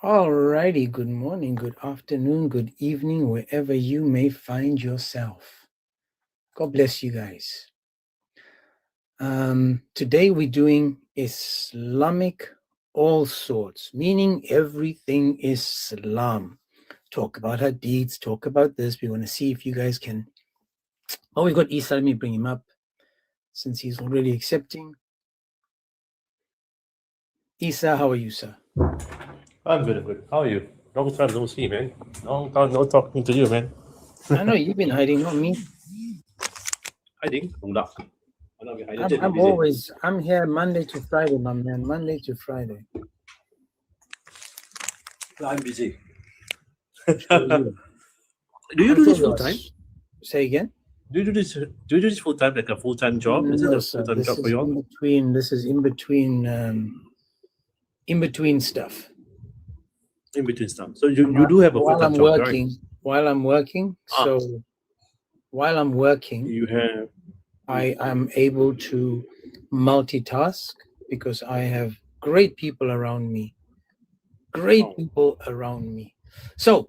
Alrighty, good morning, good afternoon, good evening, wherever you may find yourself. God bless you guys. Today we're doing Islamic all sorts, meaning everything Islam. Talk about hadiths, talk about this. We want to see if you guys can. Oh, we've got Isa. Let me bring him up since he's already accepting. Isa, how are you, sir? I'm good. How are you? Long time no see, man. Long time no talking to you, man. I know you've been hiding, not me. Hiding? Không đọc. I'm here Monday to Friday, my man. Monday to Friday. I'm busy. Do you do this full time? Say again? Do you do this full time, like a full time job? Is it a full time job for you? This is in between stuff. In between stuff. So you do have a full time job, right? While I'm working, you have. I'm able to multitask because I have great people around me. So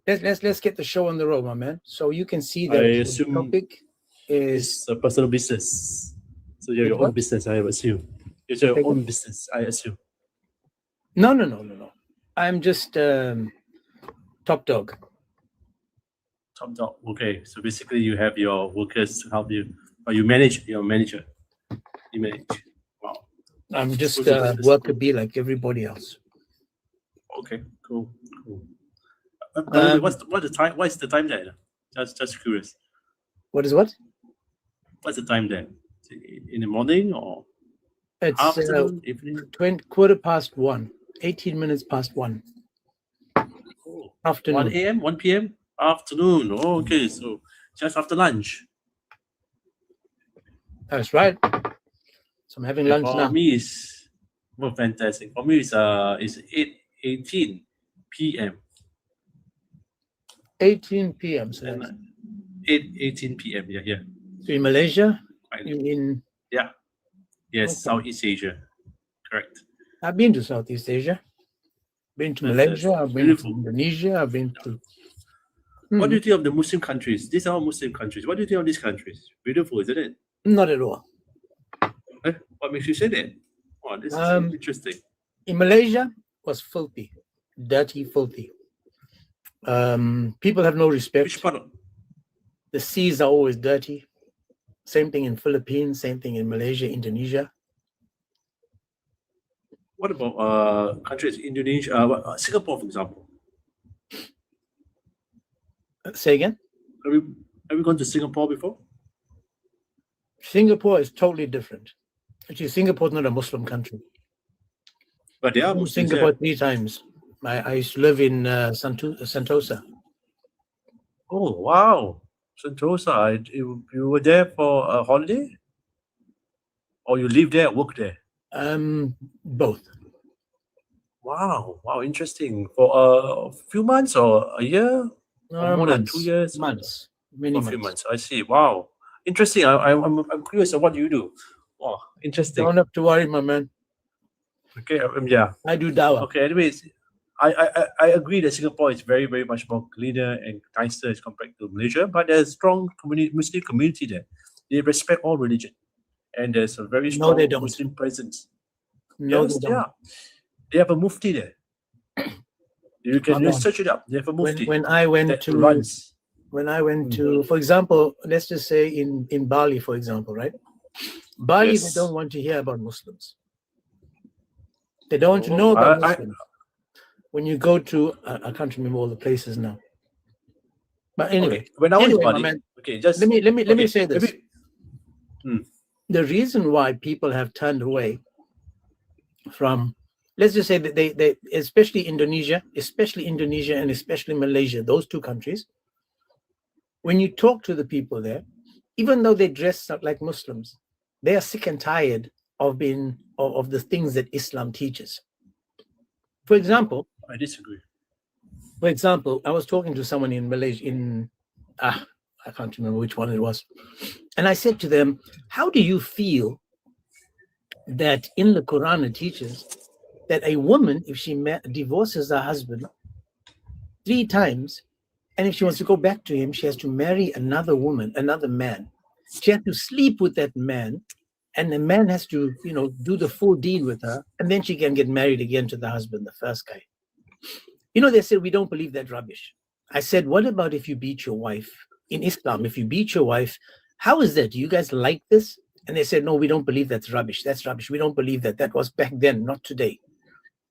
let's get the show on the road, my man. So you can see that the topic is a personal business. So you have your own business, I assume. It's your own business, I assume. No. I'm just top dog. Top dog. Okay. So basically you have your workers to help you, but you manage your manager. You manage. Wow. I'm just worker bee like everybody else. Okay, cool. What's the time? What's the time there? Just curious. What is what? What's the time there? In the morning or it's afternoon, evening? 1:15. 18 minutes past 1. Oh, afternoon. 1 a.m., 1 p.m. Afternoon. Oh, okay, so just after lunch. That's right. So I'm having lunch now. For me, it's fantastic. For me, it's 8:18 p.m. 18 p.m. So 18 p.m. Yeah. So in Malaysia? Yeah. Yes, okay. Southeast Asia. Correct. I've been to Southeast Asia. Been to Malaysia. I've been to Indonesia. I've been to. What do you think of the Muslim countries? These are all Muslim countries. What do you think of these countries? Beautiful, isn't it? Not at all. What makes you say that? Oh, this is interesting. In Malaysia, was filthy, dirty, filthy. People have no respect. Which part of? The seas are always dirty. Same thing in Philippines. Same thing in Malaysia, Indonesia. What about countries? Indonesia, Singapore, for example. Say again? Have you gone to Singapore before? Singapore is totally different. Actually, Singapore is not a Muslim country. But they are Muslims. Singapore 3 times. I used to live in Sentosa. Oh, wow. Sentosa. You were there for a holiday? Or you live there, work there? Both. Wow, interesting. For a few months or a year? Or more than 2 years? Months. A few months. I see. Wow. Interesting. I'm curious of what you do. Wow, interesting. Don't have to worry, my man. Okay, yeah. I do dawah. Okay, anyways, I agree that Singapore is very, very much more cleaner and nicer as compared to Malaysia, but there's a strong Muslim community there. They respect all religion. And there's a very strong Muslim presence. No, they don't. Yeah. They have a mufti there. You can search it up. They have a mufti. When I went to, for example, let's just say in Bali, for example, right? Bali, yes. They don't want to hear about Muslims. They don't want to know about Muslims. When you go to, I can't remember all the places now. But anyway, when I was in Bali, just let me say this. The reason why people have turned away from, let's just say that they especially Indonesia and especially Malaysia, those 2 countries, when you talk to the people there, even though they dress up like Muslims, they are sick and tired of being of the things that Islam teaches. For example, I disagree. For example, I was talking to someone in Malaysia, I can't remember which one it was. And I said to them, how do you feel that in the Quran it teaches that a woman, if she divorces her husband 3 times, and if she wants to go back to him, she has to marry another woman, another man. She has to sleep with that man, and the man has to, do the full deal with her, and then she can get married again to the husband, the first guy. They said, we don't believe that rubbish. I said, what about if you beat your wife? In Islam, if you beat your wife, how is that? Do you guys like this? And they said, no, we don't believe that's rubbish. That's rubbish. We don't believe that. That was back then, not today.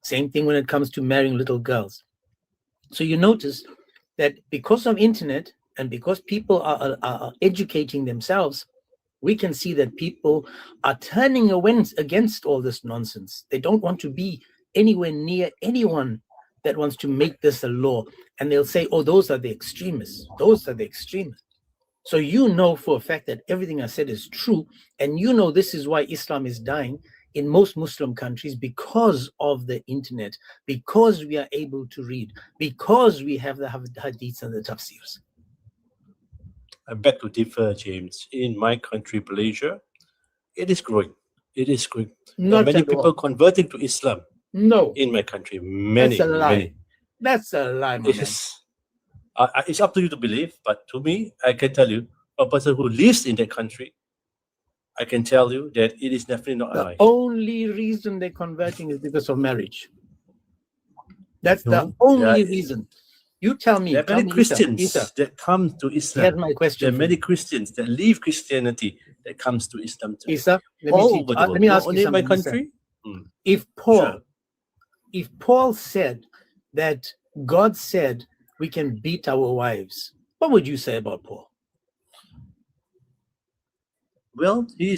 Same thing when it comes to marrying little girls. So you notice that because of internet and because people are educating themselves, we can see that people are turning against all this nonsense. They don't want to be anywhere near anyone that wants to make this a law. And they'll say, oh, those are the extremists. Those are the extremists. So you know for a fact that everything I said is true. And this is why Islam is dying in most Muslim countries, because of the internet, because we are able to read, because we have the hadiths and the tafsirs. I beg to differ, James. In my country, Malaysia, it is growing. It is growing. There are many people converting to Islam. No. In my country, many. That's a lie. Many. That's a lie, my man. It's up to you to believe, but to me, I can tell you, a person who lives in that country, I can tell you that it is definitely not a lie. The only reason they're converting is because of marriage. That's the only reason. You tell me. There are many Christians that come to Islam. Here's my question. There are many Christians that leave Christianity that comes to Islam too. Isa, let me ask you something. My country. If Paul said that God said we can beat our wives, what would you say about Paul? Well, you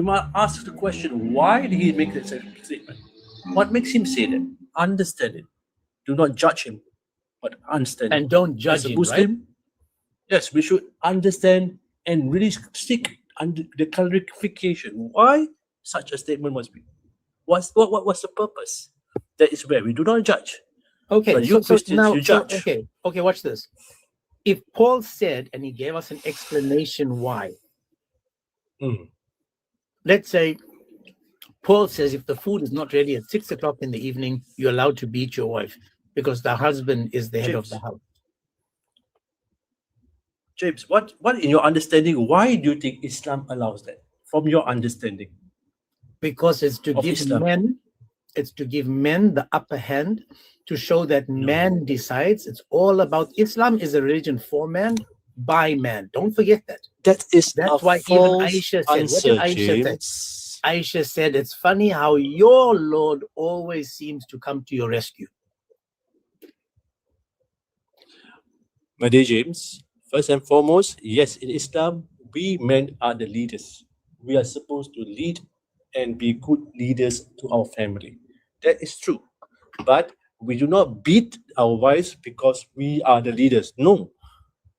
might ask the question, why did he make that statement? What makes him say that? Understand it. Do not judge him, but understand and don't judge him, Muslim, right? Yes, we should understand and really seek under the clarification why such a statement must be. What's the purpose? That is where we do not judge. Okay, but you Christians, you judge. Okay, watch this. If Paul said, and he gave us an explanation why, let's say Paul says if the food is not ready at 6 o'clock in the evening, you're allowed to beat your wife because the husband is the head of the house. James, what in your understanding, why do you think Islam allows that? From your understanding. Because it's to give men the upper hand, to show that man decides. It's all about Islam is a religion for man, by man. Don't forget that. That's why even Aisha said, what did Aisha say? Aisha said, it's funny how your Lord always seems to come to your rescue. My dear James, first and foremost, yes, in Islam, we men are the leaders. We are supposed to lead and be good leaders to our family. That is true. But we do not beat our wives because we are the leaders. No.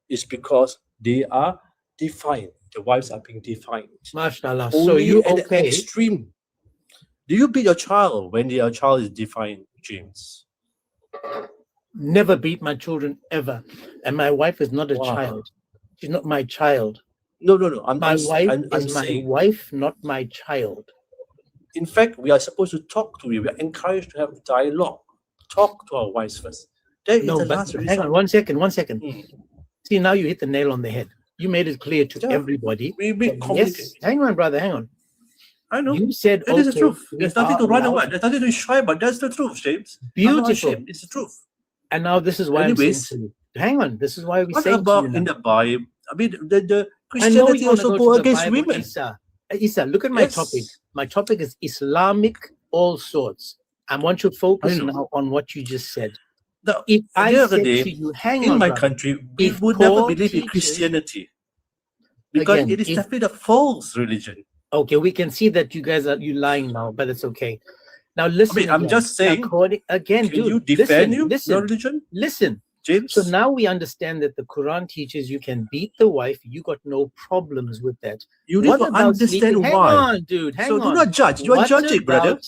It's because they are defiant. The wives are being defiant. MashaAllah. So you okay? Extreme. Do you beat your child when your child is defiant, James? Never beat my children ever. And my wife is not a child. She's not my child. No. My wife is my wife, not my child. In fact, we are supposed to talk to you. We are encouraged to have dialogue. Talk to our wives first. Hang on, one second. See, now you hit the nail on the head. You made it clear to everybody. Yes, hang on, brother, hang on. I know. You said, that is the truth. There's nothing to run away. There's nothing to shy about. That's the truth, James. Beautiful. It's the truth. And now this is why I'm saying to you. Hang on, this is why we say about in the Bible. I mean, the Christianity also go against women. Isa, look at my topic. My topic is Islamic all sorts. I want you to focus now on what you just said. If I said to you, in my country, we would never believe in Christianity because it is definitely a false religion. Okay, we can see that you guys are lying now, but it's okay. Now listen. I'm just saying. Can you defend your religion? Listen. James. So now we understand that the Quran teaches you can beat the wife. You got no problems with that. You need to understand why. Hang on, dude. Hang on. So do not judge. You are judging, brother.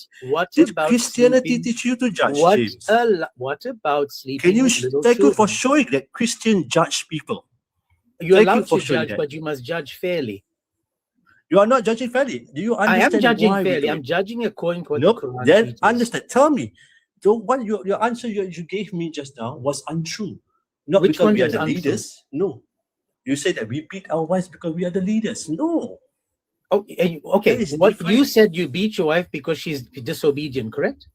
Did Christianity teach you to judge, James? What about sleeping? Can you thank you for showing that Christians judge people? You're allowed to judge, but you must judge fairly. You are not judging fairly. Do you I am understand judging why we fairly. do I'm it? judging according to what Nope. the Quran Then teaches. understand. Tell me. So what your answer you gave me just now was untrue. Not Which because one we are was the untrue? leaders. No. You say that we beat our wives because we are the leaders. No. Oh, okay. That is What you different. said, you beat your wife because she's disobedient, correct?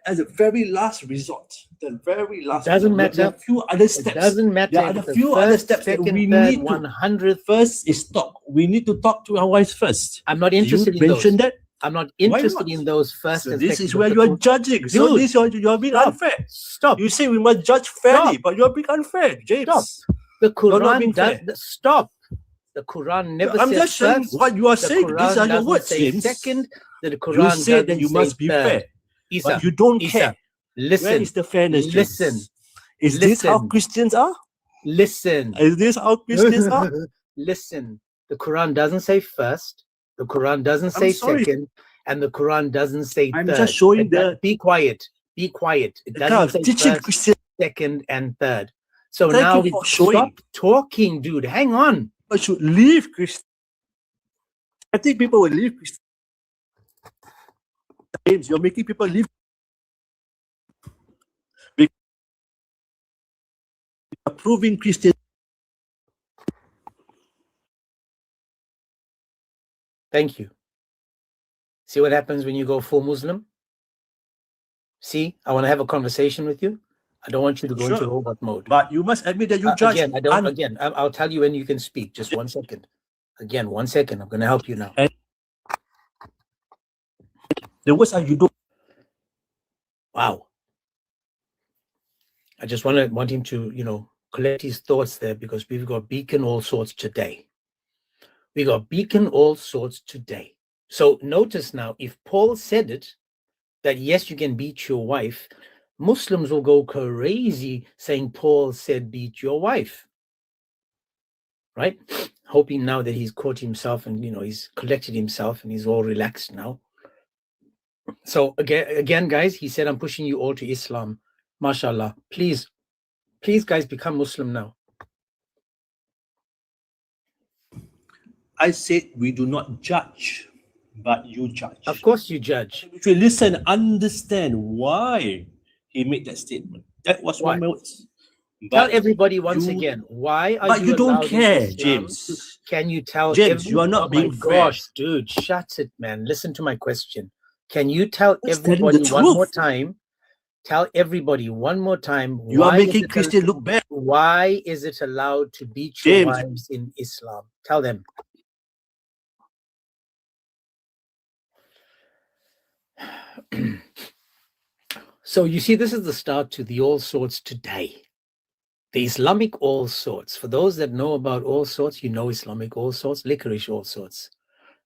As a very last resort, the very last. Doesn't resort. There are matter. a few other It steps. doesn't matter. There are if a it's the few other first, steps that second, we third, need to. 100th. First is talk. We need to talk to our wives first. I'm not Do you interested in those. mention that? I'm not Why interested not? in those first So and this second. is where but you the are judging. So Dude, this you are being stop. unfair. Stop. You say we must judge fairly, but you are being unfair, James. Stop. The You're not Quran being does fair. stop. The Quran never I'm says just saying first. what you are The saying. These Quran are your doesn't words, say James. second. The You Quran say that doesn't you say must be third. fair, Isa, but you don't Isa, care. listen. Where is the fairness, James? Listen. Is this how Listen. Christians are? Listen. Is this how Christians are? Listen. The Quran doesn't say first. The Quran doesn't I'm say sorry. second. And the Quran doesn't say I'm third. just showing It does- the Be quiet. Be quiet. It kind of doesn't say teaching first, Christians. second, and third. So Thank now you we for showing. stop talking, dude. Hang on. But should leave Christian. I think people will leave Christian. James, you're making people leave. Because you're proving Christian. Thank you. See what happens when you go full Muslim? See, I want to have a conversation with you. I don't want you to go into Sure. robot mode. But you must admit that you judge. Again, I'll tell you when you can speak. Just 1 second. Again, 1 second. I'm going to help you now. The words are you don't. Wow. I just want him to, collect his thoughts there, because we've got Beacon all sorts today. We got Beacon all sorts today. So notice now, if Paul said it, that yes, you can beat your wife, Muslims will go crazy saying Paul said beat your wife. Right? Hoping now that he's caught himself and, he's collected himself and he's all relaxed now. So again, guys, he said, I'm pushing you all to Islam. MashaAllah. Please, guys, become Muslim now. I said we do not judge, but you judge. Of course you judge. If you listen, understand why he made that statement. That was Why? one of my words. Tell everybody once again, why are but you you don't allowed in care, Islam James. Can you tell James, you are not oh being my fair. gosh, dude, shut it, man. Listen to my question. Can you tell Just telling everybody the one truth. more time? Tell everybody one more time. You are why is making it Christian look bad. Why is it allowed to beat your James. wives in Islam? Tell them. So you see, this is the start to the all sorts today. The Islamic all sorts. For those that know about all sorts, you know Islamic all sorts, licorice all sorts.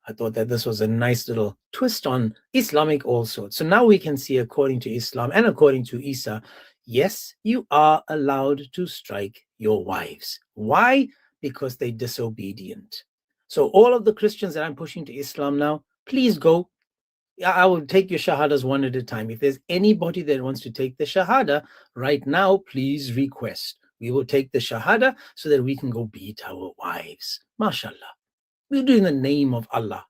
I thought that this was a nice little twist on Islamic all sorts. So now we can see, according to Islam and according to Isa, yes, you are allowed to strike your wives. Why? Because they're disobedient. So all of the Christians that I'm pushing to Islam now, please go. I will take your shahadas one at a time. If there's anybody that wants to take the shahada right now, please request. We will take the shahada so that we can go beat our wives. MashaAllah. We do in the name of Allah.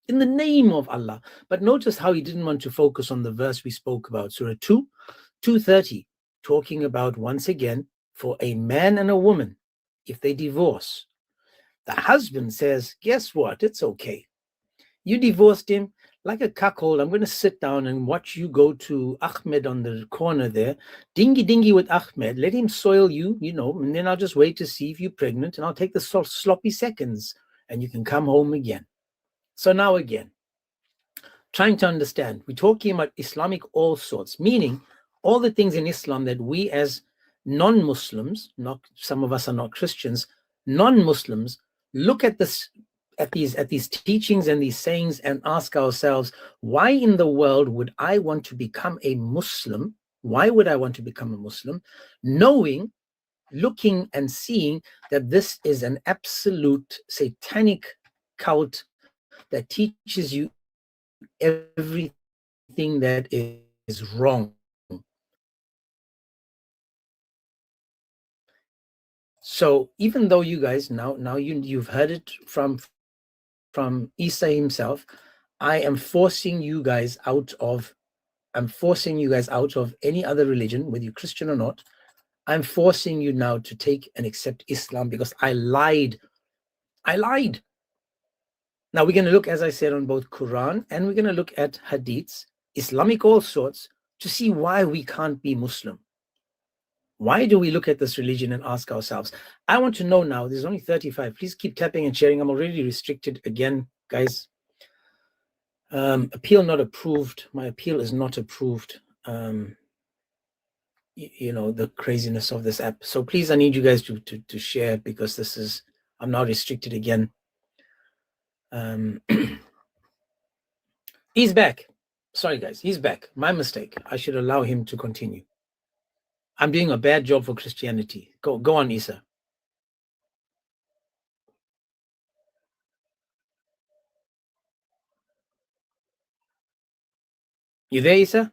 In the name of Allah. But notice how he didn't want to focus on the verse we spoke about. Surah 2, 230, talking about, once again, for a man and a woman, if they divorce, the husband says, guess what? It's okay. You divorced him. Like a cuckold, I'm going to sit down and watch you go to Ahmed on the corner there, dingy with Ahmed, let him soil you, and then I'll just wait to see if you're pregnant, and I'll take the sloppy seconds, and you can come home again. So now again, trying to understand, we're talking about Islamic all sorts, meaning all the things in Islam that we as non-Muslims, some of us are not Christians, non-Muslims, look at this, at these teachings and these sayings and ask ourselves, why in the world would I want to become a Muslim? Why would I want to become a Muslim? Knowing, looking and seeing that this is an absolute satanic cult that teaches you everything that is wrong. So even though you guys now you've heard it from from Isa himself, I am forcing you guys out of any other religion, whether you're Christian or not. I'm forcing you now to take and accept Islam because I lied. Now we're going to look, as I said, on both Quran and we're going to look at Hadiths, Islamic all sorts, to see why we can't be Muslim. Why do we look at this religion and ask ourselves? I want to know now. There's only 35. Please keep tapping and sharing. I'm already restricted again, guys. Appeal not approved. My appeal is not approved. You know, the craziness of this app. So please, I need you guys to share, because I'm now restricted again. He's back. Sorry, guys. He's back. My mistake. I should allow him to continue. I'm doing a bad job for Christianity. Go on, Isa. You there, Isa?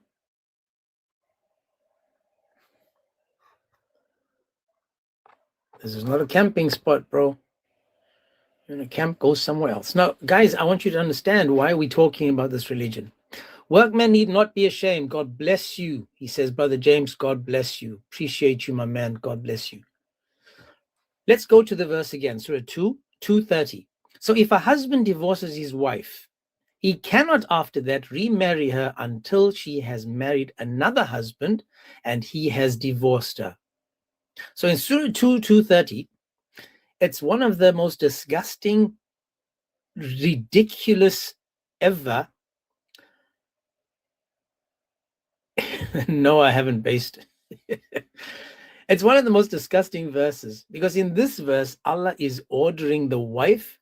This is not a camping spot, bro. You're in a camp, go somewhere else. Now, guys, I want you to understand why we're talking about this religion. Workmen need not be ashamed. God bless you. He says, Brother James, God bless you. Appreciate you, my man. God bless you. Let's go to the verse again. Surah 2:30. So if a husband divorces his wife, he cannot after that remarry her until she has married another husband and he has divorced her. So in Surah 2:30, it's one of the most disgusting, ridiculous ever. No, I haven't based it. It's one of the most disgusting verses, because in this verse, Allah is ordering the wife,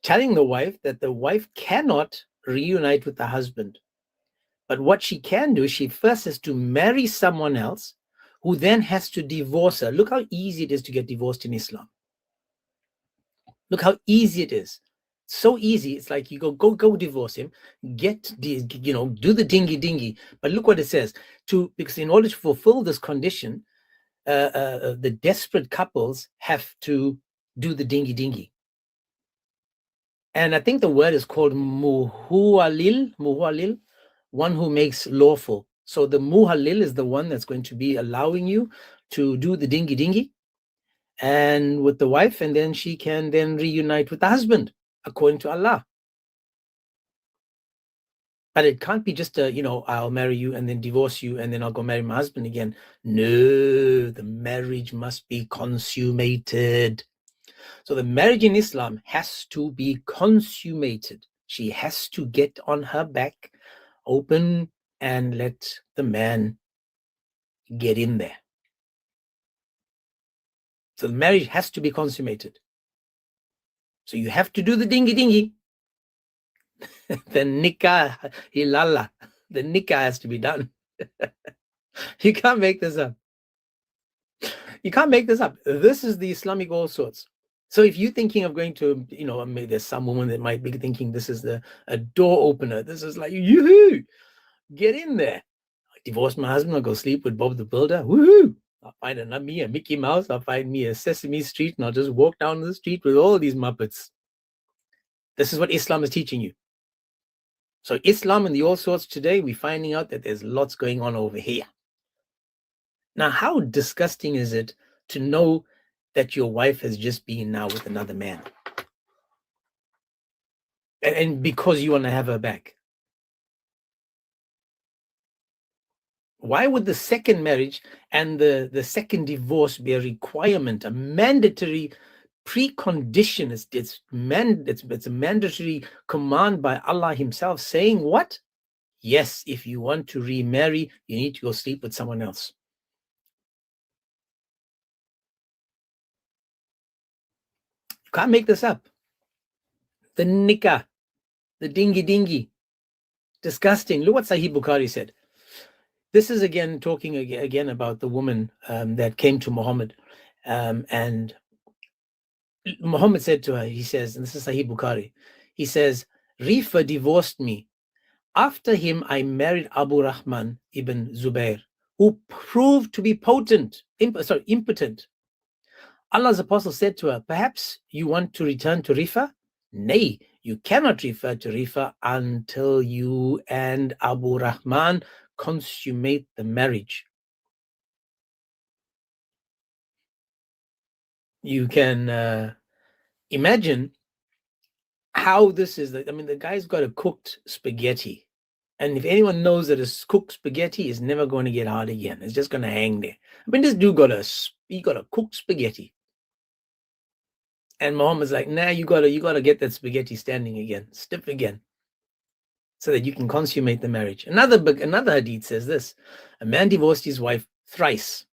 telling the wife that the wife cannot reunite with the husband. But what she can do, she first has to marry someone else who then has to divorce her. Look how easy it is to get divorced in Islam. Look how easy it is. So easy. It's like you go divorce him, do the dingy. But look what it says. Because in order to fulfill this condition, the desperate couples have to do the dingy. And I think the word is called muhalil, one who makes lawful. So the muhalil is the one that's going to be allowing you to do the dingy and with the wife, and then she can then reunite with the husband according to Allah. But it can't be just I'll marry you and then divorce you and then I'll go marry my husband again. No, the marriage must be consummated. So the marriage in Islam has to be consummated. She has to get on her back, open, and let the man get in there. So the marriage has to be consummated. So you have to do the dingy. The nikah ilalla. The nikah has to be done. You can't make this up. You can't make this up. This is the Islamic all sorts. So if you're thinking of going to, maybe there's some woman that might be thinking this is a door opener. This is like, yoo-hoo, get in there. I divorce my husband, I'll go sleep with Bob the Builder. Woohoo! I'll find a Mickey Mouse, I'll find me a Sesame Street, and I'll just walk down the street with all these Muppets. This is what Islam is teaching you. So Islam and the all sorts today, we're finding out that there's lots going on over here. Now, how disgusting is it to know that your wife has just been now with another man? And because you want to have her back. Why would the second marriage and the second divorce be a requirement, a mandatory precondition? It's a mandatory command by Allah himself, saying what? Yes, if you want to remarry, you need to go sleep with someone else. You can't make this up. The nikah, the dingy. Disgusting. Look what Sahih Bukhari said. This is again talking again about the woman that came to Muhammad, and Muhammad said to her, he says, and this is Sahih Bukhari, he says, Rifa divorced me. After him, I married Abu Rahman ibn Zubair, who proved to be impotent. Allah's apostle said to her, perhaps you want to return to Rifa? Nay, You cannot refer to Rifa until you and Abu Rahman consummate the marriage. You can imagine how this is. I mean, the guy's got a cooked spaghetti. And if anyone knows that a cooked spaghetti is never going to get hard again, it's just going to hang there. I mean, this dude got a cooked spaghetti. And Muhammad's like, nah, you gotta get that spaghetti standing again, stiff again, so that you can consummate the marriage. Another hadith says this: a man divorced his wife thrice.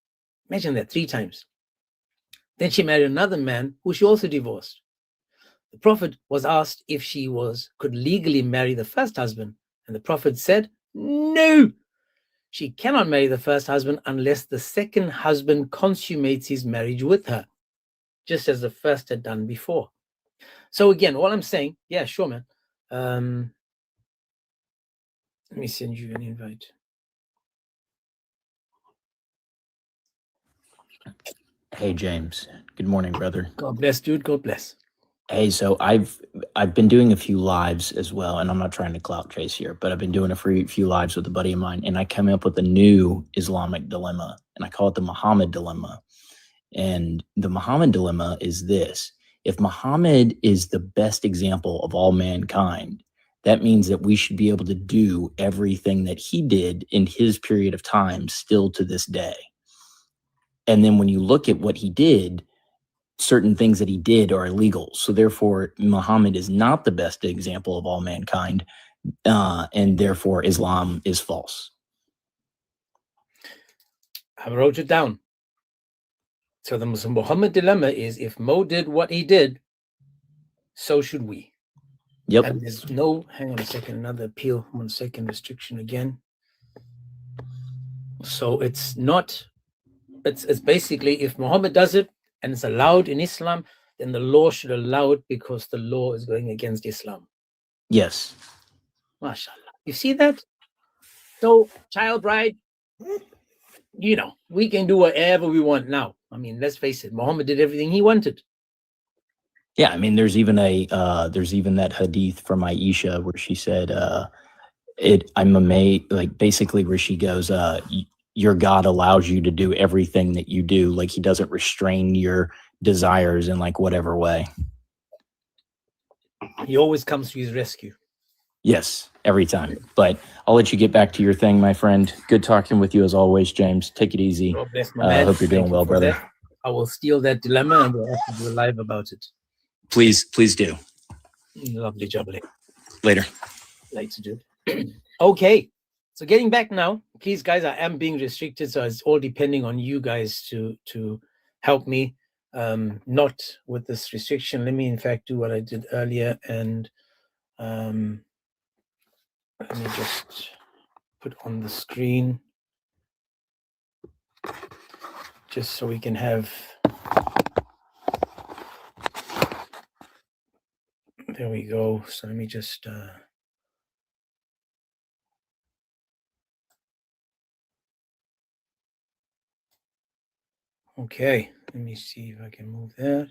Imagine that, 3 times. Then she married another man who she also divorced. The Prophet was asked if she could legally marry the first husband, and the Prophet said, no, she cannot marry the first husband unless the second husband consummates his marriage with her, just as the first had done before. So again, all I'm saying, yeah, sure, man. Let me send you an invite. Hey, James. Good morning, brother. God bless, dude. God bless. Hey, so I've been doing a few lives as well, and I'm not trying to clout chase here, but I've been doing a few lives with a buddy of mine, and I came up with a new Islamic dilemma, and I call it the Muhammad dilemma. And the Muhammad dilemma is this: if Muhammad is the best example of all mankind, that means that we should be able to do everything that he did in his period of time still to this day. And then when you look at what he did, certain things that he did are illegal. So therefore, Muhammad is not the best example of all mankind, and therefore Islam is false. I wrote it down. So the Muhammad dilemma is, if Mo did what he did, so should we. Yep. And there's no, hang on a second, another appeal, 1 second, restriction again. So it's basically, if Muhammad does it and it's allowed in Islam, then the law should allow it because the law is going against Islam. Yes. MashaAllah. You see that? So, child bride, we can do whatever we want now. I mean, let's face it, Muhammad did everything he wanted. Yeah, I mean, there's even that hadith from Aisha where she said, I'm amazed, like basically where she goes, your God allows you to do everything that you do. Like he doesn't restrain your desires in like whatever way. He always comes to his rescue. Yes, every time. But I'll let you get back to your thing, my friend. Good talking with you as always, James. Take it easy. God bless, my man. Hope you're doing well, brother. That. I will steal that dilemma and we'll have to do a live about it. Please do. Lovely jubbly. Later, dude. Okay. So getting back now, please, guys, I am being restricted, so it's all depending on you guys to help me. Not with this restriction. Let me, in fact, do what I did earlier, and let me just put on the screen, just so we can have. There we go. So let me just. Okay, let me see if I can move that.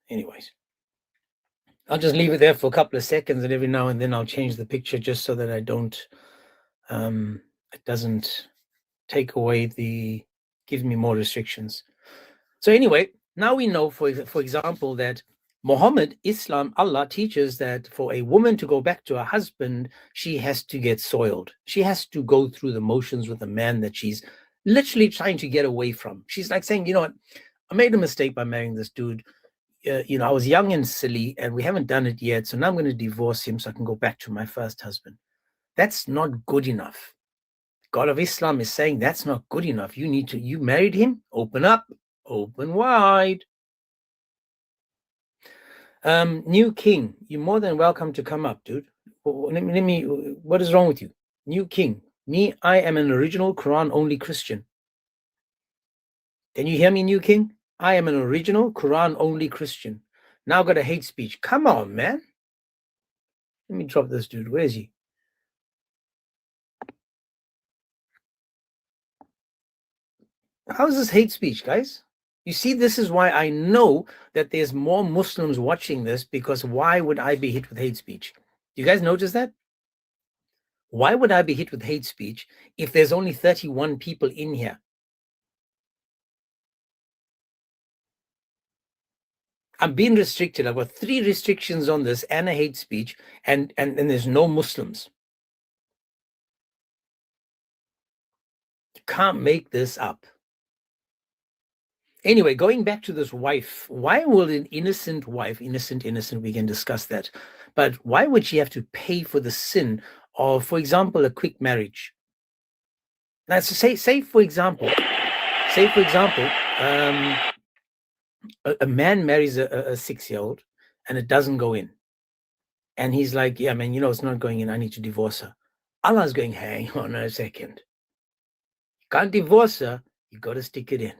Anyways, I'll just leave it there for a couple of seconds, and every now and then I'll change the picture just so that I don't, it doesn't take away give me more restrictions. So anyway, now we know, for example, that Muhammad, Islam, Allah teaches that for a woman to go back to her husband, she has to get soiled. She has to go through the motions with a man that she's literally trying to get away from. She's like saying, you know what, I made a mistake by marrying this dude. I was young and silly and we haven't done it yet. So now I'm going to divorce him so I can go back to my first husband. That's not good enough. God of Islam is saying that's not good enough. You married him, open up, open wide. New King, you're more than welcome to come up, dude. What is wrong with you? New King, I am an original Quran only Christian. Can you hear me, New King? I am an original Quran only Christian. Now got a hate speech. Come on, man. Let me drop this dude. Where is he? How is this hate speech, guys? You see, this is why I know that there's more Muslims watching this, because why would I be hit with hate speech? Do you guys notice that? Why would I be hit with hate speech if there's only 31 people in here? I'm being restricted. I've got 3 restrictions on this and a hate speech, and there's no Muslims. You can't make this up. Anyway, going back to this wife, why will an innocent wife, innocent, we can discuss that, but why would she have to pay for the sin of, for example, a quick marriage? Now, so say for example, a man marries a 6-year-old and it doesn't go in. And he's like, yeah, man, it's not going in. I need to divorce her. Allah's going, hang on a second. You can't divorce her. You got to stick it in.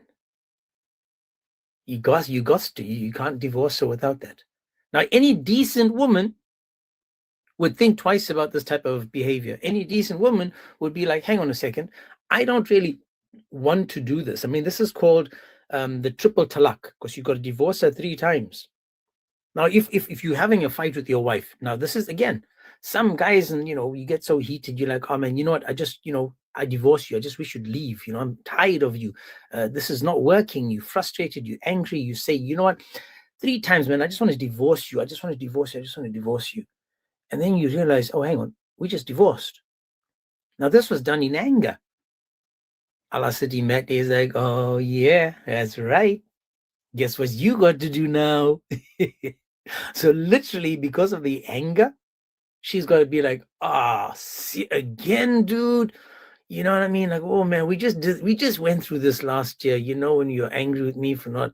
You can't divorce her without that. Now, any decent woman would think twice about this type of behavior. Any decent woman would be like, hang on a second. I don't really want to do this. I mean, this is called the triple talaq, because you've got to divorce her 3 times. Now, if you're having a fight with your wife, now this is, again, some guys, and you get so heated, you're like, oh man, you know what? I just, I divorce you. I just wish you'd leave. I'm tired of you. This is not working. You frustrated, you angry. You say, you know what? 3 times, man, I just want to divorce you. I just want to divorce you. I just want to divorce you. And then you realize, oh, hang on, we just divorced. Now, this was done in anger. Allah said, he met, he's like, oh yeah, that's right. Guess what you got to do now? So literally, because of the anger, she's got to be like, see again, dude. You know what I mean? Like, oh man, we just went through this last year. When you're angry with me for not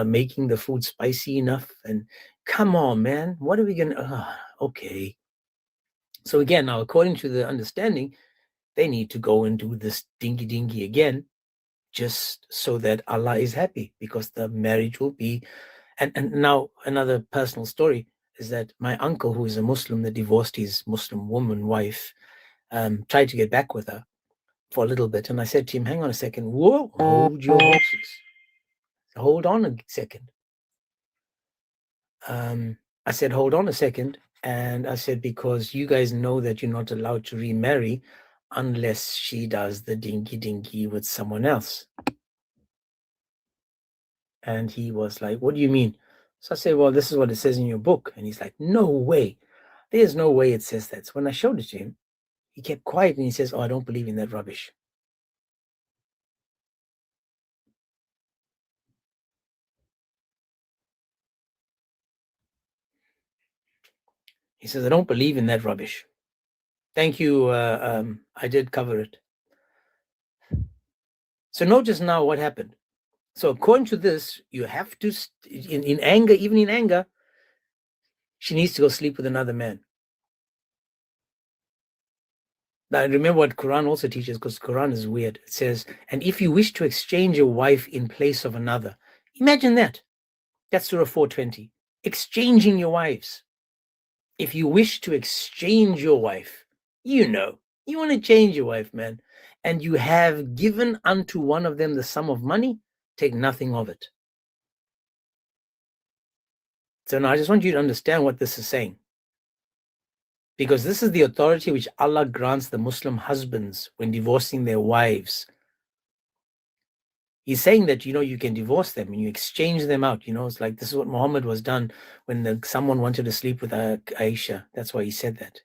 making the food spicy enough, and come on, man, what are we gonna? Okay. So again, now according to the understanding, they need to go and do this dingy again, just so that Allah is happy, because the marriage will be. And now another personal story is that my uncle, who is a Muslim, that divorced his Muslim woman wife, tried to get back with her for a little bit. And I said to him, hang on a second. Whoa, hold your horses. Hold on a second. I said, hold on a second. And I said, because you guys know that you're not allowed to remarry unless she does the dinky with someone else. And he was like, what do you mean? So I said, well, this is what it says in your book. And he's like, no way. There's no way it says that. So when I showed it to him, he kept quiet and he says, oh, I don't believe in that rubbish. He says, I don't believe in that rubbish. Thank you. I did cover it. So notice now what happened. So according to this, you have to, in anger, even in anger, she needs to go sleep with another man. Now, remember what Quran also teaches, because Quran is weird. It says, and if you wish to exchange a wife in place of another, imagine that. That's Surah 420. Exchanging your wives. If you wish to exchange your wife, you want to change your wife, man, and you have given unto one of them the sum of money, take nothing of it. So now I just want you to understand what this is saying, because this is the authority which Allah grants the Muslim husbands when divorcing their wives. He's saying that, you can divorce them and you exchange them out. It's like, this is what Muhammad was done when someone wanted to sleep with Aisha. That's why he said that.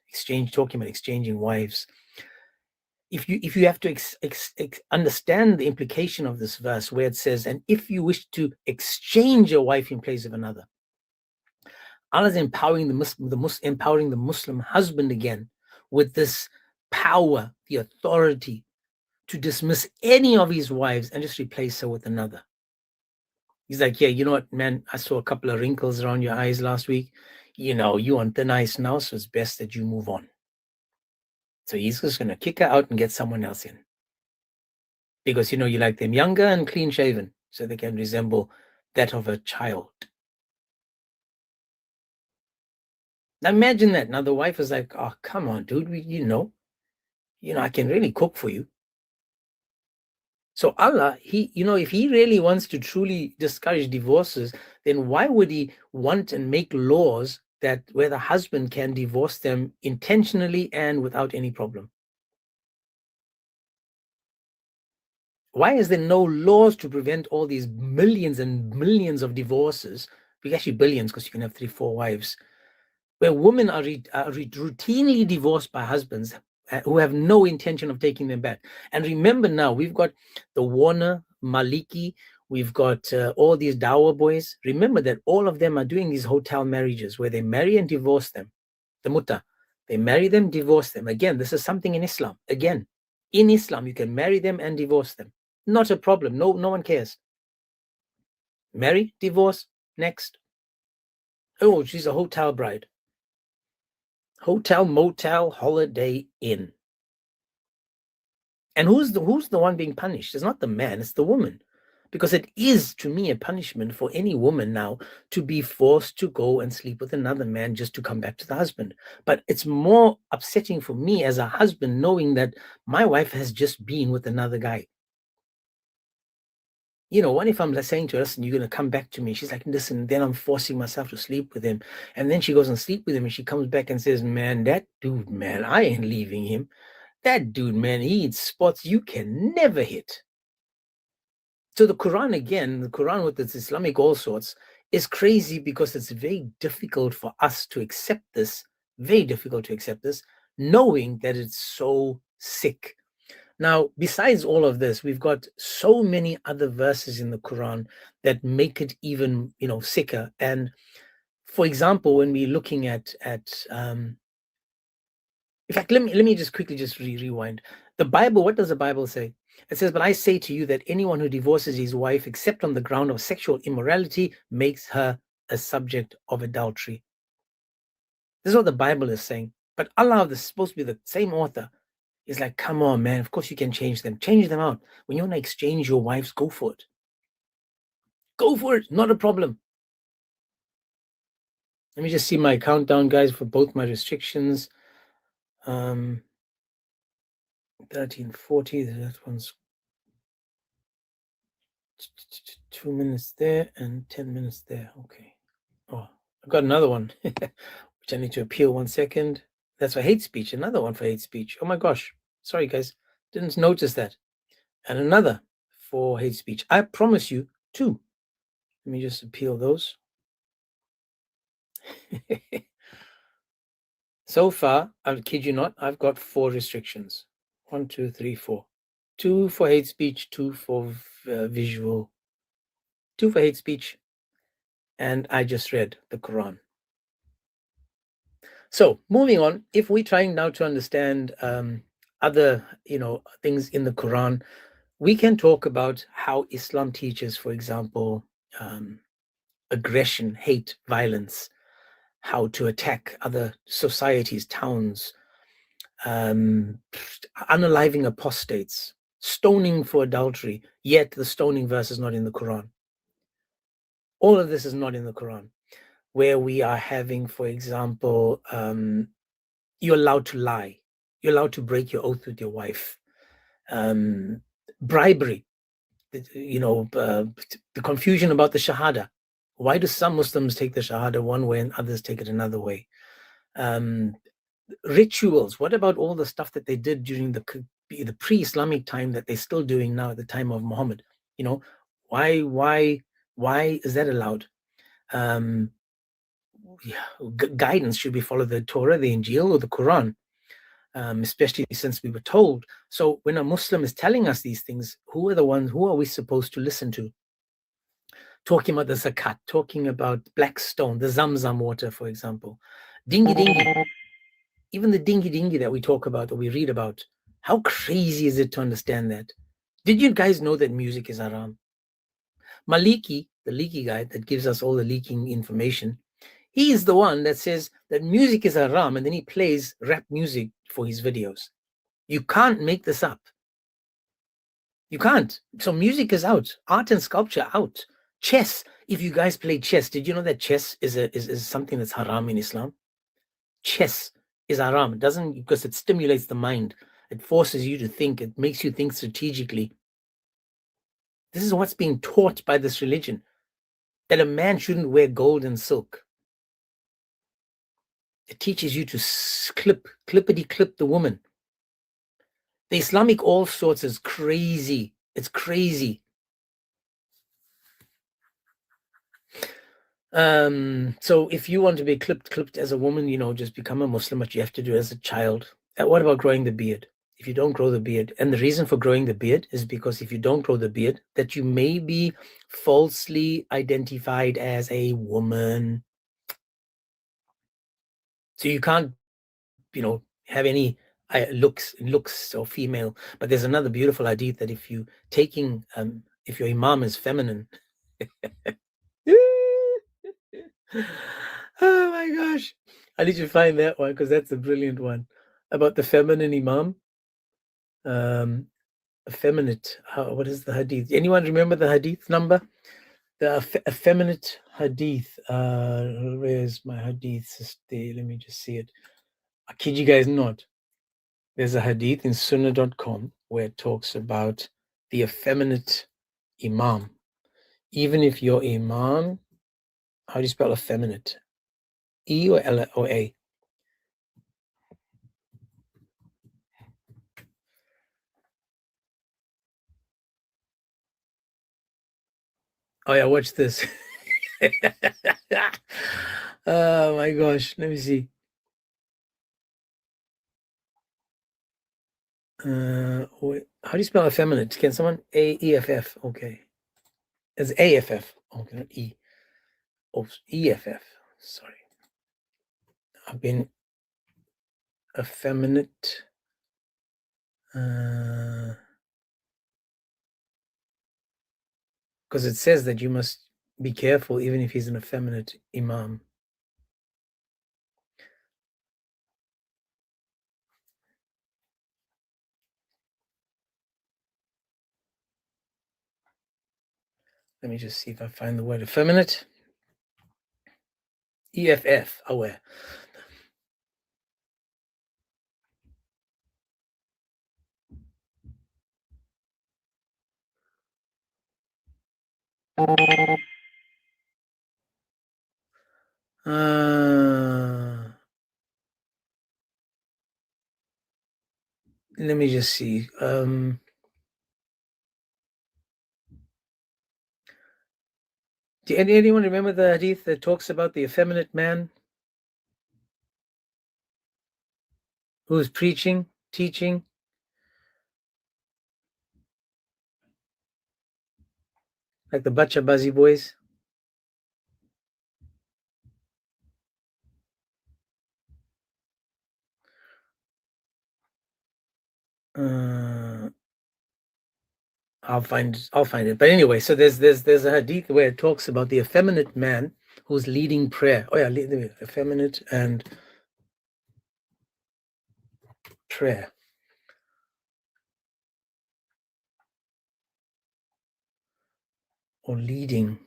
Talking about exchanging wives. If you have to understand the implication of this verse, where it says, and if you wish to exchange your wife in place of another, Allah is empowering the Muslim husband again with this power, the authority to dismiss any of his wives and just replace her with another. He's like, yeah, you know what, man, I saw a couple of wrinkles around your eyes last week. You on thin ice now, so it's best that you move on. So he's just going to kick her out and get someone else in. Because, you like them younger and clean shaven, so they can resemble that of a child. Now imagine that. Now the wife is like, oh, come on, dude, I can really cook for you. So Allah, if he really wants to truly discourage divorces, then why would he want and make laws that where the husband can divorce them intentionally and without any problem? Why is there no laws to prevent all these millions and millions of divorces? Actually billions, because you can have 3-4 wives, where women are routinely divorced by husbands who have no intention of taking them back. And remember now, we've got the Warner, Maliki, we've got all these Dawa boys. Remember that all of them are doing these hotel marriages where they marry and divorce them. The mutta. They marry them, divorce them. Again, this is something in Islam. Again, in Islam, you can marry them and divorce them. Not a problem. No one cares. Marry, divorce, next. Oh, she's a hotel bride. Hotel, motel, holiday inn. And who's the one being punished? It's not the man, it's the woman. Because it is, to me, a punishment for any woman now to be forced to go and sleep with another man just to come back to the husband. But it's more upsetting for me as a husband knowing that my wife has just been with another guy. What if I'm saying to her, listen, you're going to come back to me? She's like, listen, then I'm forcing myself to sleep with him. And then she goes and sleep with him and she comes back and says, man, that dude, man, I ain't leaving him. That dude, man, he hits spots you can never hit. So the Quran, again, the Quran with its Islamic all sorts, is crazy because it's very difficult for us to accept this, knowing that it's so sick. Now, besides all of this, we've got so many other verses in the Quran that make it even, sicker. And for example, when we're looking at in fact, let me just quickly rewind. The Bible, what does the Bible say? It says, but I say to you that anyone who divorces his wife except on the ground of sexual immorality makes her a subject of adultery. This is what the Bible is saying. But Allah, this is supposed to be the same author, is like, come on, man, of course you can change them. Change them out. When you want to exchange your wives, go for it. Go for it, not a problem. Let me just see my countdown, guys, for both my restrictions. 1340, that one's 2 minutes there and 10 minutes there. Okay. Oh, I've got another one, which I need to appeal 1 second. That's for hate speech. Another one for hate speech. Oh my gosh. Sorry, guys. Didn't notice that. And another for hate speech. I promise you 2. Let me just appeal those. So far, I'll kid you not, I've got 4 restrictions. 1, 2, 3, 4. 2 for hate speech, 2 for visual, 2 for hate speech, and I just read the Quran. So moving on, if we're trying now to understand other things in the Quran, we can talk about how Islam teaches, for example, aggression, hate, violence, how to attack other societies, towns, unaliving apostates, stoning for adultery, yet the stoning verse is not in the Quran. All of this is not in the Quran, where we are having, for example, you're allowed to lie. You're allowed to break your oath with your wife. Bribery, the confusion about the Shahada. Why do some Muslims take the Shahada one way and others take it another way? Rituals. What about all the stuff that they did during the pre-Islamic time that they're still doing now at the time of Muhammad? Why is that allowed? Guidance, should we follow the Torah, the Injil, or the Quran? Especially since we were told. So when a Muslim is telling us these things, who are we supposed to listen to? Talking about the zakat, talking about black stone, the Zamzam water, for example. Dingy dingy. Even the dingy dingy that we talk about or we read about. How crazy is it to understand that? Did you guys know that music is haram? Maliki, the leaky guy that gives us all the leaking information, he is the one that says that music is haram, and then he plays rap music for his videos. You can't make this up. You can't. So music is out. Art and sculpture out. Chess. If you guys play chess, did you know that chess is something that's haram in Islam? Chess is haram. It doesn't, because it stimulates the mind. It forces you to think. It makes you think strategically. This is what's being taught by this religion, that a man shouldn't wear gold and silk. It teaches you to clippity-clip the woman. The Islamic all sorts is crazy. It's crazy. So if you want to be clipped as a woman, just become a Muslim, but you have to do it as a child. What about growing the beard? If you don't grow the beard, and the reason for growing the beard is because if you don't grow the beard, that you may be falsely identified as a woman. So you can't, have any looks or female. But there's another beautiful hadith that if your imam is feminine. Oh my gosh, I need to find that one because that's a brilliant one about the feminine imam. Effeminate. What is the hadith? Anyone remember the hadith number? The effeminate hadith. Where's my hadith? Let me just see it. I kid you guys not. There's a hadith in sunnah.com where it talks about the effeminate imam. Even if your imam, how do you spell effeminate? E or L or A? Oh yeah, watch this. Oh my gosh, let me see. Wait, how do you spell effeminate? Can someone? A-E-F-F. Okay. It's A-F-F. Okay, not E. Oh, E-F-F. Sorry. I've been effeminate. Because it says that you must be careful even if he's an effeminate imam. Let me just see if I find the word effeminate. E-F-F, aware. Let me just see. Do anyone remember the hadith that talks about the effeminate man who's preaching, teaching? Like the Bacha Bazi boys? I'll find it. But anyway, so there's a hadith where it talks about the effeminate man who's leading prayer. Oh yeah, effeminate and prayer. Or leading.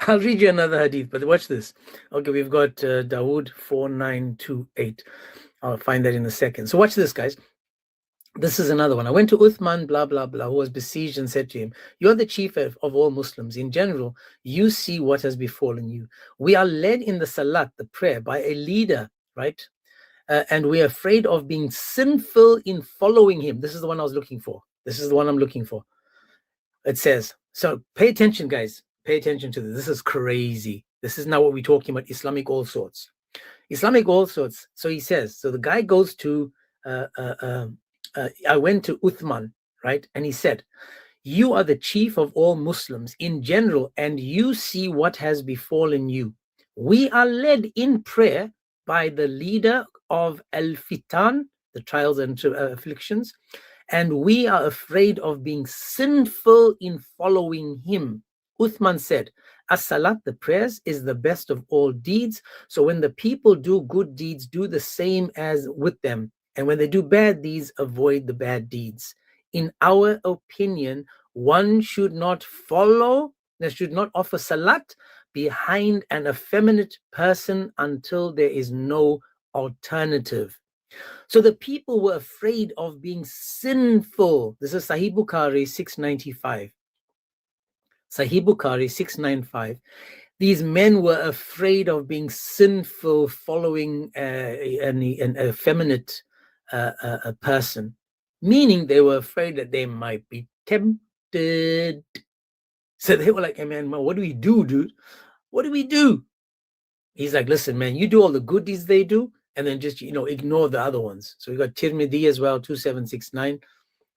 I'll read you another hadith, but watch this. Okay, we've got Dawood 4928. I'll find that in a second. So watch this, guys. This is another one. I went to Uthman, blah, blah, blah, who was besieged and said to him, "You're the chief of all Muslims. In general, you see what has befallen you. We are led in the salat, the prayer, by a leader, right? And we are afraid of being sinful in following him." This is the one I was looking for. This is the one I'm looking for. It says, so pay attention, guys. Pay attention to this. This is crazy. This is not what we're talking about, Islamic all sorts. Islamic all sorts. So he says, so the guy goes to, I went to Uthman, right? And he said, "You are the chief of all Muslims in general, and you see what has befallen you. We are led in prayer by the leader of Al-Fitan, the trials and afflictions, and we are afraid of being sinful in following him." Uthman said, "As-salat, the prayers, is the best of all deeds. So when the people do good deeds, do the same as with them. And when they do bad deeds, avoid the bad deeds. In our opinion, one should not follow, they should not offer salat behind an effeminate person until there is no alternative. So the people were afraid of being sinful. This is Sahih Bukhari 695. Sahih Bukhari 695. These men were afraid of being sinful following an effeminate person, meaning they were afraid that they might be tempted. So they were like, hey man, what do we do, dude? What do we do? He's like, listen, man, you do all the good deeds they do, and then just, ignore the other ones. So we got Tirmidhi as well, 2769,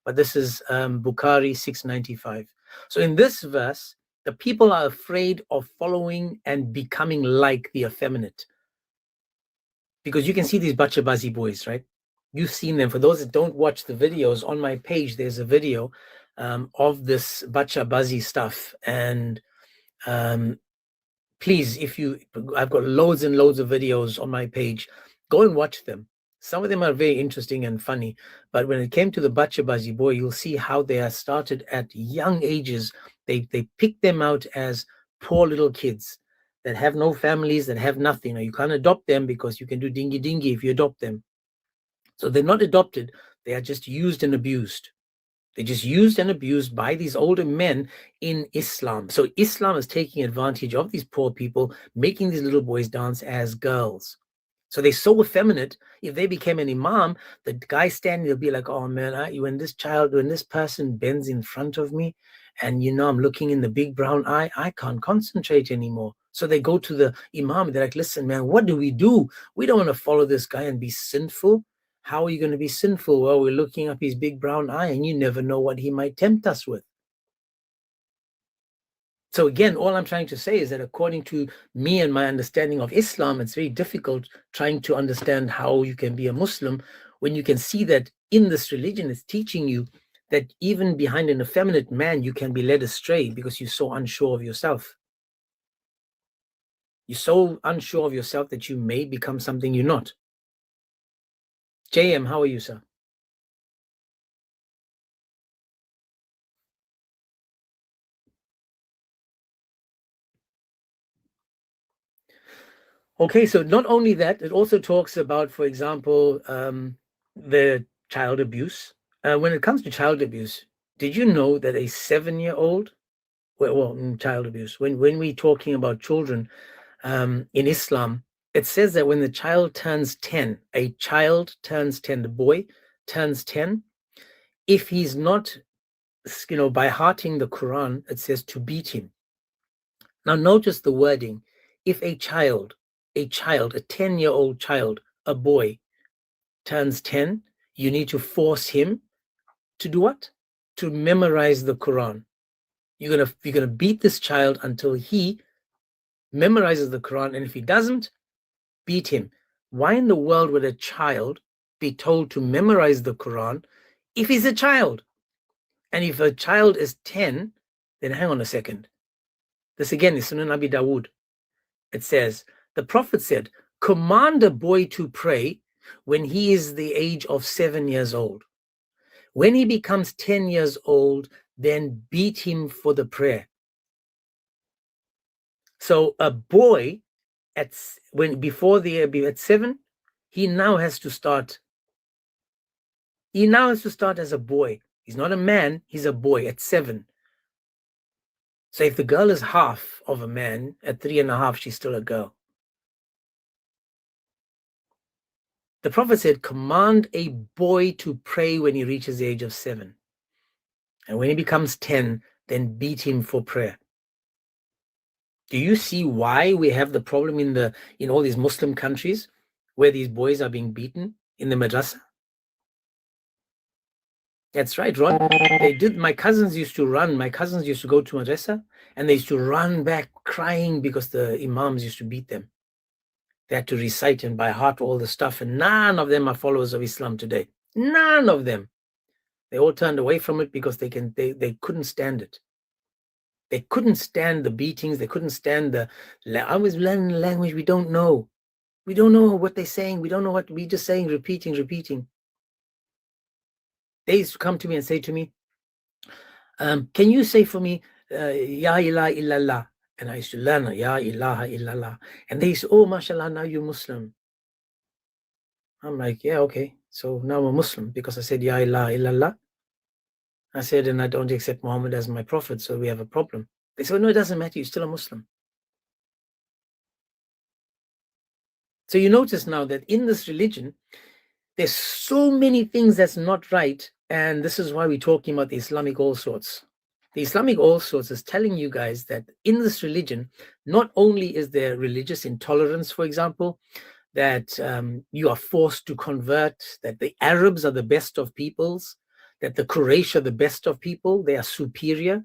but this is Bukhari 695. So in this verse, the people are afraid of following and becoming like the effeminate. Because you can see these Bachabazi boys, right? You've seen them. For those that don't watch the videos, on my page, there's a video of this Bachabazi stuff. And please, I've got loads and loads of videos on my page. Go and watch them. Some of them are very interesting and funny. But when it came to the Bachabazi boy, you'll see how they are started at young ages. They pick them out as poor little kids that have no families, that have nothing. You can't adopt them because you can do dingy if you adopt them. So they're not adopted. They are just used and abused. They're just used and abused by these older men in Islam. So Islam is taking advantage of these poor people, making these little boys dance as girls. So they're so effeminate. If they became an imam, the guy standing will be like, oh man, when this person bends in front of me and I'm looking in the big brown eye, I can't concentrate anymore. So they go to the imam, they're like, listen, man, what do? We don't want to follow this guy and be sinful. How are you going to be sinful? Well, we're looking up his big brown eye and you never know what he might tempt us with. So again, all I'm trying to say is that according to me and my understanding of Islam, it's very difficult trying to understand how you can be a Muslim when you can see that in this religion it's teaching you that even behind an effeminate man, you can be led astray because you're so unsure of yourself. You're so unsure of yourself that you may become something you're not. JM, how are you, sir? Okay, so not only that, it also talks about, for example, the child abuse. When it comes to child abuse, did you know that a 7-year-old, child abuse, when we're talking about children in Islam, it says that when the child turns 10, a child turns 10, the boy turns 10, if he's not, by hearting the Quran, it says to beat him. Now notice the wording. If a 10-year-old child, a boy, turns 10, you need to force him to do what? To memorize the Quran. You're gonna beat this child until he memorizes the Quran, and if he doesn't, beat him. Why in the world would a child be told to memorize the Quran if he's a child? And if a child is 10, then hang on a second. This again is Sunan Abi Dawood. It says, the Prophet said, command a boy to pray when he is the age of 7 years old. When he becomes 10 years old, then beat him for the prayer. So a boy at 7, he now has to start. He now has to start as a boy. He's not a man, he's a boy at 7. So if the girl is half of a man, at 3.5, she's still a girl. The Prophet said, command a boy to pray when he reaches the age of 7. And when he becomes 10, then beat him for prayer. Do you see why we have the problem in all these Muslim countries where these boys are being beaten in the madrasa? That's right, Ron. My cousins used to run. My cousins used to go to madrasa and they used to run back crying because the imams used to beat them. They had to recite and by heart all the stuff, and none of them are followers of Islam today. None of them. They all turned away from it because they couldn't stand it. They couldn't stand the beatings. They couldn't stand I was learning a language we don't know. We don't know what they're saying. We don't know what we're just saying, repeating. They used to come to me and say to me, Can you say for me, Ya ilaha illallah? And I used to learn Ya ilaha illallah. And they said, oh, mashallah, now you're Muslim. I'm like, yeah, okay. So now I'm a Muslim because I said Ya ilaha illallah. I said, and I don't accept Muhammad as my prophet, so we have a problem. They said, no, it doesn't matter. You're still a Muslim. So you notice now that in this religion, there's so many things that's not right. And this is why we're talking about the Islamic all sorts. The Islamic all sorts is telling you guys that in this religion, not only is there religious intolerance, for example, that you are forced to convert, that the Arabs are the best of peoples, that the Quraysh are the best of people, they are superior.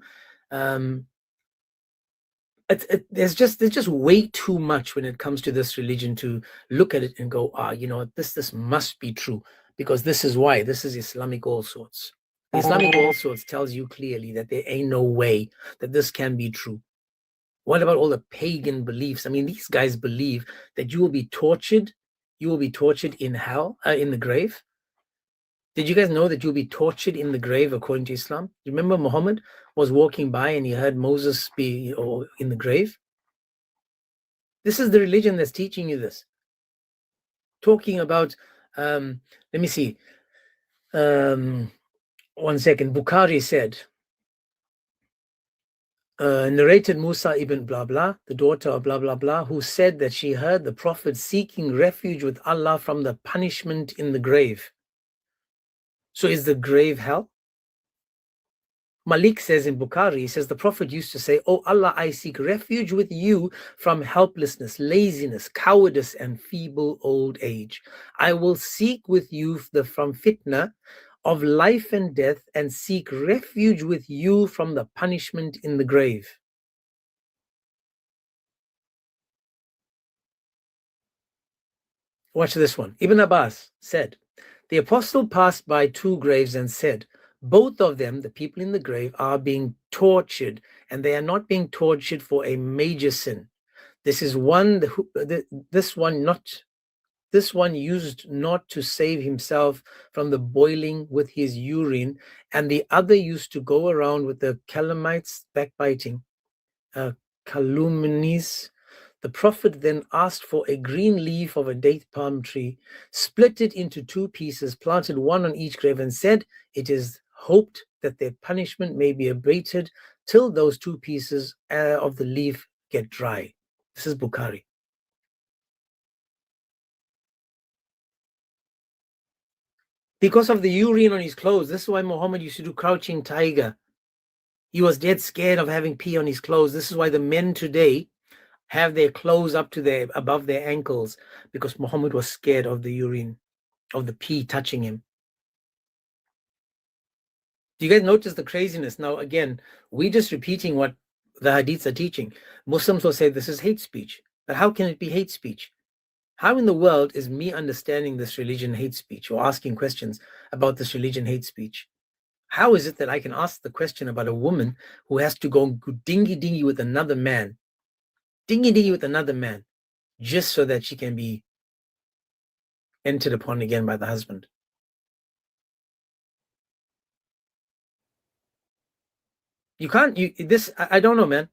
There's just way too much when it comes to this religion to look at it and go, you know, this must be true, because this is why. This is Islamic all sorts. Islamic all sorts tells you clearly that there ain't no way that this can be true. What about all the pagan beliefs? I mean, these guys believe that you will be tortured. You will be tortured in hell, in the grave. Did you guys know that you'll be tortured in the grave according to Islam? Remember Muhammad was walking by and he heard Moses be in the grave? This is the religion that's teaching you this. Talking about, let me see. 1 second. Bukhari said, narrated Musa ibn blah blah, the daughter of blah blah blah, who said that she heard the Prophet seeking refuge with Allah from the punishment in the grave. So is the grave hell? Malik says in Bukhari, he says the Prophet used to say, oh Allah, I seek refuge with you from helplessness, laziness, cowardice, and feeble old age. I will seek with you from fitna of life and death, and seek refuge with you from the punishment in the grave. Watch this one. Ibn Abbas said, the apostle passed by 2 graves and said, both of them, the people in the grave, are being tortured, and they are not being tortured for a major sin. This is one, this one used not to save himself from the boiling with his urine, and the other used to go around with the calamites, backbiting, calumnies. The Prophet then asked for a green leaf of a date palm tree, split it into 2 pieces, planted one on each grave, and said, it is hoped that their punishment may be abated till those 2 pieces of the leaf get dry. This is Bukhari. Because of the urine on his clothes. This is why Muhammad used to do crouching tiger. He was dead scared of having pee on his clothes. This is why the men today have their clothes up to above their ankles, because Muhammad was scared of the urine, of the pee touching him. Do you guys notice the craziness? Now, again, we're just repeating what the hadiths are teaching. Muslims will say this is hate speech. But how can it be hate speech? How in the world is me understanding this religion hate speech, or asking questions about this religion hate speech? How is it that I can ask the question about a woman who has to go dingy with another man, just so that she can be entered upon again by the husband? You can't, I don't know, man.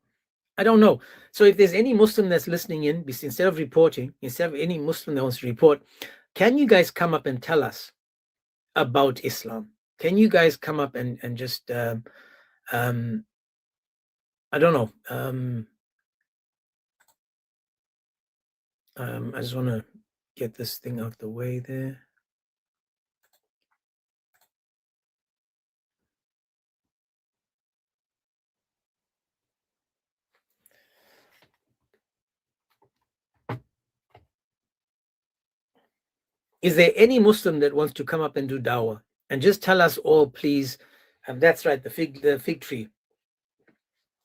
I don't know. So if there's any Muslim that's listening in, instead of reporting, instead of any Muslim that wants to report, can you guys come up and tell us about Islam? Can you guys come up and just, I don't know. I just want to get this thing out the way there. Is there any Muslim that wants to come up and do dawah? And just tell us all, please. And that's right, the fig tree.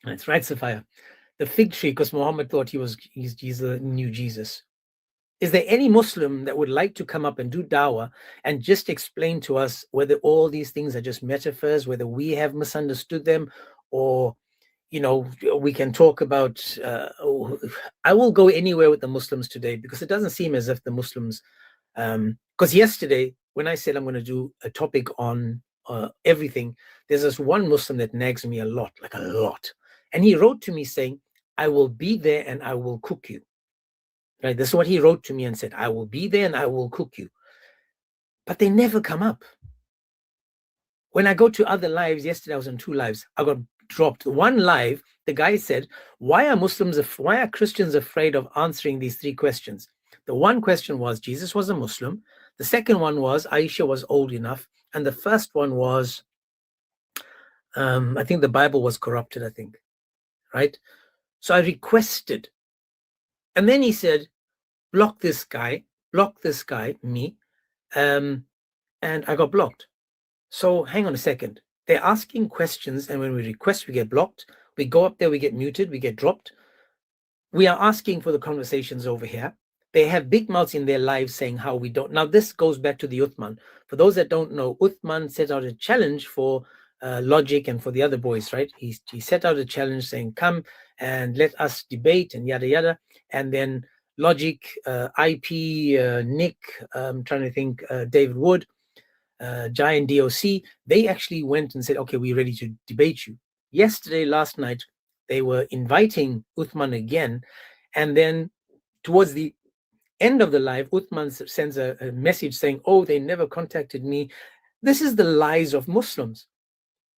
That's right, Sophia. The fig tree, because Muhammad thought he's the new Jesus. Is there any Muslim that would like to come up and do dawah and just explain to us whether all these things are just metaphors, whether we have misunderstood them, or, you know, we can talk about, I will go anywhere with the Muslims today, because it doesn't seem as if the Muslims, because yesterday when I said I'm going to do a topic on everything. There's this one Muslim that nags me a lot, like a lot. And he wrote to me saying, I will be there and I will cook you. Right? This is what he wrote to me and said, I will be there and I will cook you. But they never come up. When I go to other lives, yesterday I was on 2 lives, I got dropped. One live, the guy said, why are Christians afraid of answering these 3 questions? The one question was, Jesus was a Muslim. The second one was, Aisha was old enough. And the first one was, I think the Bible was corrupted, I think, right? So I requested. And then he said, block this guy, me. And I got blocked. So hang on a second. They're asking questions, and when we request, we get blocked. We go up there, we get muted, we get dropped. We are asking for the conversations over here. They have big mouths in their lives saying how we don't. Now, this goes back to the Uthman. For those that don't know, Uthman set out a challenge for Logic and for the other boys, right? He set out a challenge saying, come and let us debate and yada, yada. And then Logic, IP, Nick, I'm trying to think, David Wood, Giant DOC, they actually went and said, okay, we're ready to debate you. Yesterday, last night, they were inviting Uthman again. And then towards the end of the live, Uthman sends a message saying, oh, they never contacted me. This is the lies of Muslims.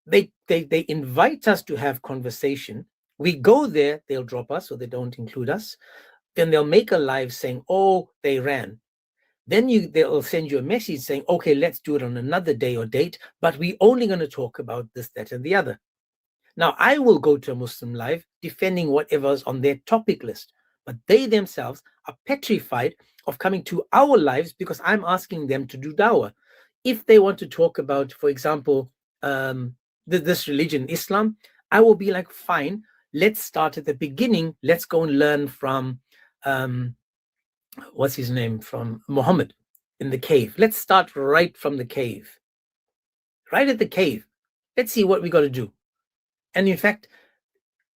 They invite us to have conversation. We go there, they'll drop us, or they don't include us. Then they'll make a live saying, oh, they ran. Then they'll send you a message saying, okay, let's do it on another day or date, but we're only going to talk about this, that, and the other. Now, I will go to a Muslim live defending whatever's on their topic list, but they themselves are petrified of coming to our lives because I'm asking them to do dawah. If they want to talk about, for example, this religion, Islam, I will be like, fine, let's start at the beginning. Let's go and learn from, what's his name, from Muhammad in the cave. Let's start right from the cave, right at the cave. Let's see what we got to do. And in fact,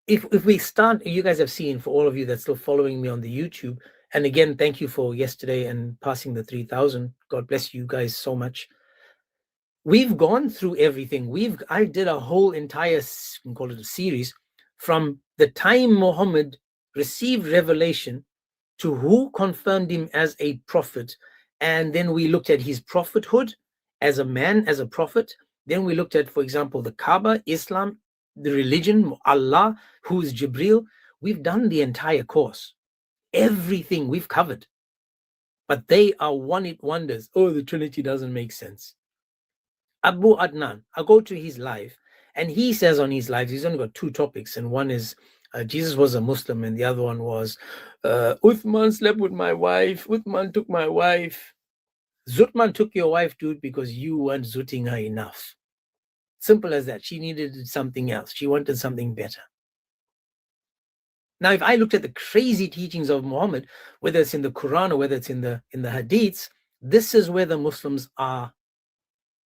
if we start, you guys have seen, for all of you that's still following me on the YouTube, and again, thank you for yesterday and passing the 3,000. God bless you guys so much. We've gone through everything. I did a whole entire, we can call it a series, from the time Muhammad received revelation to who confirmed him as a prophet. And then we looked at his prophethood as a man, as a prophet. Then we looked at, for example, the Kaaba, Islam, the religion, Allah, who is Jibril. We've done the entire course. Everything we've covered. But they are one-hit wonders. Oh, the Trinity doesn't make sense. Abu Adnan, I go to his live, and he says on his live, he's only got 2 topics, and one is Jesus was a Muslim, and the other one was Uthman slept with my wife, Uthman took my wife. Zutman took your wife, dude, because you weren't zooting her enough. Simple as that. She needed something else. She wanted something better. Now, if I looked at the crazy teachings of Muhammad, whether it's in the Quran or whether it's in the Hadiths, this is where the Muslims are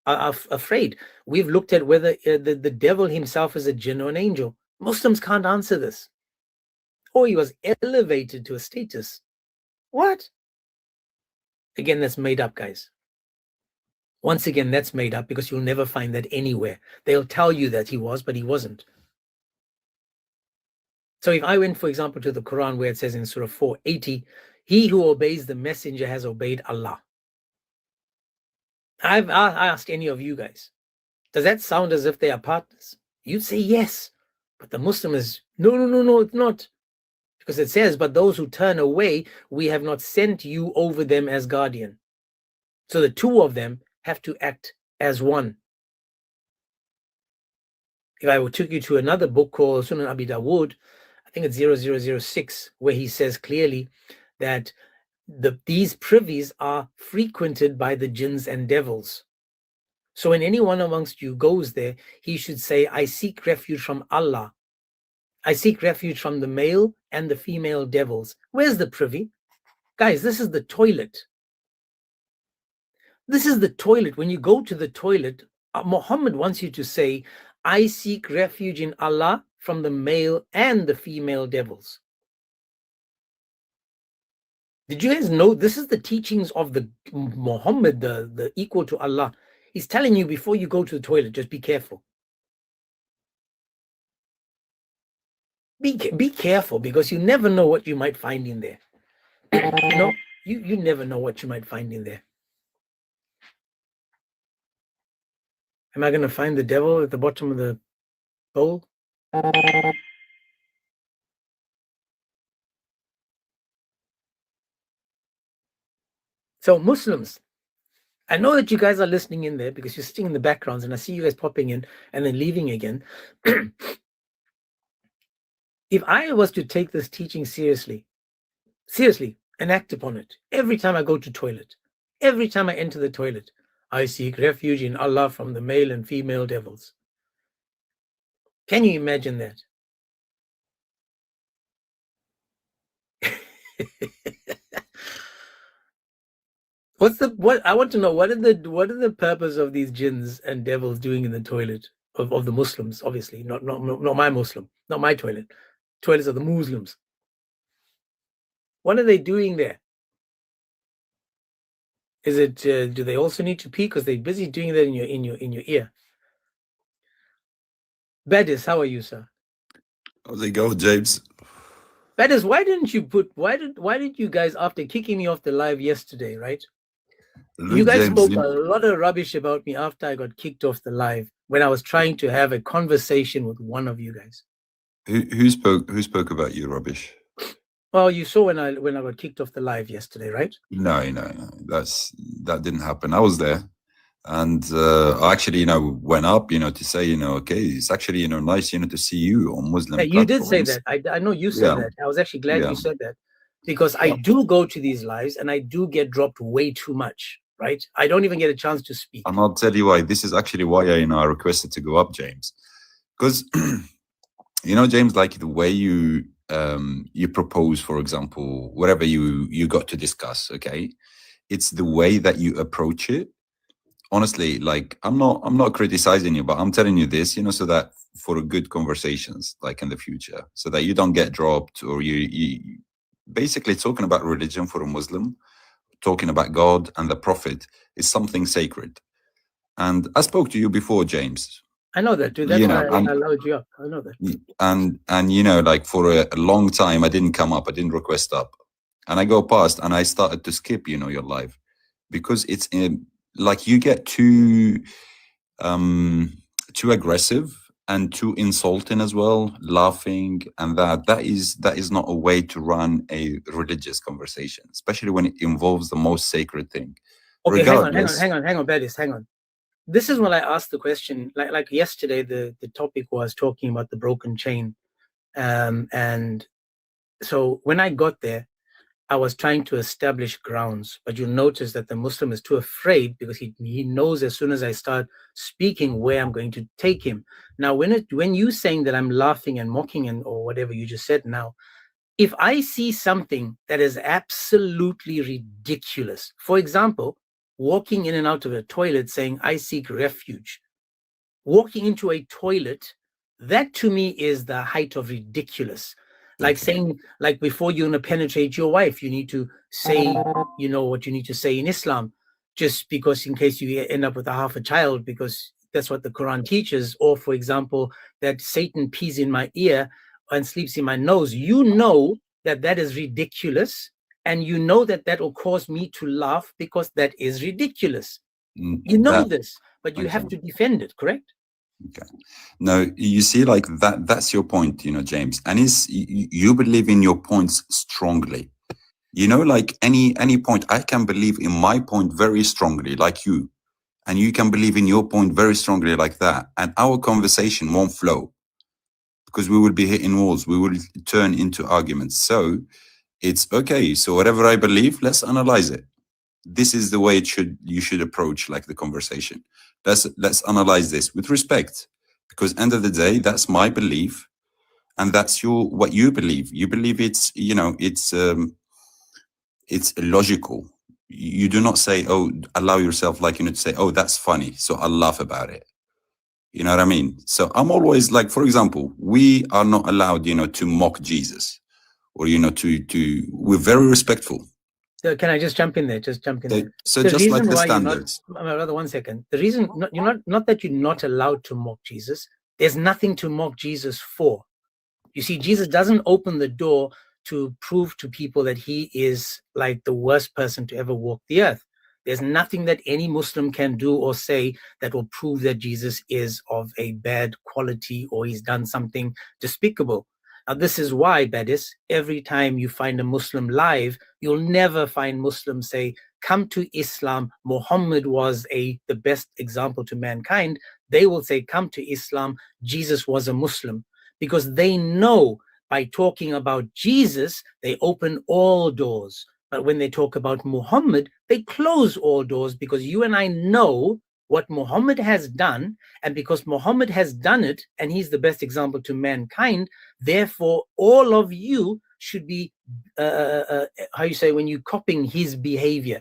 afraid. We've looked at whether the devil himself is a jinn or an angel. Muslims can't answer this. Or he was elevated to a status. What? Again, that's made up, guys. Once again, that's made up because you'll never find that anywhere. They'll tell you that he was, but he wasn't. So if I went, for example, to the Quran where it says in Surah 480, he who obeys the messenger has obeyed Allah. I asked any of you guys, does that sound as if they are partners? You'd say yes. But the Muslim is, no, it's not. Because it says, but those who turn away, we have not sent you over them as guardian. So the 2 of them have to act as one. If I took you to another book called Sunan Abi Dawood, I think it's 0006, where he says clearly that these privies are frequented by the jinns and devils. So when anyone amongst you goes there, he should say, I seek refuge from Allah. I seek refuge from the male and the female devils. Where's the privy? Guys, this is the toilet. This is the toilet. When you go to the toilet, Muhammad wants you to say, I seek refuge in Allah from the male and the female devils. Did you guys know this is the teachings of the Muhammad, the equal to Allah? He's telling you before you go to the toilet, just be careful. Be careful, because you never know what you might find in there. You know, you never know what you might find in there. Am I going to find the devil at the bottom of the bowl? So Muslims, I know that you guys are listening in there because you're sitting in the backgrounds, and I see you guys popping in and then leaving again. If I was to take this teaching seriously, and act upon it, every time I go to toilet, every time I enter the toilet, I seek refuge in Allah from the male and female devils. Can you imagine that? I want to know, what are the purpose of these jinns and devils doing in the toilet of the Muslims? Obviously, not my Muslim, not my toilet. Toilets of the Muslims. What are they doing there? Is it do they also need to pee? Because they're busy doing that in your ear. Badis, how are you, sir? How's it go, James? Badis, why did you guys, after kicking me off the live yesterday, right? Look, You guys James, spoke a lot of rubbish about me after I got kicked off the live, when I was trying to have a conversation with one of you guys. who spoke about you rubbish? Well, you saw when I got kicked off the live yesterday, right? No, that didn't happen. I was there, and I actually, went up, to say, okay, it's actually, nice, to see you on Muslim. Yeah, you did say platforms. that. I know you said Yeah. that. I was actually glad Yeah. you said that, because I do go to these lives and I do get dropped way too much, right? I don't even get a chance to speak. And I'll tell you why. This is actually why I requested to go up, James, because James, like the way you propose, for example, whatever you got to discuss, okay, it's the way that you approach it. Honestly, like I'm not criticizing you, but I'm telling you this, so that for good conversations, like in the future, so that you don't get dropped, or you basically talking about religion for a Muslim, talking about God and the Prophet is something sacred. And I spoke to you before, James. I know that, dude. That's why I allowed you up. I know that. And like for a long time, I didn't come up. I didn't request up. And I go past and I started to skip, your live, because it's like you get too aggressive and too insulting as well, laughing, and that is not a way to run a religious conversation, especially when it involves the most sacred thing. Okay, hang on, Badis, hang on. This is when I asked the question, like yesterday, the topic was talking about the broken chain. And so when I got there, I was trying to establish grounds, but you'll notice that the Muslim is too afraid, because he knows as soon as I start speaking where I'm going to take him. Now, when you saying that I'm laughing and mocking or whatever you just said now, if I see something that is absolutely ridiculous, for example, walking in and out of a toilet saying, I seek refuge, walking into a toilet, that to me is the height of ridiculous. Like saying, like before you're going to penetrate your wife, you need to say, what you need to say in Islam, just because in case you end up with half a child, because that's what the Quran teaches. Or for example, that Satan pees in my ear and sleeps in my nose. That is ridiculous. And that will cause me to laugh because that is ridiculous. This, but you have to defend it, correct? Okay. No, you see, like that's your point, James. And you believe in your points strongly. Like any point, I can believe in my point very strongly, like you. And you can believe in your point very strongly like that. And our conversation won't flow, because we will be hitting walls. We will turn into arguments. So it's okay. So whatever I believe, let's analyze it. This is the way you should approach like the conversation. Let's analyze this with respect, because end of the day, that's my belief, and that's what you believe. You believe it's illogical. You do not say, allow yourself to say, that's funny, so I'll laugh about it. You know what I mean? So I'm always like, for example, we are not allowed, to mock Jesus, or we're very respectful. Can I just jump in there? Just jump in So, there. so The just like reason the why you're not- standards. Rather, 1 second. The reason not that you're not allowed to mock Jesus. There's nothing to mock Jesus for. You see, Jesus doesn't open the door to prove to people that he is like the worst person to ever walk the earth. There's nothing that any Muslim can do or say that will prove that Jesus is of a bad quality or he's done something despicable. Now, this is why, Badis, every time you find a Muslim live, you'll never find Muslims say, come to Islam, Muhammad was the best example to mankind. They will say, come to Islam, Jesus was a Muslim. Because they know by talking about Jesus, they open all doors. But when they talk about Muhammad, they close all doors, because you and I know what Muhammad has done, and because Muhammad has done it, and he's the best example to mankind, therefore all of you should be, how you say, when you copying his behavior.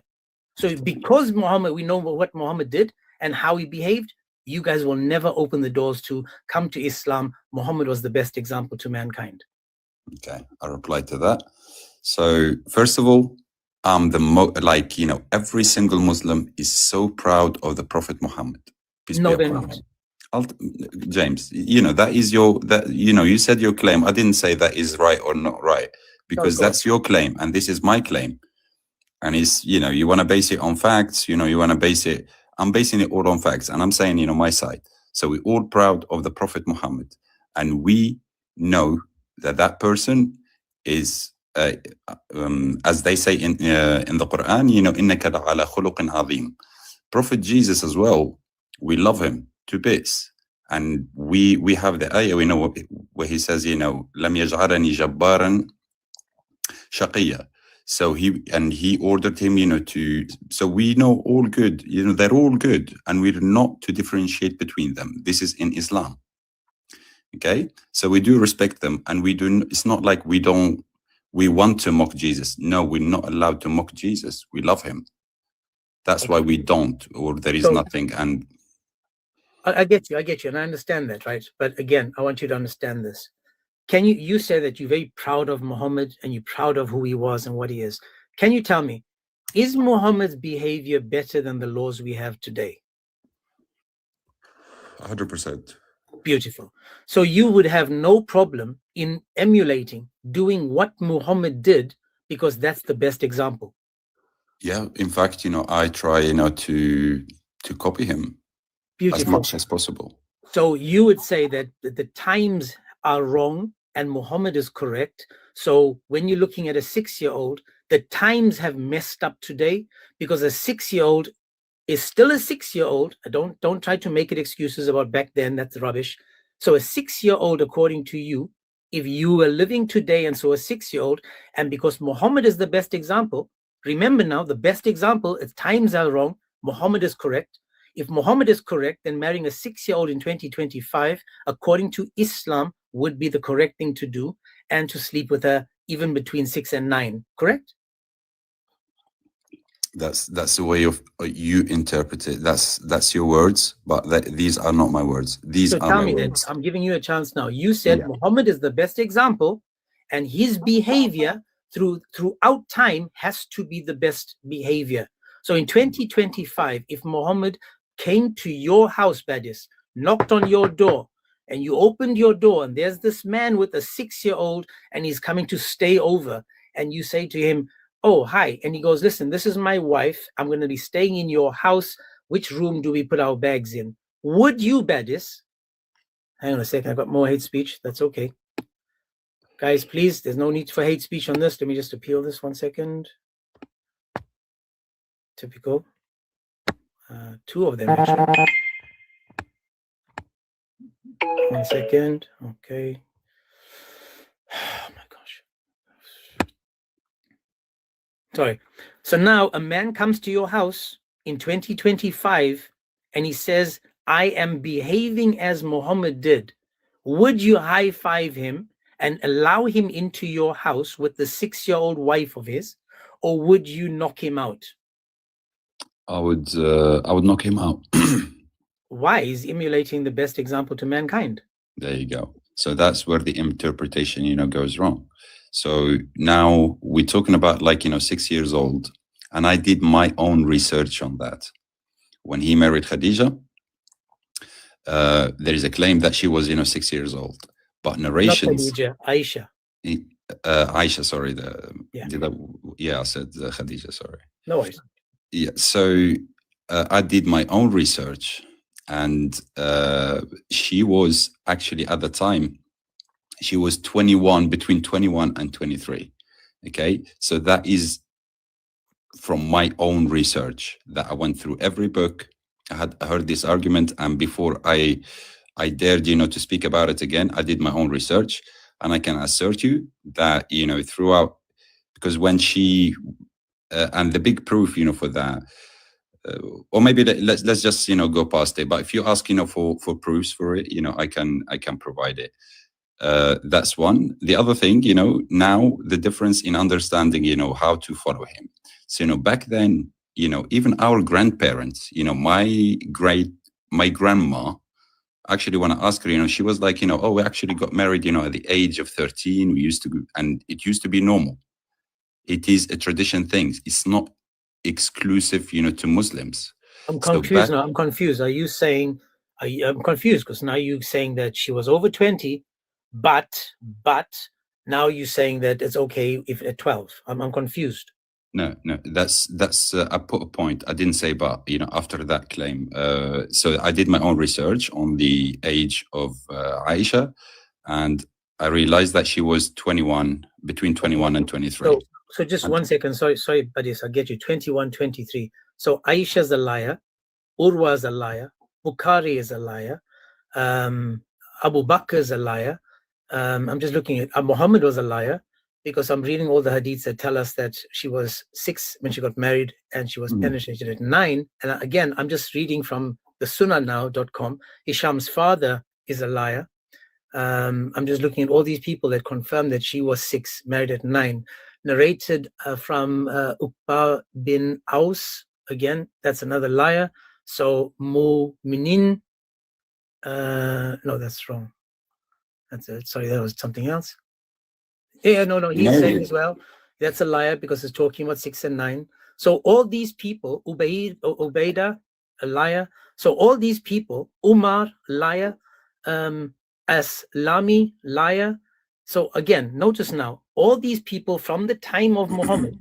So because Muhammad, we know what Muhammad did and how he behaved, you guys will never open the doors to come to Islam. Muhammad was the best example to mankind. Okay, I'll reply to that. So first of all, every single Muslim is so proud of the Prophet Muhammad. Peace No, be they're upon not. him. James, that is you said your claim. I didn't say that is right or not right, because No, that's your claim and this is my claim. And it's, you want to base it on facts, you want to base it, I'm basing it all on facts, and I'm saying, my side. So we're all proud of the Prophet Muhammad, and we know that person is, as they say in the Quran, إِنَّكَ لَعَلَى خُلُقٍ عَظِيمٍ. Prophet Jesus as well, we love him to bits. And we have the ayah, we know where he says, لَمْ يَجْعَلَنِي جَبَّارًا شَقِيًّا. So he ordered him, so we know all good, they're all good, and we're not to differentiate between them. This is in Islam. Okay, so we do respect them, and it's not like we want to mock Jesus. No, we're not allowed to mock Jesus. We love him. That's why we don't, or there is nothing. And I get you, and I understand that, right? But again, I want you to understand this. Can you say that you're very proud of Muhammad and you're proud of who he was and what he is? Can you tell me, is Muhammad's behavior better than the laws we have today? 100%. Beautiful. So you would have no problem in emulating, doing what Muhammad did, because that's the best example. Yeah, in fact, I try, to copy him Beautiful. as much as possible. So you would say that the times are wrong and Muhammad is correct. So when you're looking at a 6-year-old, the times have messed up today, because a 6-year-old is still a 6-year-old. Don't try to make it excuses about back then. That's rubbish. So a 6-year-old, according to you, if you were living today and saw a 6-year-old, and because Muhammad is the best example, remember now, the best example, its times are wrong, Muhammad is correct. If Muhammad is correct, then marrying a 6-year-old in 2025, according to Islam, would be the correct thing to do, and to sleep with her even between 6 and 9, correct? That's the way of you interpret it. That's your words, but these are not my words. These So are tell my me then, words. I'm giving you a chance now. You said Muhammad is the best example, and his behavior throughout time has to be the best behavior. So in 2025, if Muhammad came to your house, Badis, knocked on your door, and you opened your door, and there's this man with a 6-year-old, and he's coming to stay over, and you say to him, oh, hi. And he goes, listen, this is my wife. I'm going to be staying in your house. Which room do we put our bags in? Would you, Badis? Hang on a second. I've got more hate speech. That's okay. Guys, please, there's no need for hate speech on this. Let me just appeal this 1 second. Typical. 2 of them, actually. 1 second. Okay. Oh, my gosh. Sorry. So now a man comes to your house in 2025 and he says, I am behaving as Muhammad did. Would you high five him and allow him into your house with the 6-year-old wife of his, or would you knock him out? I would knock him out. Why? He's emulating the best example to mankind. There you go. So that's where the interpretation, goes wrong. So now we're talking about like, 6 years old. And I did my own research on that. When he married Khadija, there is a claim that she was, 6 years old. But Not narrations, Khadija, Aisha. Aisha, sorry, Yeah. I said Khadija, sorry. No worries. Yeah, so I did my own research, and she was actually at the time, she was 21, between 21 and 23. Okay, so that is from my own research that I went through every book. I had heard this argument, and before I dared, to speak about it again, I did my own research, and I can assert you that, throughout, because when she and the big proof, for that, or maybe let's just go past it. But if you ask, for proofs for it, I can provide it. That's one. The other thing, now the difference in understanding, how to follow him. So, back then, even our grandparents, my grandma, actually, when I asked her, she was like, oh, we actually got married, at the age of 13. We used to, and it used to be normal. It is a tradition thing. It's not exclusive, to Muslims. I'm confused now. I'm confused. Are you saying, I'm confused because now you're saying that she was over 20, but now you're saying that it's okay if at 12. I'm confused. No, that's I put a point. I didn't say, but after that claim, so I did my own research on the age of Aisha, and I realized that she was 21, between 21 and 23. So just 1 second. Sorry, Badis, I'll get you. 21, 23. So Aisha's a liar. Urwa is a liar. Bukhari is a liar. Abu Bakr is a liar. I'm just looking at Muhammad was a liar, because I'm reading all the hadiths that tell us that she was 6 when she got married and she was penetrated at 9. And again, I'm just reading from the sunnahnow.com. Hisham's father is a liar. I'm just looking at all these people that confirm that she was 6, married at 9. Narrated from Uqba bin Aus. Again, that's another liar. So Mu'minin. No, that's wrong. That's it. Sorry, that was something else. Yeah, no, he's saying as well. That's a liar because it's talking about 6 and 9. So all these people, Ubaidah, a liar. So all these people, Umar, liar, Aslami, liar. So again, notice now, all these people from the time of Muhammad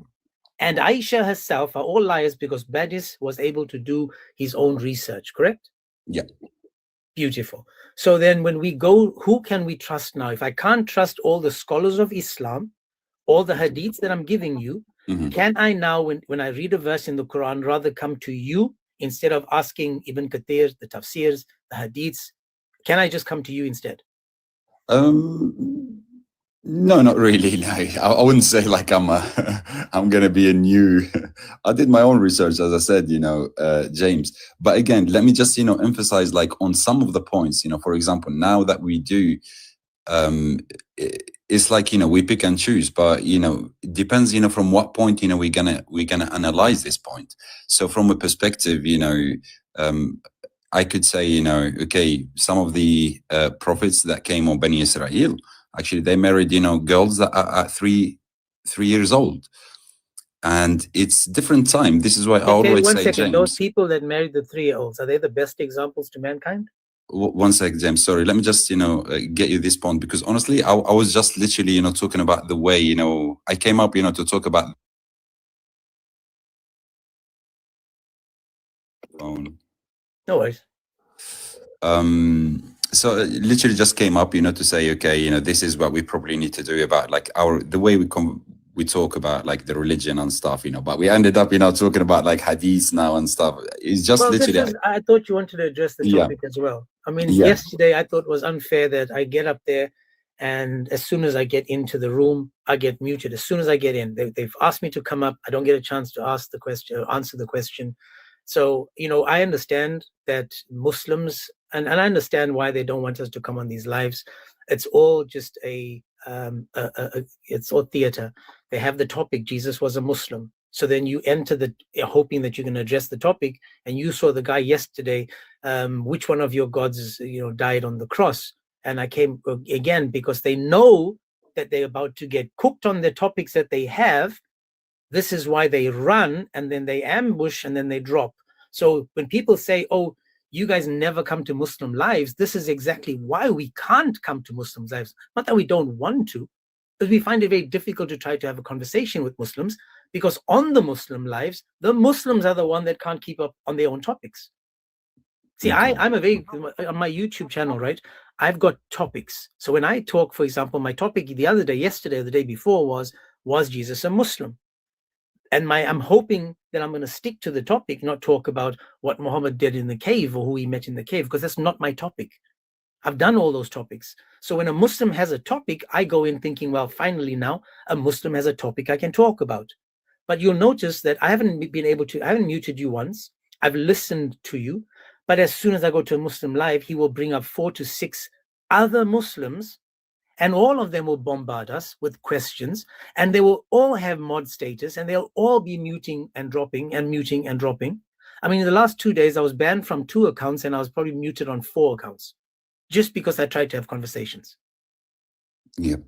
and Aisha herself are all liars because Badis was able to do his own research, correct? Yeah. Beautiful. So then when we go, who can we trust now? If I can't trust all the scholars of Islam, all the hadiths that I'm giving you, can I now, when I read a verse in the Quran, rather come to you instead of asking Ibn Kathir, the tafsirs, the hadiths? Can I just come to you instead? No, not really. No, I wouldn't say like I'm going to be a new. I did my own research, as I said, James. But again, let me just emphasize like on some of the points. For example, now that we do, it's like we pick and choose. But it depends. From what point we're gonna analyze this point. So from a perspective, I could say okay, some of the prophets that came on Bani Israel. Actually, they married, girls that are 3 years old, and it's different time. This is why I always say, James, those people that married the 3-year-olds, are they the best examples to mankind? One sec, James. Sorry, let me just get you this point, because honestly, I was just literally talking about the way I came up to talk about. No worries. So it literally just came up, to say, okay, this is what we probably need to do about like the way we talk about like the religion and stuff, but we ended up, talking about like hadiths now and stuff. It's just literally. I thought you wanted to address the topic as well. I mean, yesterday I thought it was unfair that I get up there and as soon as I get into the room, I get muted. As soon as I get in, they've asked me to come up. I don't get a chance to ask the question or answer the question. So, I understand that Muslims, and I understand why they don't want us to come on these lives. It's all just it's all theater. They have the topic, Jesus was a Muslim. So then you enter hoping that you can address the topic. And you saw the guy yesterday, which one of your gods, died on the cross? And I came again because they know that they're about to get cooked on the topics that they have. This is why they run, and then they ambush, and then they drop. So when people say, oh, you guys never come to Muslim lives, this is exactly why we can't come to Muslim lives. Not that we don't want to, but we find it very difficult to try to have a conversation with Muslims, because on the Muslim lives, the Muslims are the one that can't keep up on their own topics. See, I'm a very, on my YouTube channel, right? I've got topics. So when I talk, for example, my topic the other day, yesterday, or the day before was Jesus a Muslim? And I'm hoping that I'm going to stick to the topic, not talk about what Muhammad did in the cave or who he met in the cave, because that's not my topic. I've done all those topics. So when a Muslim has a topic, I go in thinking, well, finally now a Muslim has a topic I can talk about. But you'll notice that I haven't muted you once. I've listened to you. But as soon as I go to a Muslim live, he will bring up 4 to 6 other Muslims, and all of them will bombard us with questions, and they will all have mod status, and they'll all be muting and dropping and muting and dropping. I mean, in the last 2 days, I was banned from 2 accounts, and I was probably muted on 4 accounts, just because I tried to have conversations. Yeah.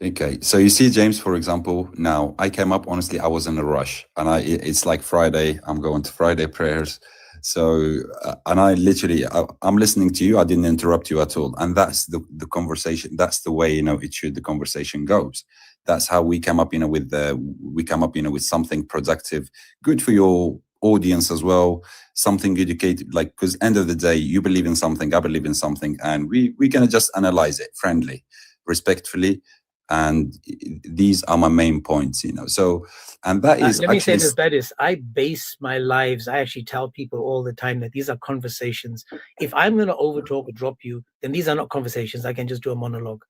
Okay. So you see, James, for example, now I came up, honestly, I was in a rush, and it's like Friday, I'm going to Friday prayers. So, and I literally, I'm listening to you. I didn't interrupt you at all. And that's the conversation. That's the way, the conversation goes. That's how we come up, with something productive, good for your audience as well, something educated, because end of the day, you believe in something, I believe in something, and we're going to just analyze it friendly, respectfully. And these are my main points, So, and that is let me say this, that is, I base my lives, I actually tell people all the time that these are conversations. If I'm going to overtalk or drop you, then these are not conversations. I can just do a monologue.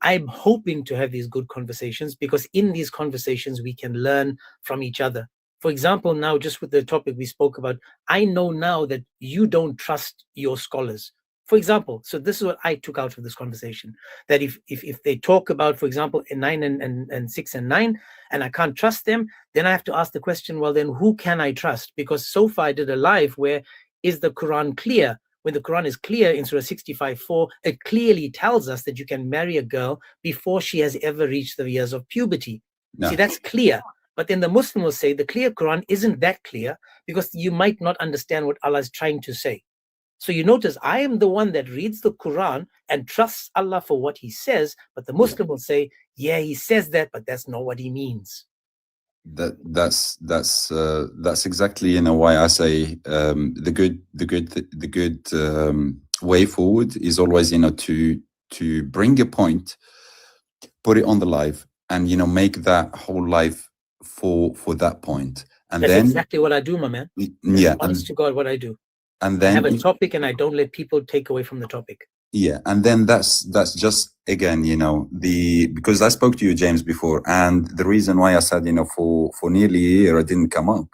I'm hoping to have these good conversations, because in these conversations, we can learn from each other. For example, now, just with the topic we spoke about, I know now that you don't trust your scholars. For example, so this is what I took out of this conversation, that if they talk about, for example, 9 and 6 and 9, and I can't trust them, then I have to ask the question, well, then who can I trust? Because so far I did a live where, is the Quran clear? When the Quran is clear in Surah 65:4, it clearly tells us that you can marry a girl before she has ever reached the years of puberty. No. See, that's clear. But then the Muslim will say the clear Quran isn't that clear, because you might not understand what Allah is trying to say. So you notice I am the one that reads the Quran and trusts Allah for what he says, but the Muslim will say, yeah, he says that, but that's not what he means. That's exactly why I say the good way forward is always to bring a point, put it on the live, and make that whole life for that point. And that's then exactly what I do, my man. Yeah, honest to God, what I do. And then I have a topic, and I don't let people take away from the topic. Yeah, and then that's just again, because I spoke to you, James, before, and the reason why I said, for nearly a year I didn't come up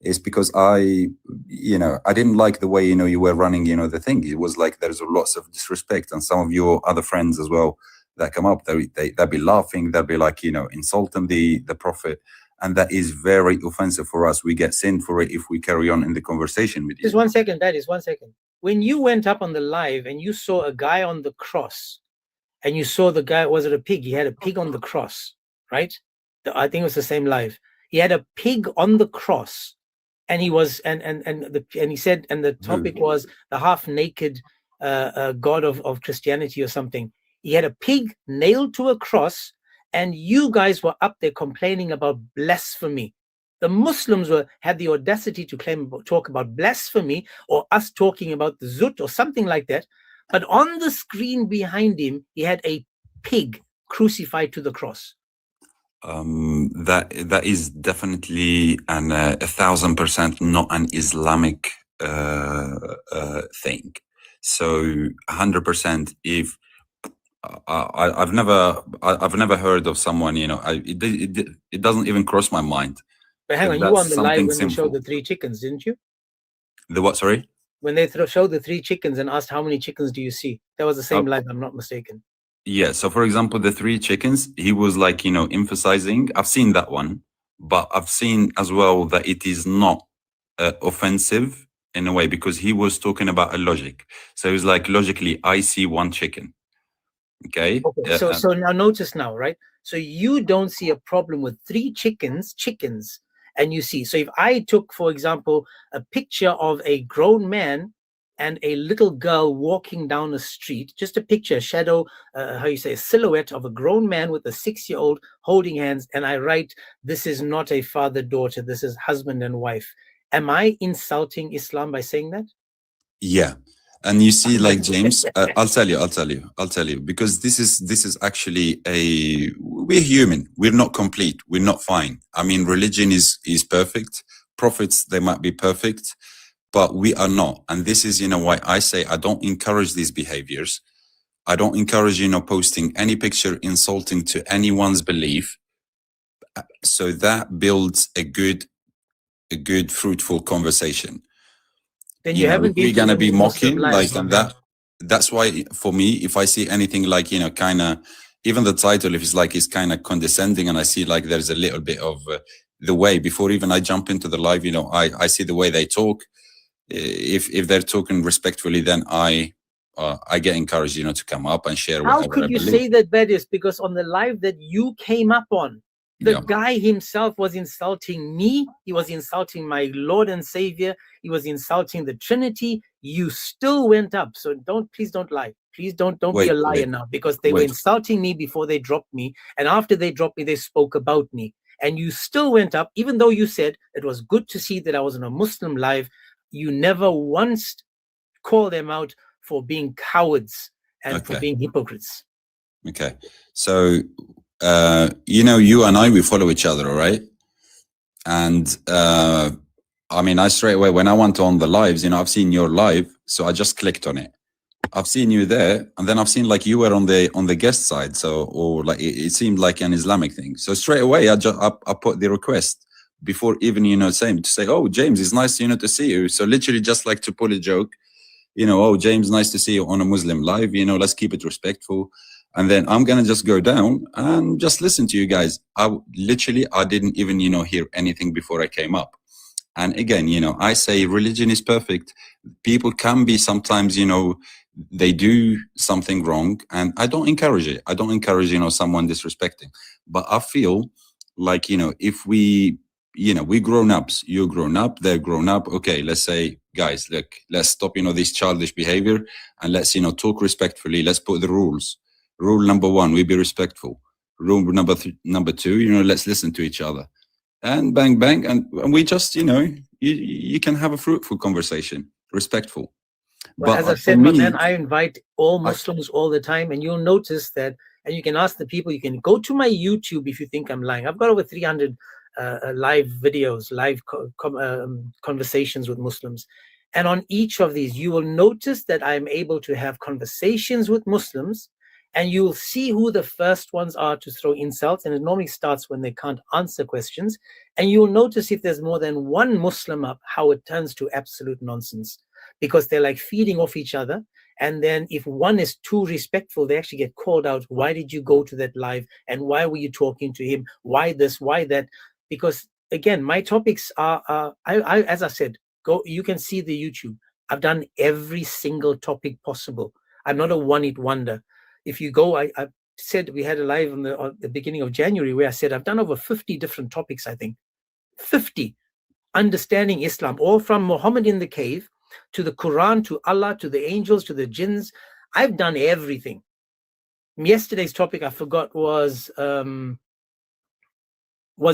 is because I didn't like the way you were running, the thing. It was like there's lots of disrespect, and some of your other friends as well that come up, they'll be laughing, they'll be like, insulting the Prophet. And that is very offensive for us. We get sent for it if we carry on in the conversation with you. Just 1 second, that is 1 second. When you went up on the live and you saw a guy on the cross, and you saw the guy, was it a pig? He had a pig on the cross, right? I think it was the same live. He had a pig on the cross, and he was, and he said, and the topic was the half-naked God of Christianity or something. He had a pig nailed to a cross, and you guys were up there complaining about blasphemy. The Muslims had the audacity to talk about blasphemy, or us talking about the zut or something like that. But on the screen behind him, he had a pig crucified to the cross. That is definitely 1,000% not an Islamic thing. So 100%. If I've never heard of someone, it doesn't even cross my mind. But hang on, you were on the live when they showed the 3 chickens, didn't you? The what, sorry? When they showed the 3 chickens and asked how many chickens do you see? That was the same live, I'm not mistaken. Yeah, so for example, the 3 chickens, he was like, emphasizing, I've seen that one, but I've seen as well that it is not offensive in a way, because he was talking about a logic. So he was like, logically, I see 1 chicken. Okay. Okay, so now notice now, right? So you don't see a problem with 3 chickens, and you see. So if I took, for example, a picture of a grown man and a little girl walking down the street, just a picture, a shadow, how you say, a silhouette of a grown man with a 6-year-old holding hands, and I write, this is not a father-daughter, this is husband and wife. Am I insulting Islam by saying that? Yeah. And you see, like, James, I'll tell you, because this is actually we're human. We're not complete. We're not fine. I mean, religion is perfect. Prophets, they might be perfect, but we are not. And this is, why I say I don't encourage these behaviors. I don't encourage, posting any picture insulting to anyone's belief. So that builds a good, fruitful conversation. Then you haven't been we're gonna be mocking like that. That's why, for me, if I see anything like, kind of, even the title, if it's kind of condescending, and I see like there's a little bit of the way, before even I jump into the live, I see the way they talk. If they're talking respectfully, then I get encouraged, to come up and share whatever. How could you say that, Badius? Because on the live that you came up on, the guy himself was insulting me. He was insulting my Lord and Savior. He was insulting the Trinity. You still went up. So please don't lie. Please don't be a liar now, because they were insulting me before they dropped me. And after they dropped me, they spoke about me. And you still went up, even though you said it was good to see that I was on a Muslim live. You never once called them out for being cowards and for being hypocrites. Okay. So, you and I, we follow each other, all right? And I mean, I straight away, when I went on the lives, I've seen your live, so I just clicked on it. I've seen you there, and then I've seen like you were on the guest side, so, or like it seemed like an Islamic thing. So straight away, I put the request before even saying, to say, oh, James, it's nice to see you. So literally just like to pull a joke, oh, James, nice to see you on a Muslim live. Let's keep it respectful. And then I'm gonna just go down and just listen to you guys. I didn't even hear anything before I came up. And again, I say religion is perfect. People can be sometimes, they do something wrong, and I don't encourage it. I don't encourage, someone disrespecting. But I feel like, if we grown ups, you're grown up, they're grown up. Okay, let's say, guys, look, let's stop, this childish behavior, and let's, talk respectfully. Let's put the rules. Rule number 1, we be respectful. Rule number 2, let's listen to each other. And bang, bang, and we just, you can have a fruitful conversation, respectful. Well, as I've said, my man, I invite all Muslims all the time, and you'll notice that, and you can ask the people, you can go to my YouTube if you think I'm lying. I've got over 300 live videos, live conversations with Muslims. And on each of these, you will notice that I'm able to have conversations with Muslims, and you'll see who the first ones are to throw insults. And it normally starts when they can't answer questions. And you'll notice if there's more than one Muslim up, how it turns to absolute nonsense, because they're like feeding off each other. And then if one is too respectful, they actually get called out. Why did you go to that live? And why were you talking to him? Why this? Why that? Because again, my topics are, as I said, you can see the YouTube. I've done every single topic possible. I'm not a one-hit wonder. If you go, I said we had a live on the beginning of January where I said I've done over 50 different topics, I think. 50. Understanding Islam, all from Muhammad in the cave to the Quran, to Allah, to the angels, to the jinns. I've done everything. Yesterday's topic, I forgot, was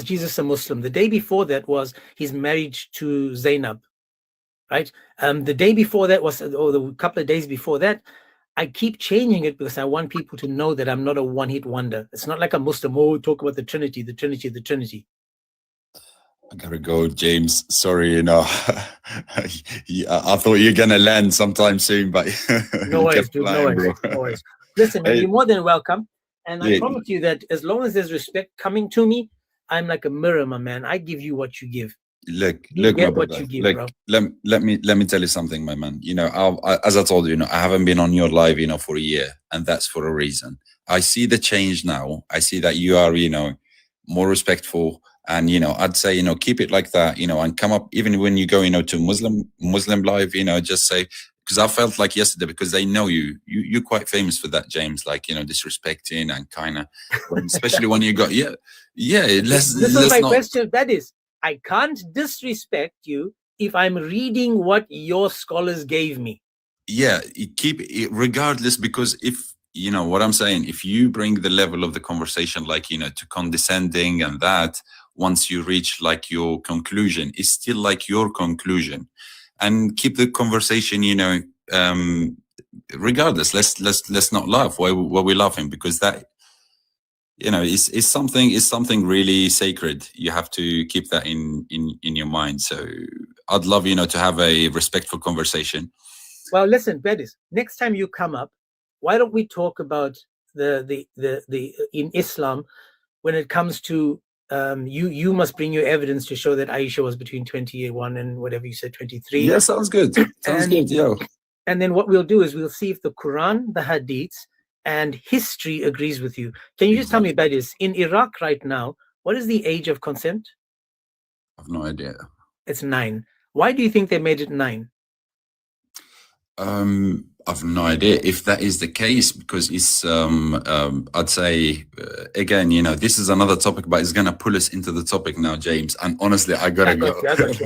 Jesus a Muslim? The day before that was his marriage to Zainab, right? The day before that was, or the couple of days before that, I keep changing it because I want people to know that I'm not a one-hit wonder. It's not like a Muslim, talk about the Trinity, the Trinity, the Trinity. I gotta go, James. Sorry, I thought you're gonna land sometime soon, but no worries, dude. No worries. Listen, man, you're more than welcome. And I promise you that as long as there's respect coming to me, I'm like a mirror, my man. I give you what you give. Look, my brother. Look, let me tell you something, my man. As I told you, I haven't been on your live, for a year, and that's for a reason. I see the change now. I see that you are, more respectful, and I'd say, keep it like that, and come up even when you go, to Muslim live, just say, because I felt like yesterday, because they know you're quite famous for that, James, like, you know, disrespecting and kind of, especially when you got, yeah, This is let's my not, question. That is, I can't disrespect you if I'm reading what your scholars gave me. yeah, you keep it regardless, because if, you know what I'm saying, if you bring the level of the conversation, like, you know, to condescending and that, once you reach like your conclusion, it's still like your conclusion, and keep the conversation, you know, regardless. Let's not laugh. Why we laughing? Because that, you know, is something really sacred. You have to keep that in your mind. So I'd love, you know, to have a respectful conversation. Well, listen, Bedis, next time you come up, why don't we talk about the in Islam, when it comes to you must bring your evidence to show that Aisha was between 21 and whatever you said, 23. Yeah, sounds good. Sounds good, yo. And then what we'll do is we'll see if the Quran, the Hadiths, and history agrees with you. Can you just tell me, Bedis, in Iraq right now, what is the age of consent? I've no idea. It's 9. Why do you think they made it 9? I've no idea if that is the case, because it's I'd say again, you know, this is another topic, but it's gonna pull us into the topic now, James. And honestly, I gotta go. I got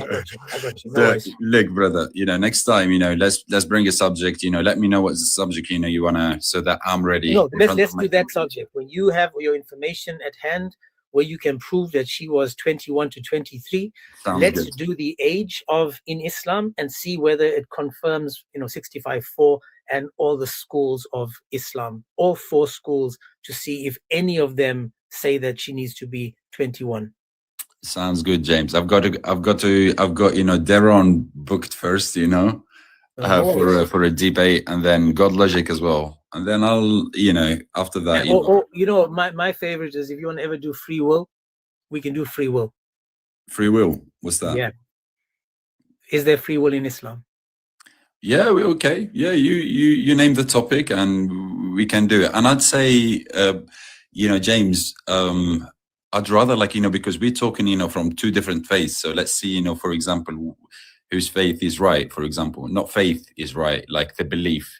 you. No worries. Look, brother, you know, next time, you know, let's bring a subject. You know, let me know what's the subject, you know, you wanna, so that I'm ready. No, let's do that subject when you have your information at hand, where you can prove that she was 21 to 23. Let's do the age of in Islam and see whether it confirms, you know, 65-4 and all the schools of Islam, all 4 schools, to see if any of them say that she needs to be 21. Sounds good, James. I've got, you know, Deron booked first, you know, for a debate, and then God Logic as well. And then I'll, you know, after that, you know, my favorite is, if you want to ever do free will, we can do free will. Free will? What's that? Yeah. Is there free will in Islam? Yeah, we're okay. Yeah, you name the topic and we can do it. And I'd say, you know, James, I'd rather, like, you know, because we're talking, you know, from 2 different faiths. So let's see, you know, for example, whose faith is right, for example. Not faith is right, like the belief.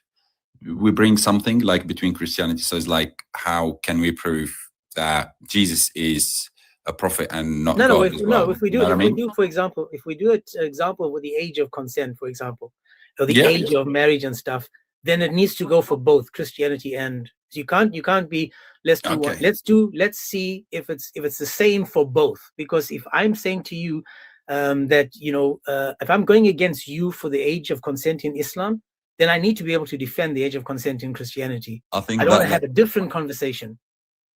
We bring something like between Christianity. So it's like, how can we prove that Jesus is a prophet and not God? If we do, for example, if we do an example with the age of consent, for example, or the age of marriage and stuff, then it needs to go for both Christianity and, so you can't be, let's do one. Let's see if it's the same for both. Because if I'm saying to you that, you know, if I'm going against you for the age of consent in Islam, then I need to be able to defend the age of consent in Christianity. I don't want to have a different conversation.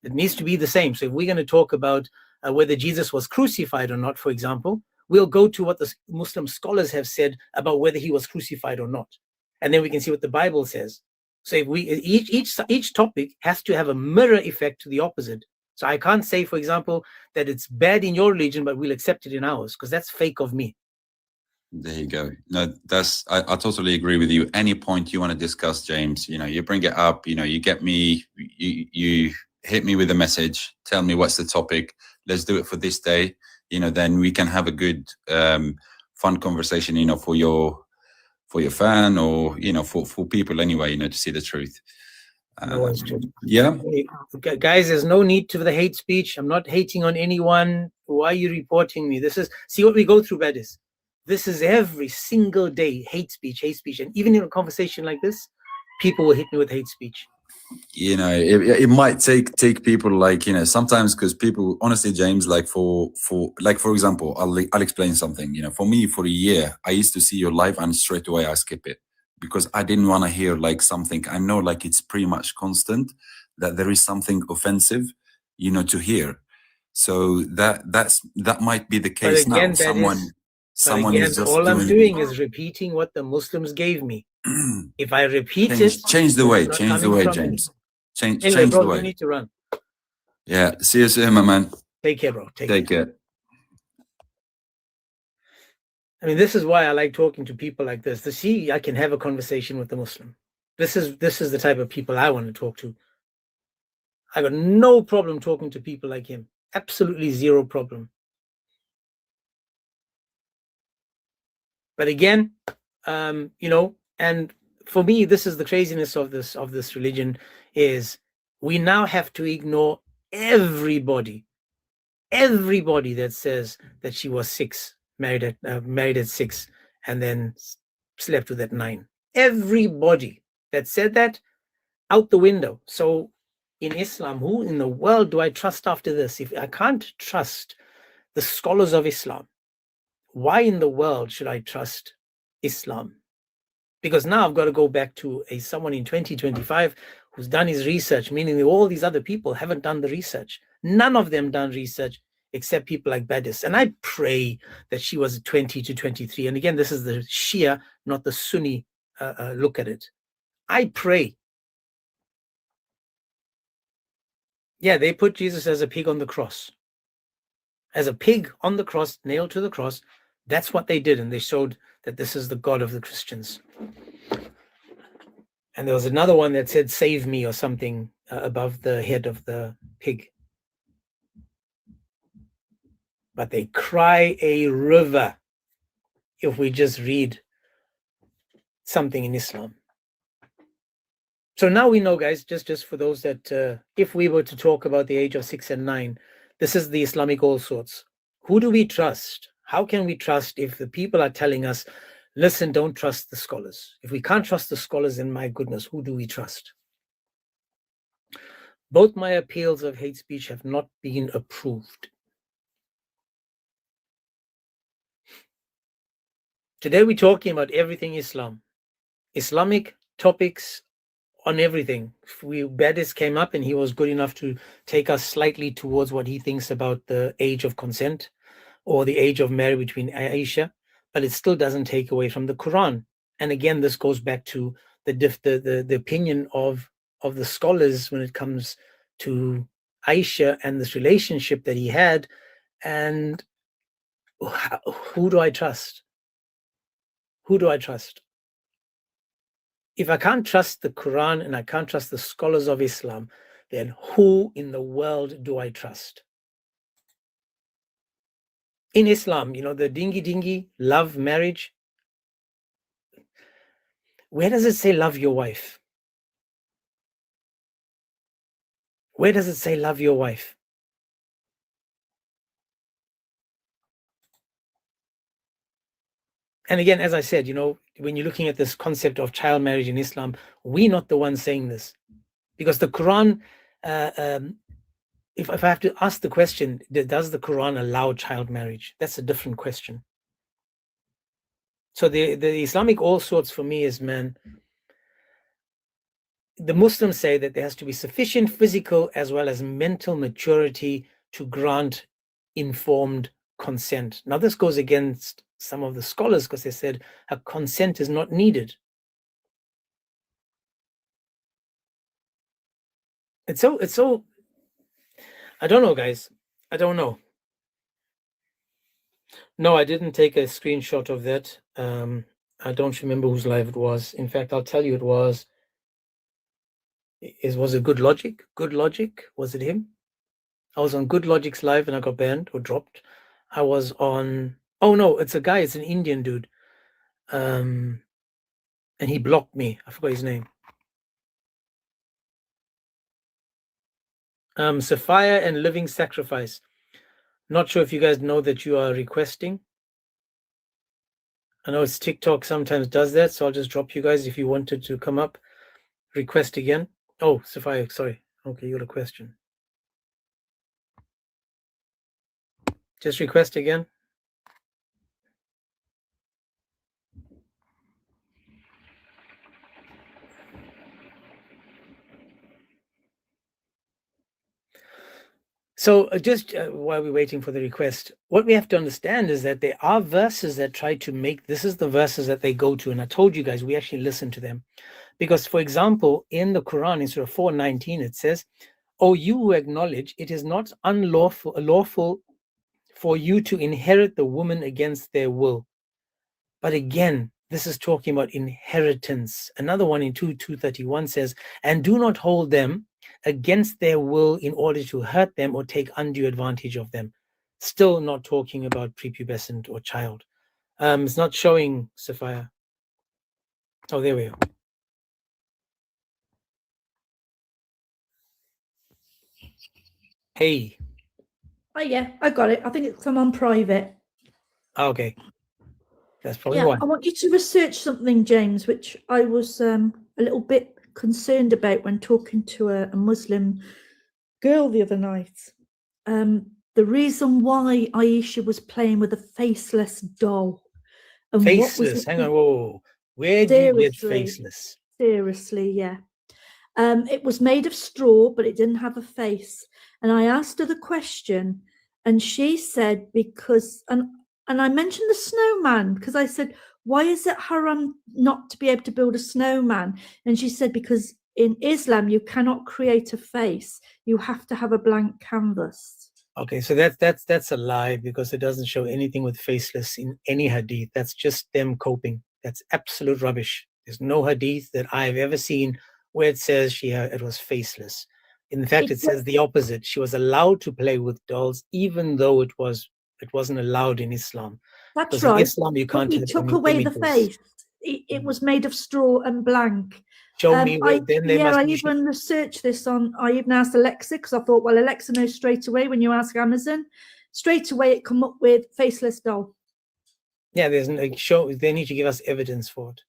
It needs to be the same. So if we're going to talk about whether Jesus was crucified or not, for example, we'll go to what the Muslim scholars have said about whether he was crucified or not. And then we can see what the Bible says. So if we, each topic has to have a mirror effect to the opposite. So I can't say, for example, that it's bad in your religion, but we'll accept it in ours, because that's fake of me. There you go. No, I totally agree with you. Any point you want to discuss, James, you know, you bring it up, you know, you get me, you hit me with a message, tell me what's the topic, let's do it for this day, you know, then we can have a good, fun conversation, you know, for your fan, or, you know, for people anyway, you know, to see the truth. Yeah. Guys, there's no need to the hate speech. I'm not hating on anyone. Why are you reporting me? This is, see what we go through, Bedis. This is every single day, hate speech. And even in a conversation like this, people will hit me with hate speech. You know, it might take people, like, you know, sometimes, because people, honestly, James, like for example, I'll explain something. You know, for me, for a year, I used to see your live and straight away I skip it, because I didn't want to hear like something. I know, like, it's pretty much constant that there is something offensive, you know, to hear. So that might be the case now. Someone is just all I'm doing is repeating what the Muslims gave me. If I repeat change the way, James. Change the way. You need to run. Yeah. See you soon, my man. Take care, bro. Take care. I mean, this is why I like talking to people like this. To see, I can have a conversation with the Muslim. This is the type of people I want to talk to. I got no problem talking to people like him. Absolutely zero problem. But again, you know, and for me, this is the craziness of this religion, is we now have to ignore everybody that says that she was 6, married at 6, and then slept with at 9. Everybody that said that, out the window. So in Islam, who in the world do I trust after this? If I can't trust the scholars of Islam, why in the world should I trust Islam? Because now I've got to go back to someone in 2025 who's done his research, meaning that all these other people haven't done the research. None of them done research except people like Badis. And I pray that she was 20 to 23. And again, this is the Shia, not the Sunni look at it. I pray. Yeah, they put Jesus as a pig on the cross. As a pig on the cross, nailed to the cross. That's what they did. And they showed that this is the God of the Christians. And there was another one that said, "Save me," or something above the head of the pig. But they cry a river if we just read something in Islam. So now we know, guys, just for those that, if we were to talk about the age of 6 and 9, this is the Islamic all sorts. Who do we trust? How can we trust if the people are telling us, listen, don't trust the scholars? If we can't trust the scholars, then my goodness, who do we trust? Both my appeals of hate speech have not been approved. Today we're talking about everything Islam. Islamic topics on everything. Badis came up and he was good enough to take us slightly towards what he thinks about the age of consent or the age of marriage between Aisha, but it still doesn't take away from the Quran. And again, this goes back to the opinion of the scholars when it comes to Aisha and this relationship that he had. And who do I trust? Who do I trust? If I can't trust the Quran and I can't trust the scholars of Islam, then who in the world do I trust? In Islam, you know, the dingy, love marriage. Where does it say love your wife? Where does it say love your wife? And again, as I said, you know, when you're looking at this concept of child marriage in Islam, we're not the ones saying this. Because the Quran, if I have to ask the question, does the Quran allow child marriage? That's a different question. So the Islamic all sorts for me is, man, the Muslims say that there has to be sufficient physical as well as mental maturity to grant informed consent. Now, this goes against some of the scholars because they said a consent is not needed. It's so, I don't know, guys. I don't know. No, I didn't take a screenshot of that. I don't remember whose live it was. In fact, I'll tell you it was it Good Logic? Good Logic? Was it him? I was on Good Logic's live and I got banned or dropped. I was on, oh no, it's a guy, it's an Indian dude. And he blocked me. I forgot his name. Sapphire and Living Sacrifice. Not sure if you guys know that you are requesting. I know it's TikTok sometimes does that, so I'll just drop you guys if you wanted to come up. Request again. Oh, Sapphire, sorry. Okay, you got a question. Just request again. So just while we're waiting for the request, what we have to understand is that there are verses that try to make, this is the verses that they go to. And I told you guys, we actually listen to them. Because, for example, in the Quran, in Surah 4:19, it says, "O you who acknowledge it is not lawful for you to inherit the woman against their will." But again, this is talking about inheritance. Another one in 2:31 says, "And do not hold them against their will in order to hurt them or take undue advantage of them." Still not talking about prepubescent or child. It's not showing, Sapphire. Oh, there we go. Hey, Oh yeah, I got it. I think it's come on private. okay. That's probably Yeah, why. I want you to research something, James, which I was a little bit concerned about when talking to a Muslim girl the other night. The reason why Aisha was playing with a faceless doll and what was Faceless. it? Hang on. Whoa. Where do you get Seriously. faceless? Seriously, yeah. It was made of straw, but it didn't have a face. And I asked her the question, and she said because, and I mentioned the snowman because I said, why is it haram not to be able to build a snowman? And she said, because in Islam you cannot create a face; you have to have a blank canvas. Okay, so that's a lie because it doesn't show anything with faceless in any hadith. That's just them coping. That's absolute rubbish. There's no hadith that I've ever seen where it says it was faceless. In fact, it says the opposite. She was allowed to play with dolls, even though it wasn't allowed in Islam. That's Because right. in Islam you But can't we have took any away the images. face. It was made of straw and blank. Show me where, then they must I be. even researched this on. I even asked Alexa because I thought, well, Alexa knows straight away when you ask Amazon. Straight away, it come up with faceless doll. Yeah, there's no show. They need to give us evidence for it.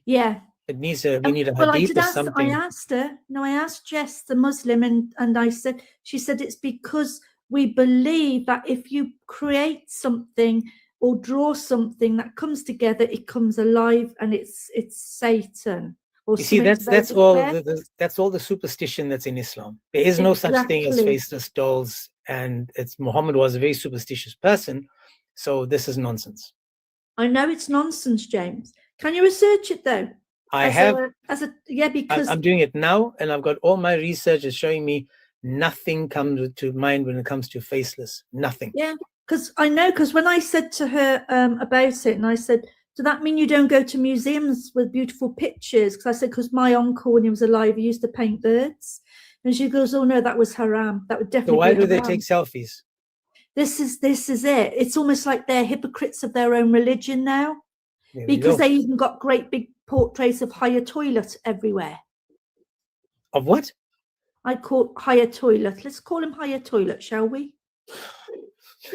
Yeah. It needs a. We need a Well, I hadith did or ask. something. I asked her. No, I asked Jess, the Muslim, and I said. She said it's because we believe that if you create something or draw something that comes together, it comes alive, and it's Satan. Or You see, that's all the superstition that's in Islam. There is no such thing as faceless dolls, and Muhammad was a very superstitious person, so this is nonsense. I know it's nonsense, James. Can you research it though? Because I'm doing it now, and I've got all my research is showing me nothing comes to mind when it comes to faceless. Nothing. Yeah, because when I said to her about it, and I said, does that mean you don't go to museums with beautiful pictures? Because I said, because my uncle, when he was alive, he used to paint birds. And she goes, oh no, that was haram. That would definitely. So why do they take selfies? This is it. It's almost like they're hypocrites of their own religion now. Because they even got great big portraits of Hayatollah everywhere. Of what? I call Hayatollah. Let's call him Hayatollah, shall we?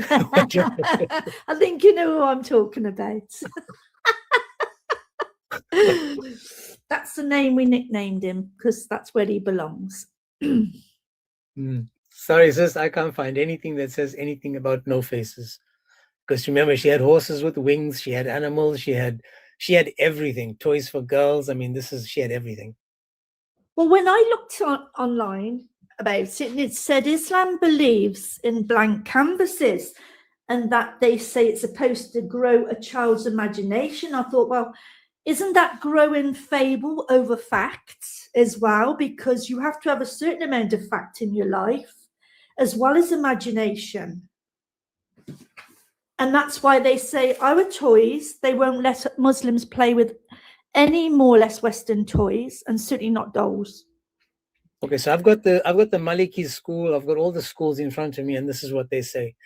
I think you know who I'm talking about. That's the name we nicknamed him because that's where he belongs. Sorry, sis, I can't find anything that says anything about no faces. Because remember, she had horses with wings, she had animals, she had everything, toys for girls. I mean, she had everything. Well, when I looked online about it, and it said Islam believes in blank canvases and that they say it's supposed to grow a child's imagination. I thought, well, isn't that growing fable over facts as well? Because you have to have a certain amount of fact in your life as well as imagination. And that's why they say our toys, they won't let Muslims play with any more or less Western toys, and certainly not dolls. Okay, so I've got the Maliki school. I've got all the schools in front of me, and this is what they say.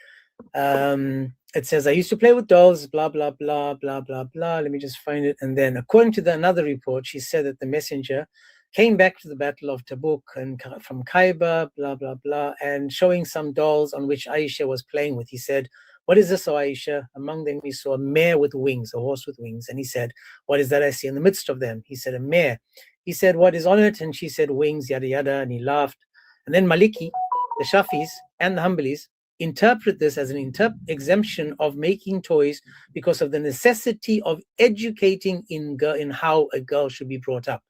It says, I used to play with dolls, blah, blah, blah, blah, blah, blah. Let me just find it. And then according to another report, she said that the messenger came back to the Battle of Tabuk and from Khyber, blah, blah, blah, and showing some dolls on which Aisha was playing with. He said, what is this, O Aisha? Among them, he saw a mare with wings, a horse with wings. And he said, what is that I see in the midst of them? He said, a mare. He said, what is on it? And she said, wings, yada, yada. And he laughed. And then Maliki, the Shafis, and the Hanbalis interpret this as an exemption of making toys because of the necessity of educating in how a girl should be brought up.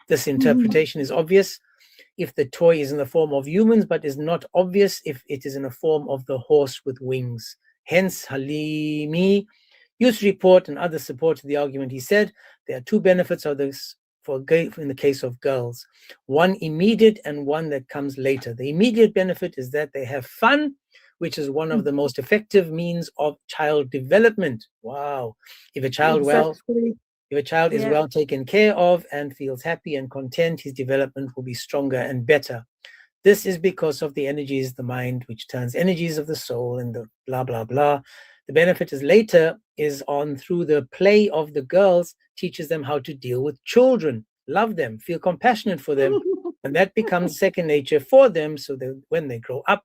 This interpretation is obvious if the toy is in the form of humans, but is not obvious if it is in a form of the horse with wings. Hence, Halimi used to report and others supported the argument. He said there are two benefits of this in the case of girls, one immediate and one that comes later. The immediate benefit is that they have fun, which is one of the most effective means of child development. Wow. If a child is well taken care of and feels happy and content, his development will be stronger and better. This is because of the energies of the mind, which turns energies of the soul and the blah, blah, blah. The benefit is later is on through the play of the girls, teaches them how to deal with children, love them, feel compassionate for them. And that becomes second nature for them, so that when they grow up,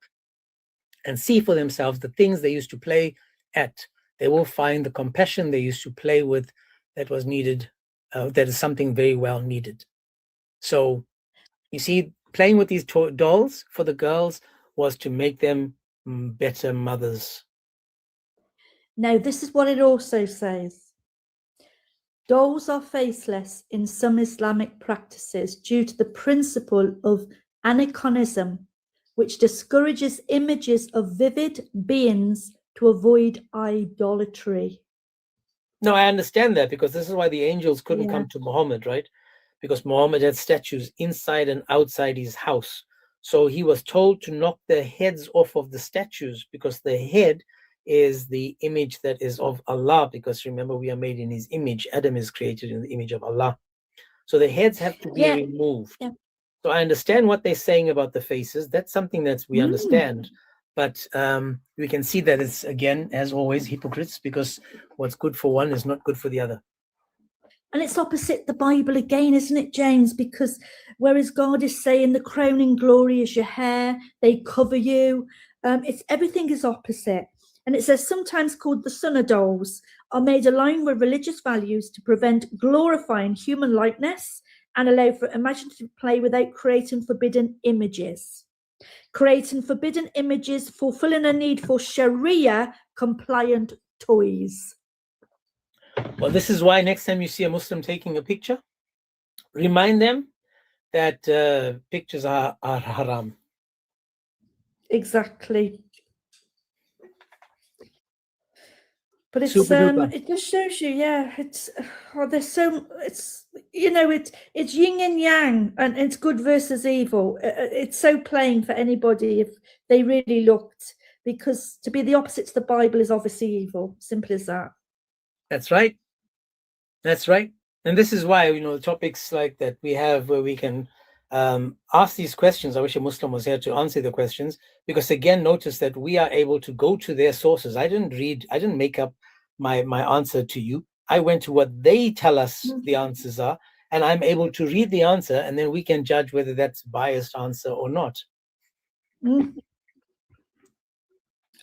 and see for themselves the things they used to play at. They will find the compassion they used to play with that was needed, that is something very well needed. So you see, playing with these dolls for the girls was to make them better mothers. Now, this is what it also says. Dolls are faceless in some Islamic practices due to the principle of aniconism, which discourages images of vivid beings to avoid idolatry. No, I understand that, because this is why the angels couldn't Yeah. come to Muhammad, right? Because Muhammad had statues inside and outside his house. So he was told to knock the heads off of the statues, because the head is the image that is of Allah, because remember, we are made in his image. Adam is created in the image of Allah. So the heads have to be Yeah. removed. Yeah. So I understand what they're saying about the faces. That's something that we understand. But we can see that it's, again, as always, hypocrites, because what's good for one is not good for the other. And it's opposite the Bible again, isn't it, James? Because whereas God is saying the crowning glory is your hair, they cover you. It's everything is opposite. And it says sometimes called the sunnah dolls are made aligned with religious values to prevent glorifying human likeness and allow for imaginative play without creating forbidden images. Creating forbidden images, fulfilling a need for Sharia compliant toys. Well, this is why next time you see a Muslim taking a picture, remind them that pictures are haram. Exactly. But it's Super duper. it just shows you, yeah. It's there's so it's it's yin and yang, and it's good versus evil. It's so plain for anybody if they really looked, because to be the opposite to the Bible is obviously evil. Simple as that. That's right. That's right. And this is why, topics like that we have where we can ask these questions. I wish a Muslim was here to answer the questions, because again, notice that we are able to go to their sources. I didn't make up my answer to you. I went to what they tell us the answers are, and I'm able to read the answer, and then we can judge whether that's biased answer or not. Mm.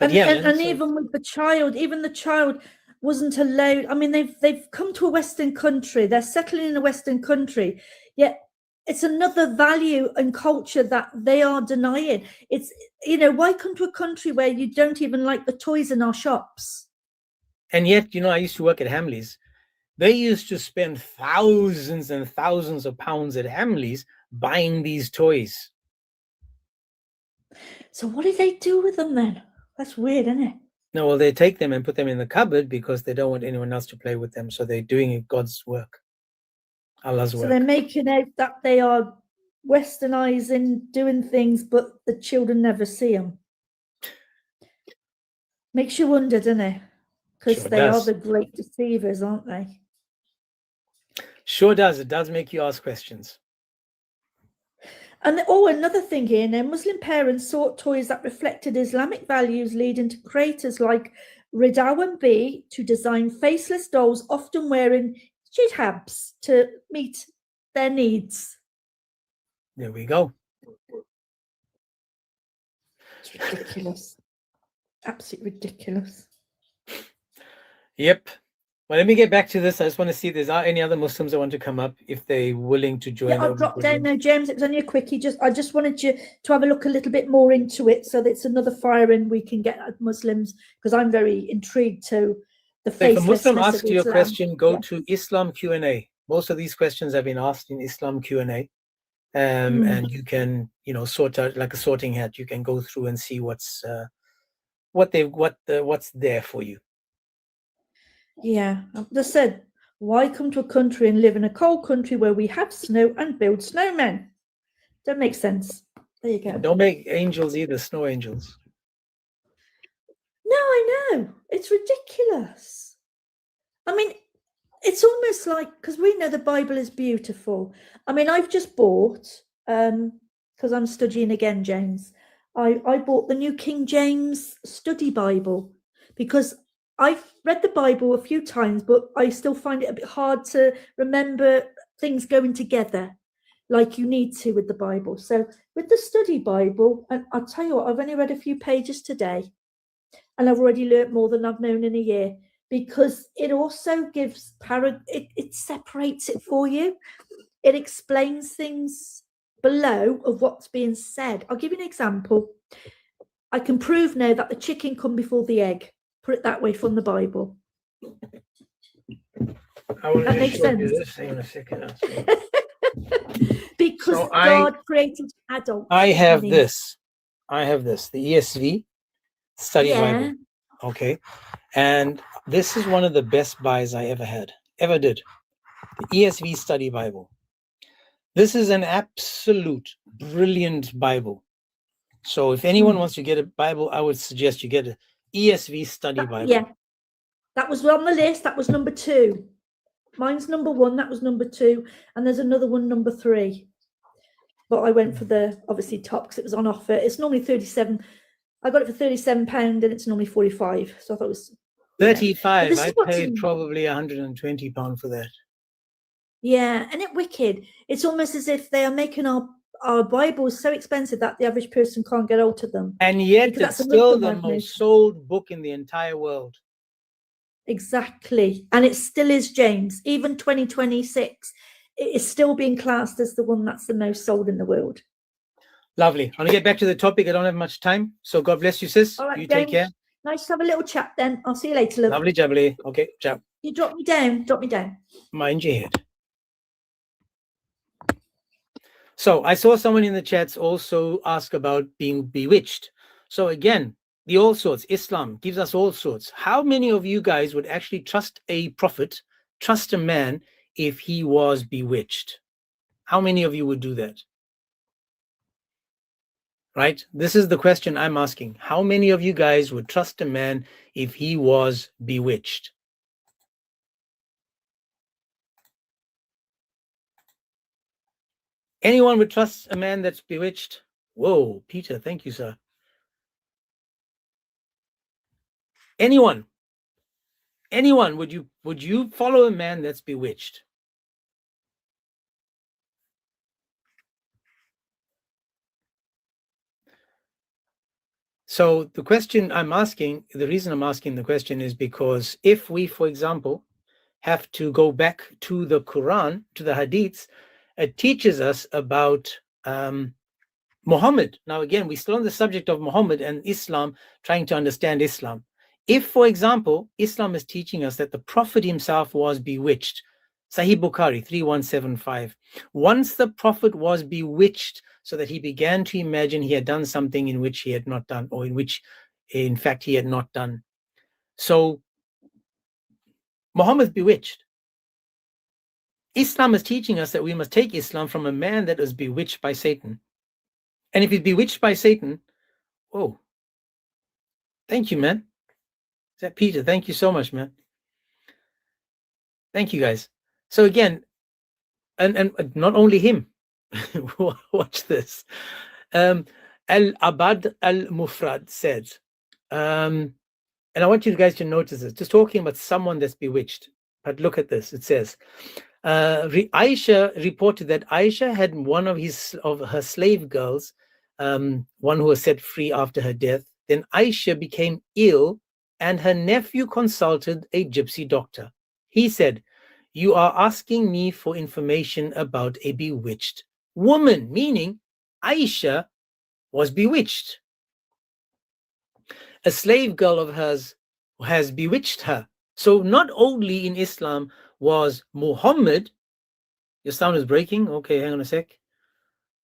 But And even with the child, even the child wasn't allowed. I mean, they've come to a Western country, they're settling in a Western country, yet it's another value and culture that they are denying. It's, why come to a country where you don't even like the toys in our shops? And yet, I used to work at Hamleys. They used to spend thousands and thousands of pounds at Hamleys buying these toys. So what do they do with them then? That's weird, isn't it? No, well, they take them and put them in the cupboard because they don't want anyone else to play with them. So they're doing God's work, Allah's work. So they're making out that they are westernizing, doing things, but the children never see them. Makes you wonder, doesn't it? Because Sure they does. are the great deceivers, aren't they? Sure does. It does make you ask questions. And another thing here now, Muslim parents sought toys that reflected Islamic values, leading to creators like Ridawan B to design faceless dolls, often wearing hijabs to meet their needs. There we go. It's ridiculous. Absolutely ridiculous. Yep. Well, let me get back to this. I just want to see if there's any other Muslims that want to come up, if they're willing to join. Yeah, I've dropped down now, James. It was only a quickie. I just wanted you to have a look a little bit more into it, so that it's another firing we can get at Muslims, because I'm very intrigued to the So if a Muslim facelessness asks of you a Islam. question, go Yeah. to Islam Q&A. Most of these questions have been asked in Islam Q&A. And you can, sort out like a sorting hat. You can go through and see what's there for you. Yeah, they said, why come to a country and live in a cold country where we have snow and build snowmen? Don't make sense. There you go. Don't make angels either, snow angels. No, I know. It's ridiculous. I mean, it's almost like, because we know the Bible is beautiful. I mean, I've just bought, because I'm studying again, James, I bought the New King James Study Bible, because I've read the Bible a few times, but I still find it a bit hard to remember things going together like you need to with the Bible. So with the study Bible, and I'll tell you what, I've only read a few pages today, and I've already learnt more than I've known in a year, because it also gives it separates it for you. It explains things below of what's being said. I'll give you an example. I can prove now that the chicken come before the egg. Put it that way from the Bible. I will That makes show you sense. this in a second. Because So God created adults. I have honey. this. I have this, the ESV study Yeah. Bible. Okay. And this is one of the best buys I ever did. The ESV study Bible. This is an absolute brilliant Bible. So if anyone wants to get a Bible, I would suggest you get an ESV study Bible. Yeah. That was on the list. That was number 2. Mine's number 1. That was number 2. And there's another one, number 3. But I went for the, obviously, top because it was on offer. It's normally 37. I got it for £37 and it's normally 45. So I thought it was 35. This is I what's paid in- probably £120 for that. Yeah, and it wicked. It's almost as if they are making our Bibles so expensive that the average person can't get hold of them. And yet Because it's that's still another the magnet. most sold book in the entire world. Exactly. And it still is, James. Even 2026, it is still being classed as the one that's the most sold in the world. Lovely. I'm going to get back to the topic. I don't have much time. So God bless you, sis. All right, You take care. James. Nice to have a little chat then. I'll see you later, love. Lovely jubbly. Okay, ciao. You drop me down. Drop me down. Mind your head. So I saw someone in the chats also ask about being bewitched. So again, the all sorts, Islam gives us all sorts. How many of you guys would actually trust a prophet, trust a man if he was bewitched? How many of you would do that? Right? This is the question I'm asking. How many of you guys would trust a man if he was bewitched? Anyone would trust a man that's bewitched? Whoa, Peter, thank you, sir. Anyone, would you follow a man that's bewitched? So the question I'm asking, the reason I'm asking the question is because if we, for example, have to go back to the Quran, to the Hadiths, it teaches us about Muhammad. Now, again, we're still on the subject of Muhammad and Islam, trying to understand Islam. If, for example, Islam is teaching us that the Prophet himself was bewitched, Sahih Bukhari 3175, once the Prophet was bewitched so that he began to imagine he had done something in which he had not done, or in which, in fact, he had not done. So, Muhammad's bewitched. Islam is teaching us that we must take Islam from a man that was bewitched by Satan. And if he's bewitched by Satan, oh, thank you, man. Is that Peter? Thank you so much, man. Thank you, guys. So again, and not only him. Watch this. Al-Abad al-Mufrad said, and I want you guys to notice this, just talking about someone that's bewitched. But look at this. It says, Aisha reported that Aisha had one of her slave girls, one who was set free after her death. Then Aisha became ill and her nephew consulted a gypsy doctor. He said, "You are asking me for information about a bewitched woman," meaning Aisha was bewitched. A slave girl of hers has bewitched her. So not only in Islam was Muhammad, your sound is breaking. Okay, hang on a sec.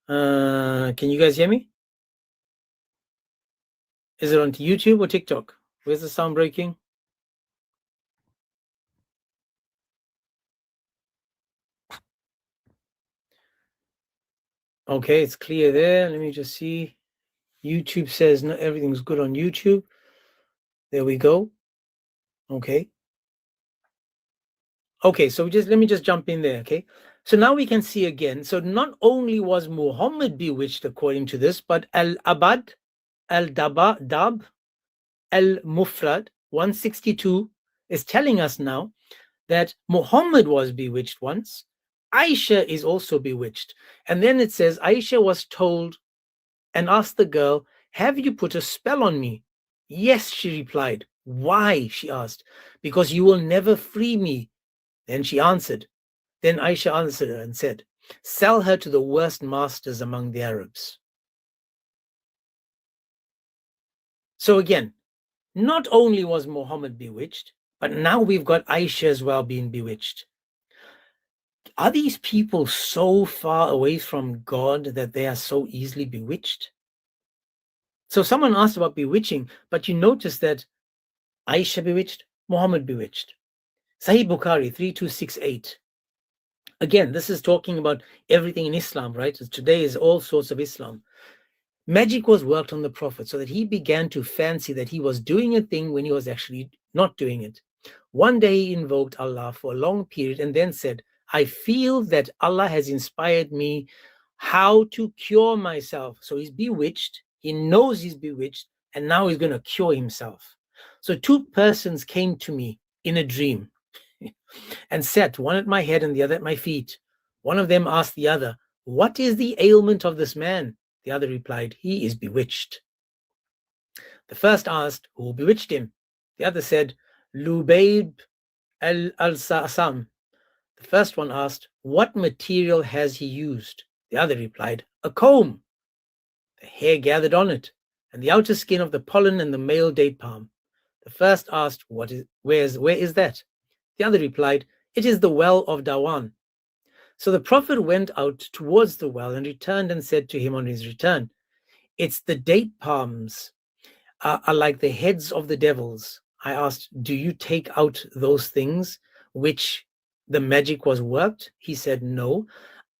Can you guys hear me? Is it on YouTube or TikTok? Where's the sound breaking? Okay, it's clear there. Let me just see. YouTube says no, everything's good on YouTube. There we go. Okay. Okay, so let me just jump in there, okay? So now we can see again. So not only was Muhammad bewitched according to this, but Al-Abad, Al-Dab, Al-Mufrad 162 is telling us now that Muhammad was bewitched once. Aisha is also bewitched. And then it says Aisha was told and asked the girl, "Have you put a spell on me?" "Yes," she replied. "Why?" she asked. "Because you will never free me." Then Aisha answered her and said, "Sell her to the worst masters among the Arabs." So again, not only was Muhammad bewitched, but now we've got Aisha as well being bewitched. Are these people so far away from God that they are so easily bewitched? So someone asked about bewitching, but you notice that Aisha bewitched, Muhammad bewitched. Sahih Bukhari 3268. Again, this is talking about everything in Islam, right? Today is all sorts of Islam. Magic was worked on the Prophet so that he began to fancy that he was doing a thing when he was actually not doing it. One day he invoked Allah for a long period and then said, "I feel that Allah has inspired me how to cure myself." So he's bewitched, he knows he's bewitched, and now he's going to cure himself. So two persons came to me in a dream and sat, one at my head and the other at my feet. One of them asked the other, "What is the ailment of this man?" The other replied, "He is bewitched." The first asked, "Who bewitched him?" The other said, "Lubayb al-Sa'sam." The first one asked, "What material has he used?" The other replied, "A comb. The hair gathered on it, and the outer skin of the pollen and the male date palm." The first asked, where is that?" The other replied, "It is the well of Dawan." So the Prophet went out towards the well and returned and said to him on his return, "It's the date palms are like the heads of the devils." I asked, "Do you take out those things which the magic was worked?" He said, "No,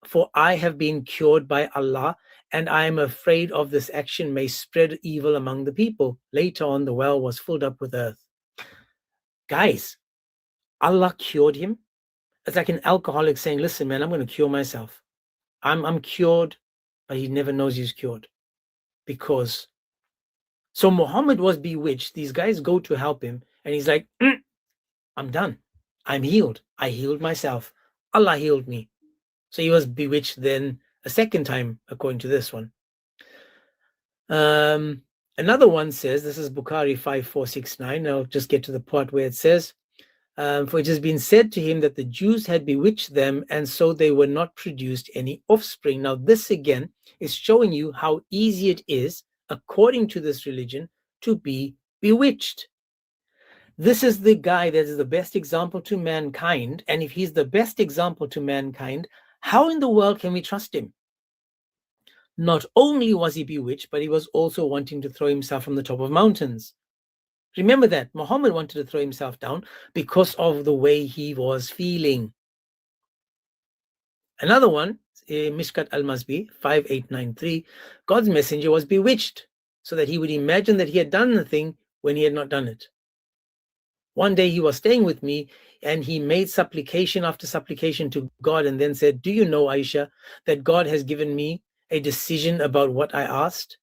for I have been cured by Allah, and I am afraid of this action may spread evil among the people." Later on, the well was filled up with earth. Guys, Allah cured him. It's like an alcoholic saying, "Listen, man, I'm going to cure myself. I'm cured," but he never knows he's cured. Because so Muhammad was bewitched. These guys go to help him, and he's like, "I'm done. I'm healed. I healed myself. Allah healed me." So he was bewitched then a second time, according to this one. Another one says, this is Bukhari 5469. I'll just get to the part where it says, "For it has been said to him that the Jews had bewitched them, and so they were not produced any offspring." Now, this again is showing you how easy it is, according to this religion, to be bewitched. This is the guy that is the best example to mankind. And if he's the best example to mankind, how in the world can we trust him? Not only was he bewitched, but he was also wanting to throw himself from the top of mountains. Remember that Muhammad wanted to throw himself down because of the way he was feeling. Another one, Mishkat al-Masbi 5893, God's messenger was bewitched so that he would imagine that he had done the thing when he had not done it. One day he was staying with me and he made supplication after supplication to God and then said, "Do you know, Aisha, that God has given me a decision about what I asked?"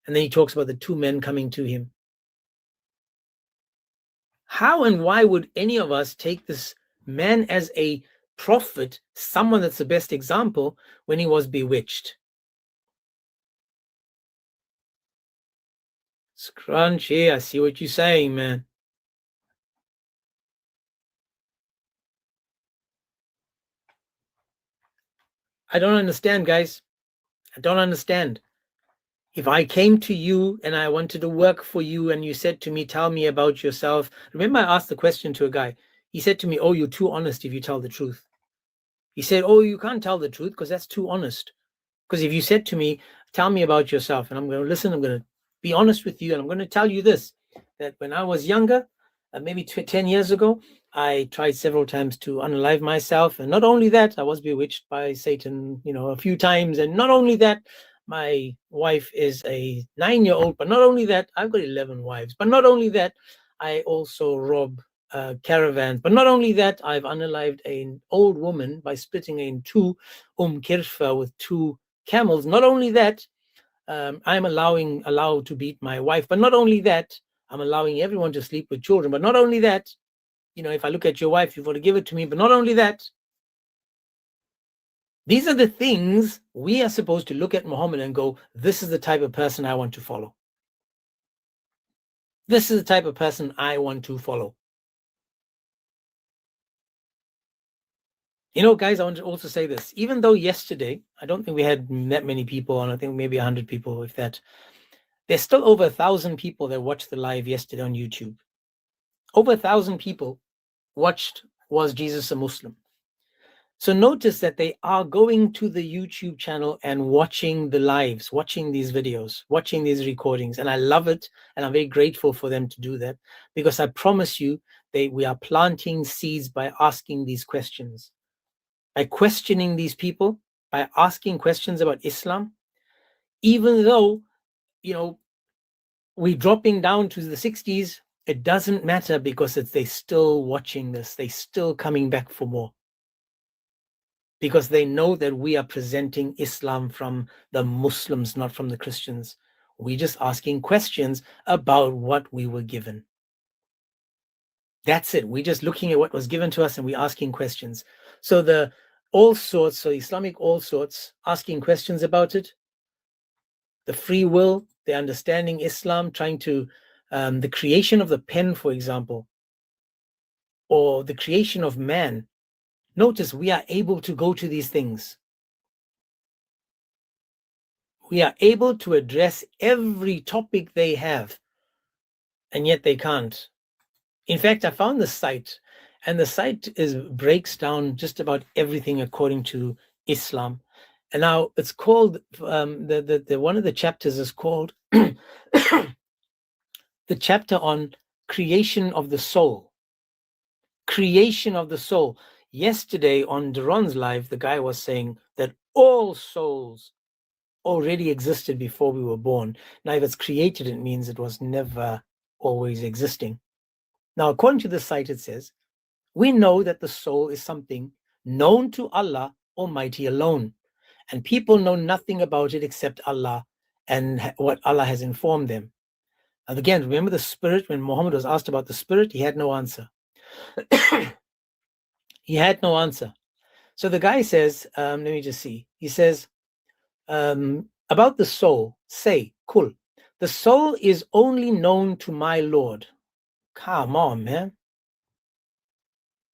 And then he talks about the two men coming to him. How and why would any of us take this man as a prophet, someone that's the best example, when he was bewitched? Scrunchy, I see what you're saying, man. I don't understand, guys. I don't understand. If I came to you and I wanted to work for you and you said to me, "Tell me about yourself." Remember, I asked the question to a guy. He said to me, "Oh, you're too honest if you tell the truth." He said, "Oh, you can't tell the truth because that's too honest. Because if you said to me, 'Tell me about yourself,' and I'm going to listen, I'm going to be honest with you, and I'm going to tell you this, that when I was younger, maybe 10 years ago, I tried several times to unalive myself. And not only that, I was bewitched by Satan, a few times. And not only that, my wife is a 9-year-old. But not only that, I've got 11 wives. But not only that, I also rob caravans. But not only that, I've unalived an old woman by splitting her in two, Kirfa, with 2 camels. Not only that, I'm allowed to beat my wife. But not only that, I'm allowing everyone to sleep with children. But not only that, if I look at your wife, you've got to give it to me. But not only that, These are the things we are supposed to look at Muhammad and go, this is the type of person I want to follow. This is the type of person I want to follow. You know, guys, I want to also say this. Even though yesterday, I don't think we had that many people, and I think maybe 100 people, if that. There's still over 1,000 people that watched the live yesterday on YouTube. Over 1,000 people watched Was Jesus a Muslim? So notice that they are going to the YouTube channel and watching the lives, watching these videos, watching these recordings. And I love it. And I'm very grateful for them to do that, because I promise you, we are planting seeds by asking these questions, by questioning these people, by asking questions about Islam, even though, you know, we're dropping down to the 60s, it doesn't matter, because they're still watching this. They're still coming back for more, because they know that we are presenting Islam from the Muslims, not from the Christians. We're just asking questions about what we were given. That's it. We're just looking at what was given to us and we're asking questions. So the all sorts, so Islamic all sorts, asking questions about it, the free will, the understanding Islam, trying to, the creation of the pen, for example, or the creation of man. Notice we are able to go to these things. We are able to address every topic they have, and yet they can't. In fact, I found the site, and the site breaks down just about everything according to Islam. And now it's called, the one of the chapters is called the chapter on creation of the soul. Creation of the soul. Yesterday on Duran's live, the guy was saying that all souls already existed before we were born. Now, if it's created, it means it was never always existing. Now, according to the site, it says, we know that the soul is something known to Allah Almighty alone, and people know nothing about it except Allah and what Allah has informed them. And again, remember the spirit, when Muhammad was asked about the spirit, he had no answer. He had no answer. So the guy says, let me just see. He says, about the soul, say, Kul, the soul is only known to my Lord. Come on, man.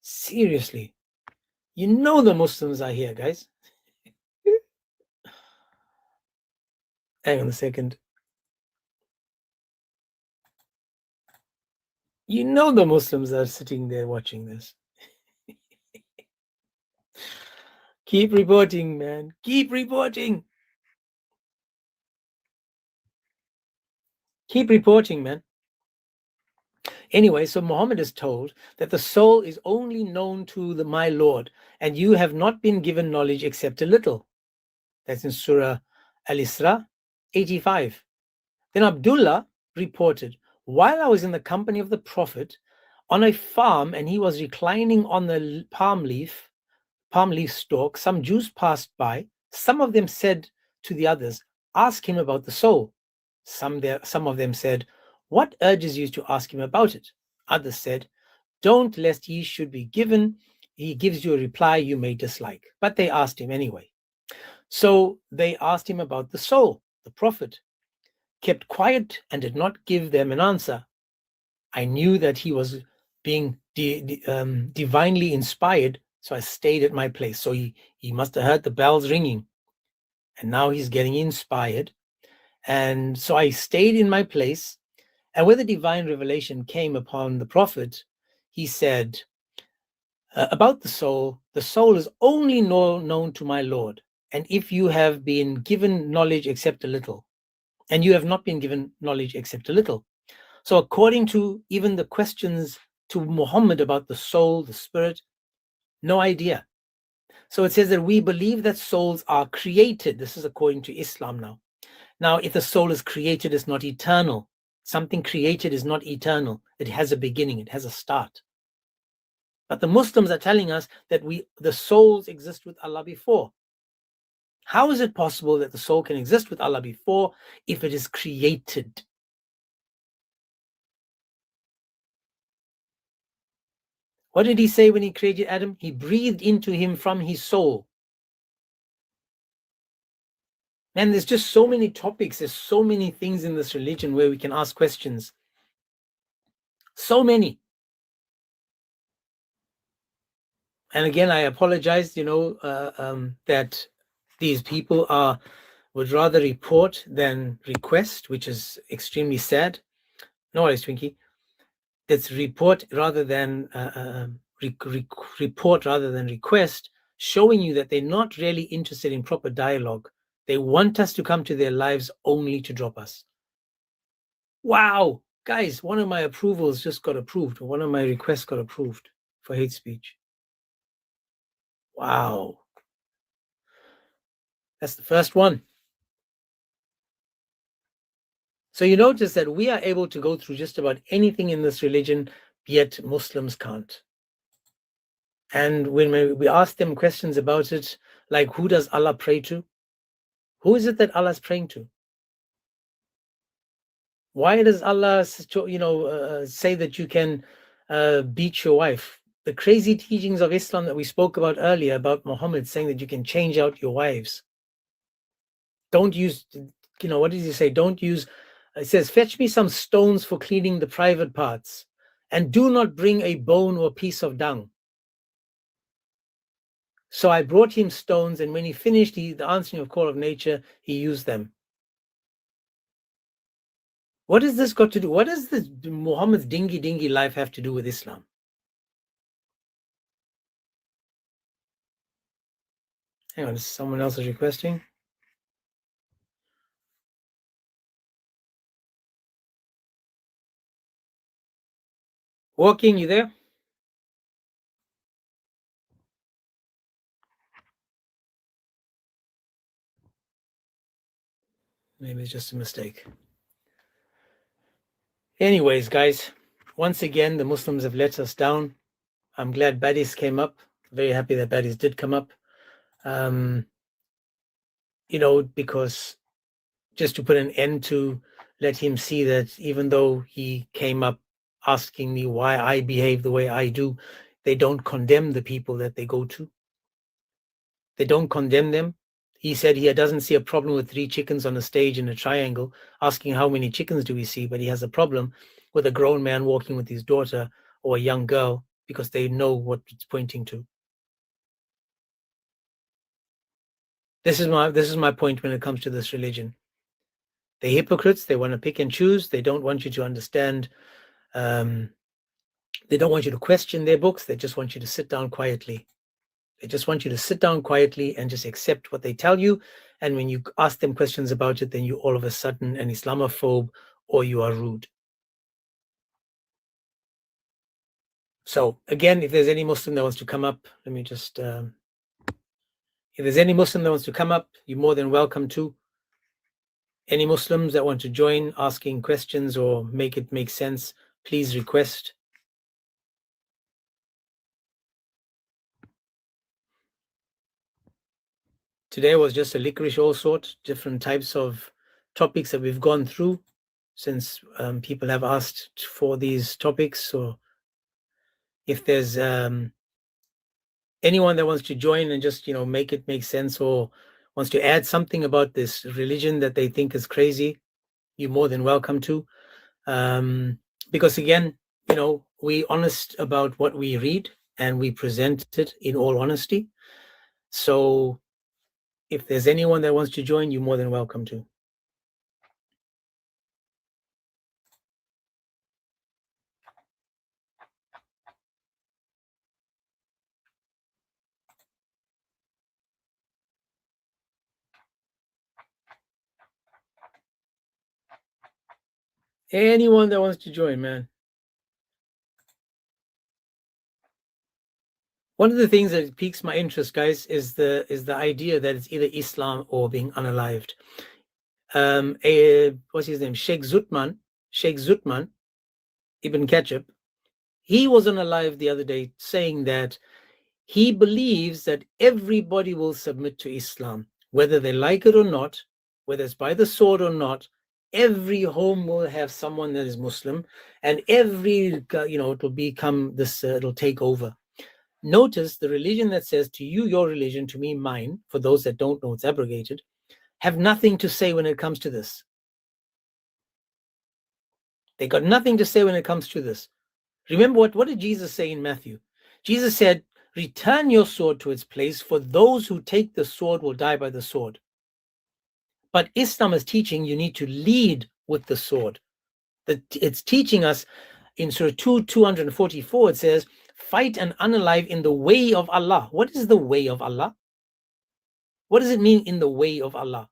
Seriously. You know the Muslims are here, guys. Hang on a second. You know the Muslims are sitting there watching this. Keep reporting, man. Keep reporting. Keep reporting, man. Anyway, so Muhammad is told that the soul is only known to my Lord, and you have not been given knowledge except a little. That's in Surah Al-Isra 85. Then Abdullah reported, while I was in the company of the Prophet on a farm and he was reclining on the palm leaf stalk, some Jews passed by. Some of them said to the others, ask him about the soul. Some of them said, what urges you to ask him about it? Others said, don't, lest he should be given. He gives you a reply you may dislike. But they asked him anyway. So they asked him about the soul. The Prophet kept quiet and did not give them an answer. I knew that he was being divinely inspired, so I stayed at my place. So he must have heard the bells ringing, and now he's getting inspired. And so I stayed in my place, and when the divine revelation came upon the Prophet, he said, about the soul is only known to my Lord, and if you have been given knowledge except a little, and you have not been given knowledge except a little. So according to even the questions to Muhammad about the soul, the spirit, no idea. So it says that we believe that souls are created. This is according to Islam now. Now, if the soul is created, it's not eternal. Something created is not eternal. It has a beginning, it has a start. But the Muslims are telling us that the souls exist with Allah before. How is it possible that the soul can exist with Allah before if it is created? What did he say when he created Adam? He breathed into him from his soul. Man, there's just so many topics. There's so many things in this religion where we can ask questions. So many. And again, I apologize, that these people would rather report than request, which is extremely sad. No worries, Twinkie. It's report rather than report rather than request, showing you that they're not really interested in proper dialogue. They want us to come to their lives only to drop us. Wow, guys, one of my approvals just got approved. One of my requests got approved for hate speech. Wow. That's the first one. So you notice that we are able to go through just about anything in this religion, yet Muslims can't. And when we ask them questions about it, like who does Allah pray to? Who is it that Allah is praying to? Why does Allah, say that you can beat your wife? The crazy teachings of Islam that we spoke about earlier about Muhammad saying that you can change out your wives. Don't use, what does he say? Don't use, it says, fetch me some stones for cleaning the private parts, and do not bring a bone or piece of dung. So I brought him stones, and when he finished the answering of call of nature, he used them. What has this got to do? What does this Muhammad's dingy life have to do with Islam? Hang on, someone else is requesting. Walking, you there? Maybe it's just a mistake. Anyways, guys, once again, the Muslims have let us down. I'm glad Badis came up. Very happy that Badis did come up. Because just to put an end to, let him see that even though he came up asking me why I behave the way I do, they don't condemn the people that they go to. They don't condemn them. He said he doesn't see a problem with 3 chickens on a stage in a triangle, asking how many chickens do we see, but he has a problem with a grown man walking with his daughter or a young girl because they know what it's pointing to. This is my point when it comes to this religion. They're hypocrites. They want to pick and choose. They don't want you to understand. They don't want you to question their books. They just want you to sit down quietly. They just want you to sit down quietly and just accept what they tell you. And when you ask them questions about it, then you all of a sudden an Islamophobe or you are rude. So again, if there's any Muslim that wants to come up, let me just, if there's any Muslim that wants to come up, you're more than welcome to. Any Muslims that want to join asking questions or make it make sense, please request. Today was just a licorice all sort, different types of topics that we've gone through since people have asked for these topics. So if there's anyone that wants to join and just, make it make sense or wants to add something about this religion that they think is crazy, you're more than welcome to. Because again, we're honest about what we read and we present it in all honesty. So if there's anyone that wants to join, you're more than welcome to. Anyone that wants to join, man. One of the things that piques my interest, guys, is the idea that it's either Islam or being unalived. What's his name? Sheikh Zutman Ibn Ketchup. He was unalive the other day saying that he believes that everybody will submit to Islam, whether they like it or not, whether it's by the sword or not. Every home will have someone that is Muslim, and every, it will become this, it'll take over. Notice the religion that says to you, your religion, to me, mine, for those that don't know, it's abrogated. have nothing to say when it comes to this. They got nothing to say when it comes to this. Remember what did Jesus say in Matthew? Jesus said, return your sword to its place, for those who take the sword will die by the sword. But Islam is teaching you need to lead with the sword. It's teaching us in Surah 244, it says, fight and unalive in the way of Allah. What is the way of Allah? What does it mean in the way of Allah?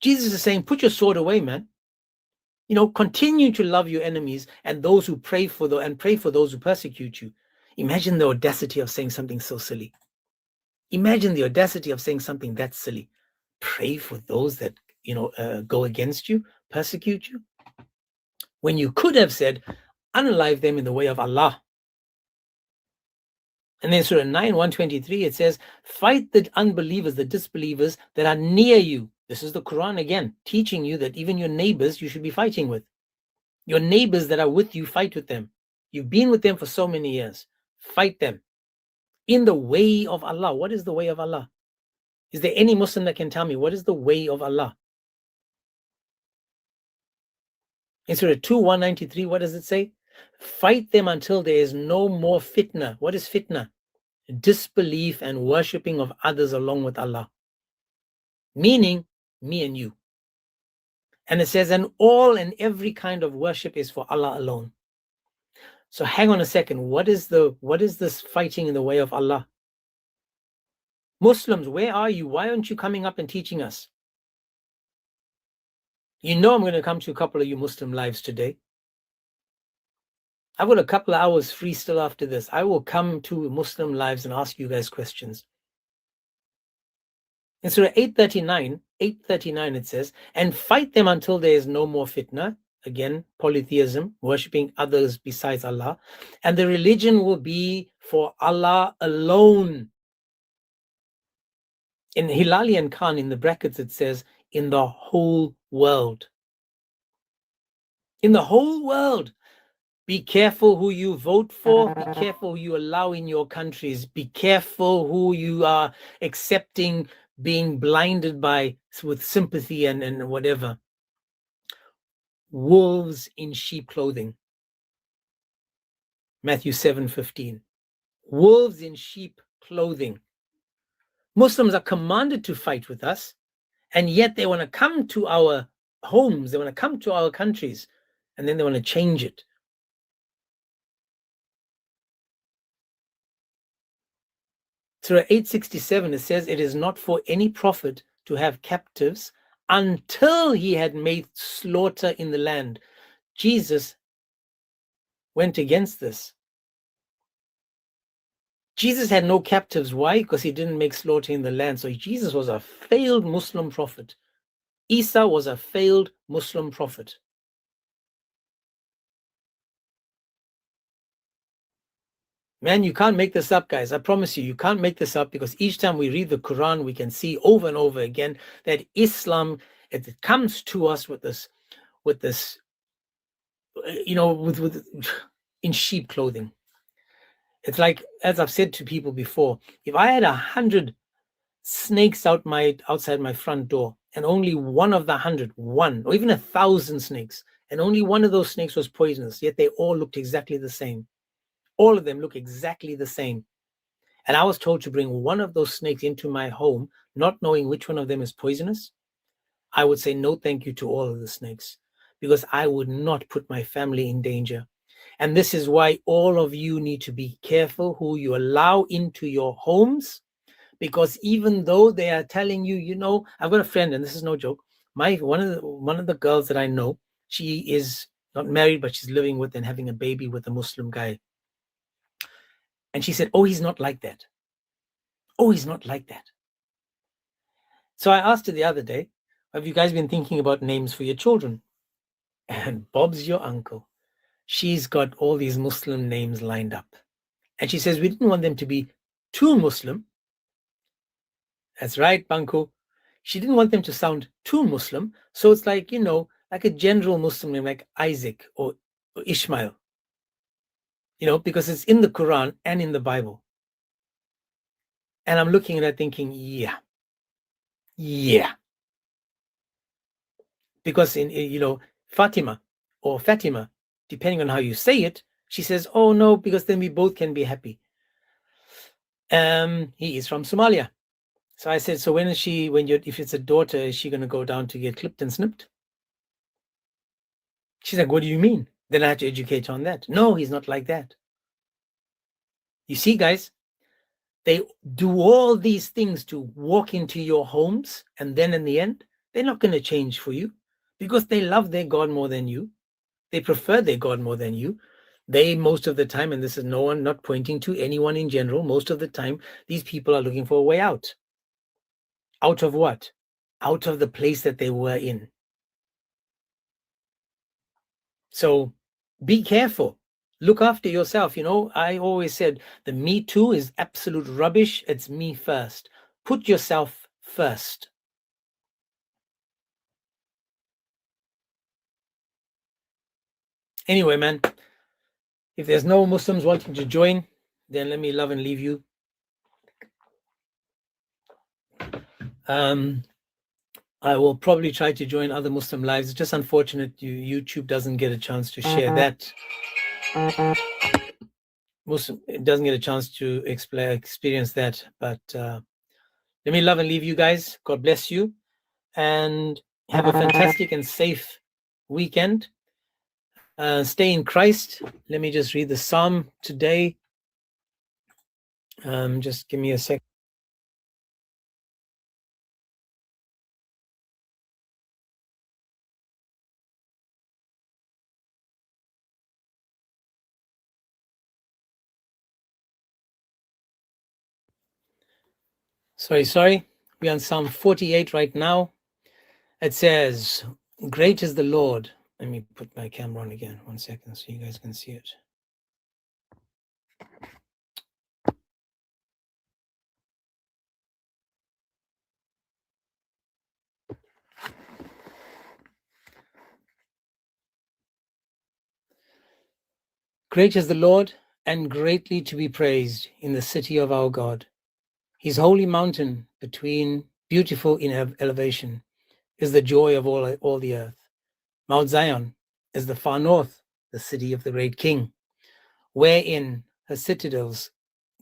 Jesus is saying, put your sword away, man. You know, continue to love your enemies and those who pray for those who persecute you. Imagine the audacity of saying something so silly. Imagine the audacity of saying something that silly. Pray for those that, go against you, persecute you. When you could have said, unalive them in the way of Allah. And then Surah 9, 123, it says, fight the unbelievers, the disbelievers that are near you. This is the Quran again, teaching you that even your neighbors you should be fighting with. Your neighbors that are with you, fight with them. You've been with them for so many years. Fight them in the way of Allah. What is the way of Allah? Is there any Muslim that can tell me what is the way of Allah? In Surah 2, 193, what does it say? Fight them until there is no more fitna. What is fitna? Disbelief and worshipping of others along with Allah. Meaning, me and you. And it says, and all and every kind of worship is for Allah alone. So hang on a second. What is this fighting in the way of Allah? Muslims, where are you? Why aren't you coming up and teaching us? You know I'm going to come to a couple of you Muslim lives today. I've got a couple of hours free still after this. I will come to Muslim lives and ask you guys questions. In Surah 839, it says, and fight them until there is no more fitna. Again, polytheism, worshipping others besides Allah. And the religion will be for Allah alone. In Hilali and Khan, in the brackets, it says, in the whole world. In the whole world. Be careful who you vote for. Be careful who you allow in your countries. Be careful who you are accepting, being blinded by with sympathy and whatever. Wolves in sheep clothing. Matthew 7:15. Wolves in sheep clothing. Muslims are commanded to fight with us, and yet they want to come to our homes, they want to come to our countries, and then they want to change it. Surah 867, it says, it is not for any prophet to have captives until he had made slaughter in the land. Jesus went against this. Jesus had no captives. Why? Because he didn't make slaughter in the land. So Jesus was a failed Muslim prophet. Isa was a failed Muslim prophet. Man, you can't make this up, guys. I promise you, you can't make this up, because each time we read the Quran, we can see over and over again that Islam, it comes to us with this, in sheep clothing. It's like, as I've said to people before, if I had 100 snakes outside my front door, and only one of the 100, or even 1,000 snakes, and only one of those snakes was poisonous, yet they all looked exactly the same. All of them look exactly the same. And I was told to bring one of those snakes into my home, not knowing which one of them is poisonous. I would say no thank you to all of the snakes, because I would not put my family in danger. And this is why all of you need to be careful who you allow into your homes, because even though they are telling you, I've got a friend, and this is no joke. One of the girls that I know, she is not married, but she's living with and having a baby with a Muslim guy. And she said, oh, he's not like that. Oh, he's not like that. So I asked her the other day, have you guys been thinking about names for your children? And Bob's your uncle. She's got all these Muslim names lined up. And she says, we didn't want them to be too Muslim. That's right, Banco. She didn't want them to sound too Muslim. So it's like, like a general Muslim name, like Isaac or Ishmael. Because it's in the Quran and in the Bible. And I'm looking at that thinking, yeah, Yeah. Because Fatima or Fatima, depending on how you say it, she says, oh no, because then we both can be happy. He is from Somalia. So I said, so if it's a daughter, is she going to go down to get clipped and snipped? She's like, what do you mean? Then I had to educate on that. No, he's not like that. You see, guys, they do all these things to walk into your homes, and then in the end, they're not going to change for you because they love their God more than you. They prefer their God more than you. They, most of the time, and this is not pointing to anyone in general, most of the time, these people are looking for a way out. Out of what? Out of the place that they were in. So be careful. Look after yourself. I always said the me too is absolute rubbish. It's me first. Put yourself first. Anyway, man, if there's no Muslims wanting to join, then let me love and leave you. I will probably try to join other Muslim lives. It's just unfortunate YouTube doesn't get a chance to share that. It doesn't get a chance to experience that. But let me love and leave you guys. God bless you. And have a fantastic and safe weekend. Stay in Christ. Let me just read the Psalm today. Just give me a second. Sorry. We're on Psalm 48 right now. It says, great is the Lord. Let me put my camera on again. 1 second so you guys can see it. Great is the Lord and greatly to be praised in the city of our God. His holy mountain beautiful in elevation is the joy of all the earth. Mount Zion is the far north, the city of the great King, wherein her citadels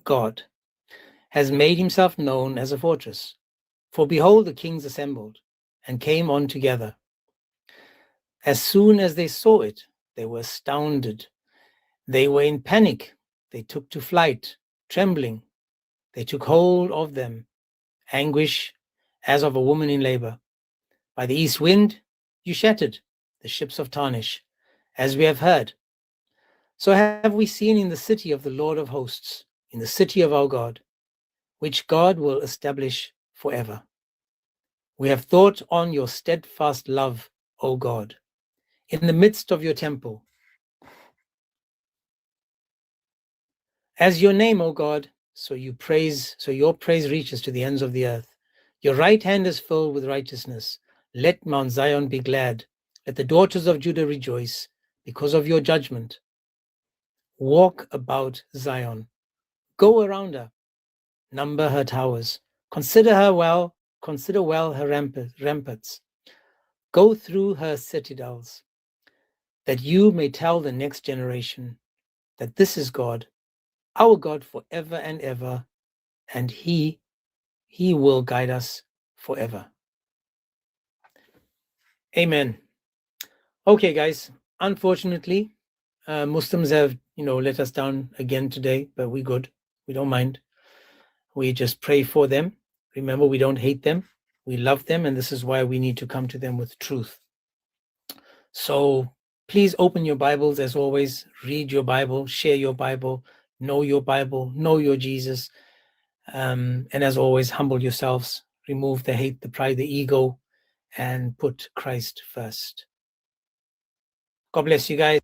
God has made himself known as a fortress. For behold, the kings assembled and came on together. As soon as they saw it, they were astounded. They were in panic. They took to flight, trembling. They took hold of them, anguish as of a woman in labor. By the east wind, you shattered the ships of Tarshish, as we have heard. So have we seen in the city of the Lord of hosts, in the city of our God, which God will establish forever. We have thought on your steadfast love, O God, in the midst of your temple. As your name, O God, so your praise reaches to the ends of the earth. Your right hand is filled with righteousness. Let Mount Zion be glad. Let the daughters of Judah rejoice because of your judgment. Walk about Zion. Go around her. Number her towers. Consider well her ramparts. Go through her citadels, that you may tell the next generation that this is God, our God forever and ever, and he will guide us forever. Amen. Okay, guys, unfortunately, Muslims have, let us down again today, but we're good. We don't mind. We just pray for them. Remember, we don't hate them. We love them, and this is why we need to come to them with truth. So please open your Bibles as always. Read your Bible, share your Bible, know your Jesus. And as always, humble yourselves, remove the hate, the pride, the ego, and put Christ first. God bless you guys.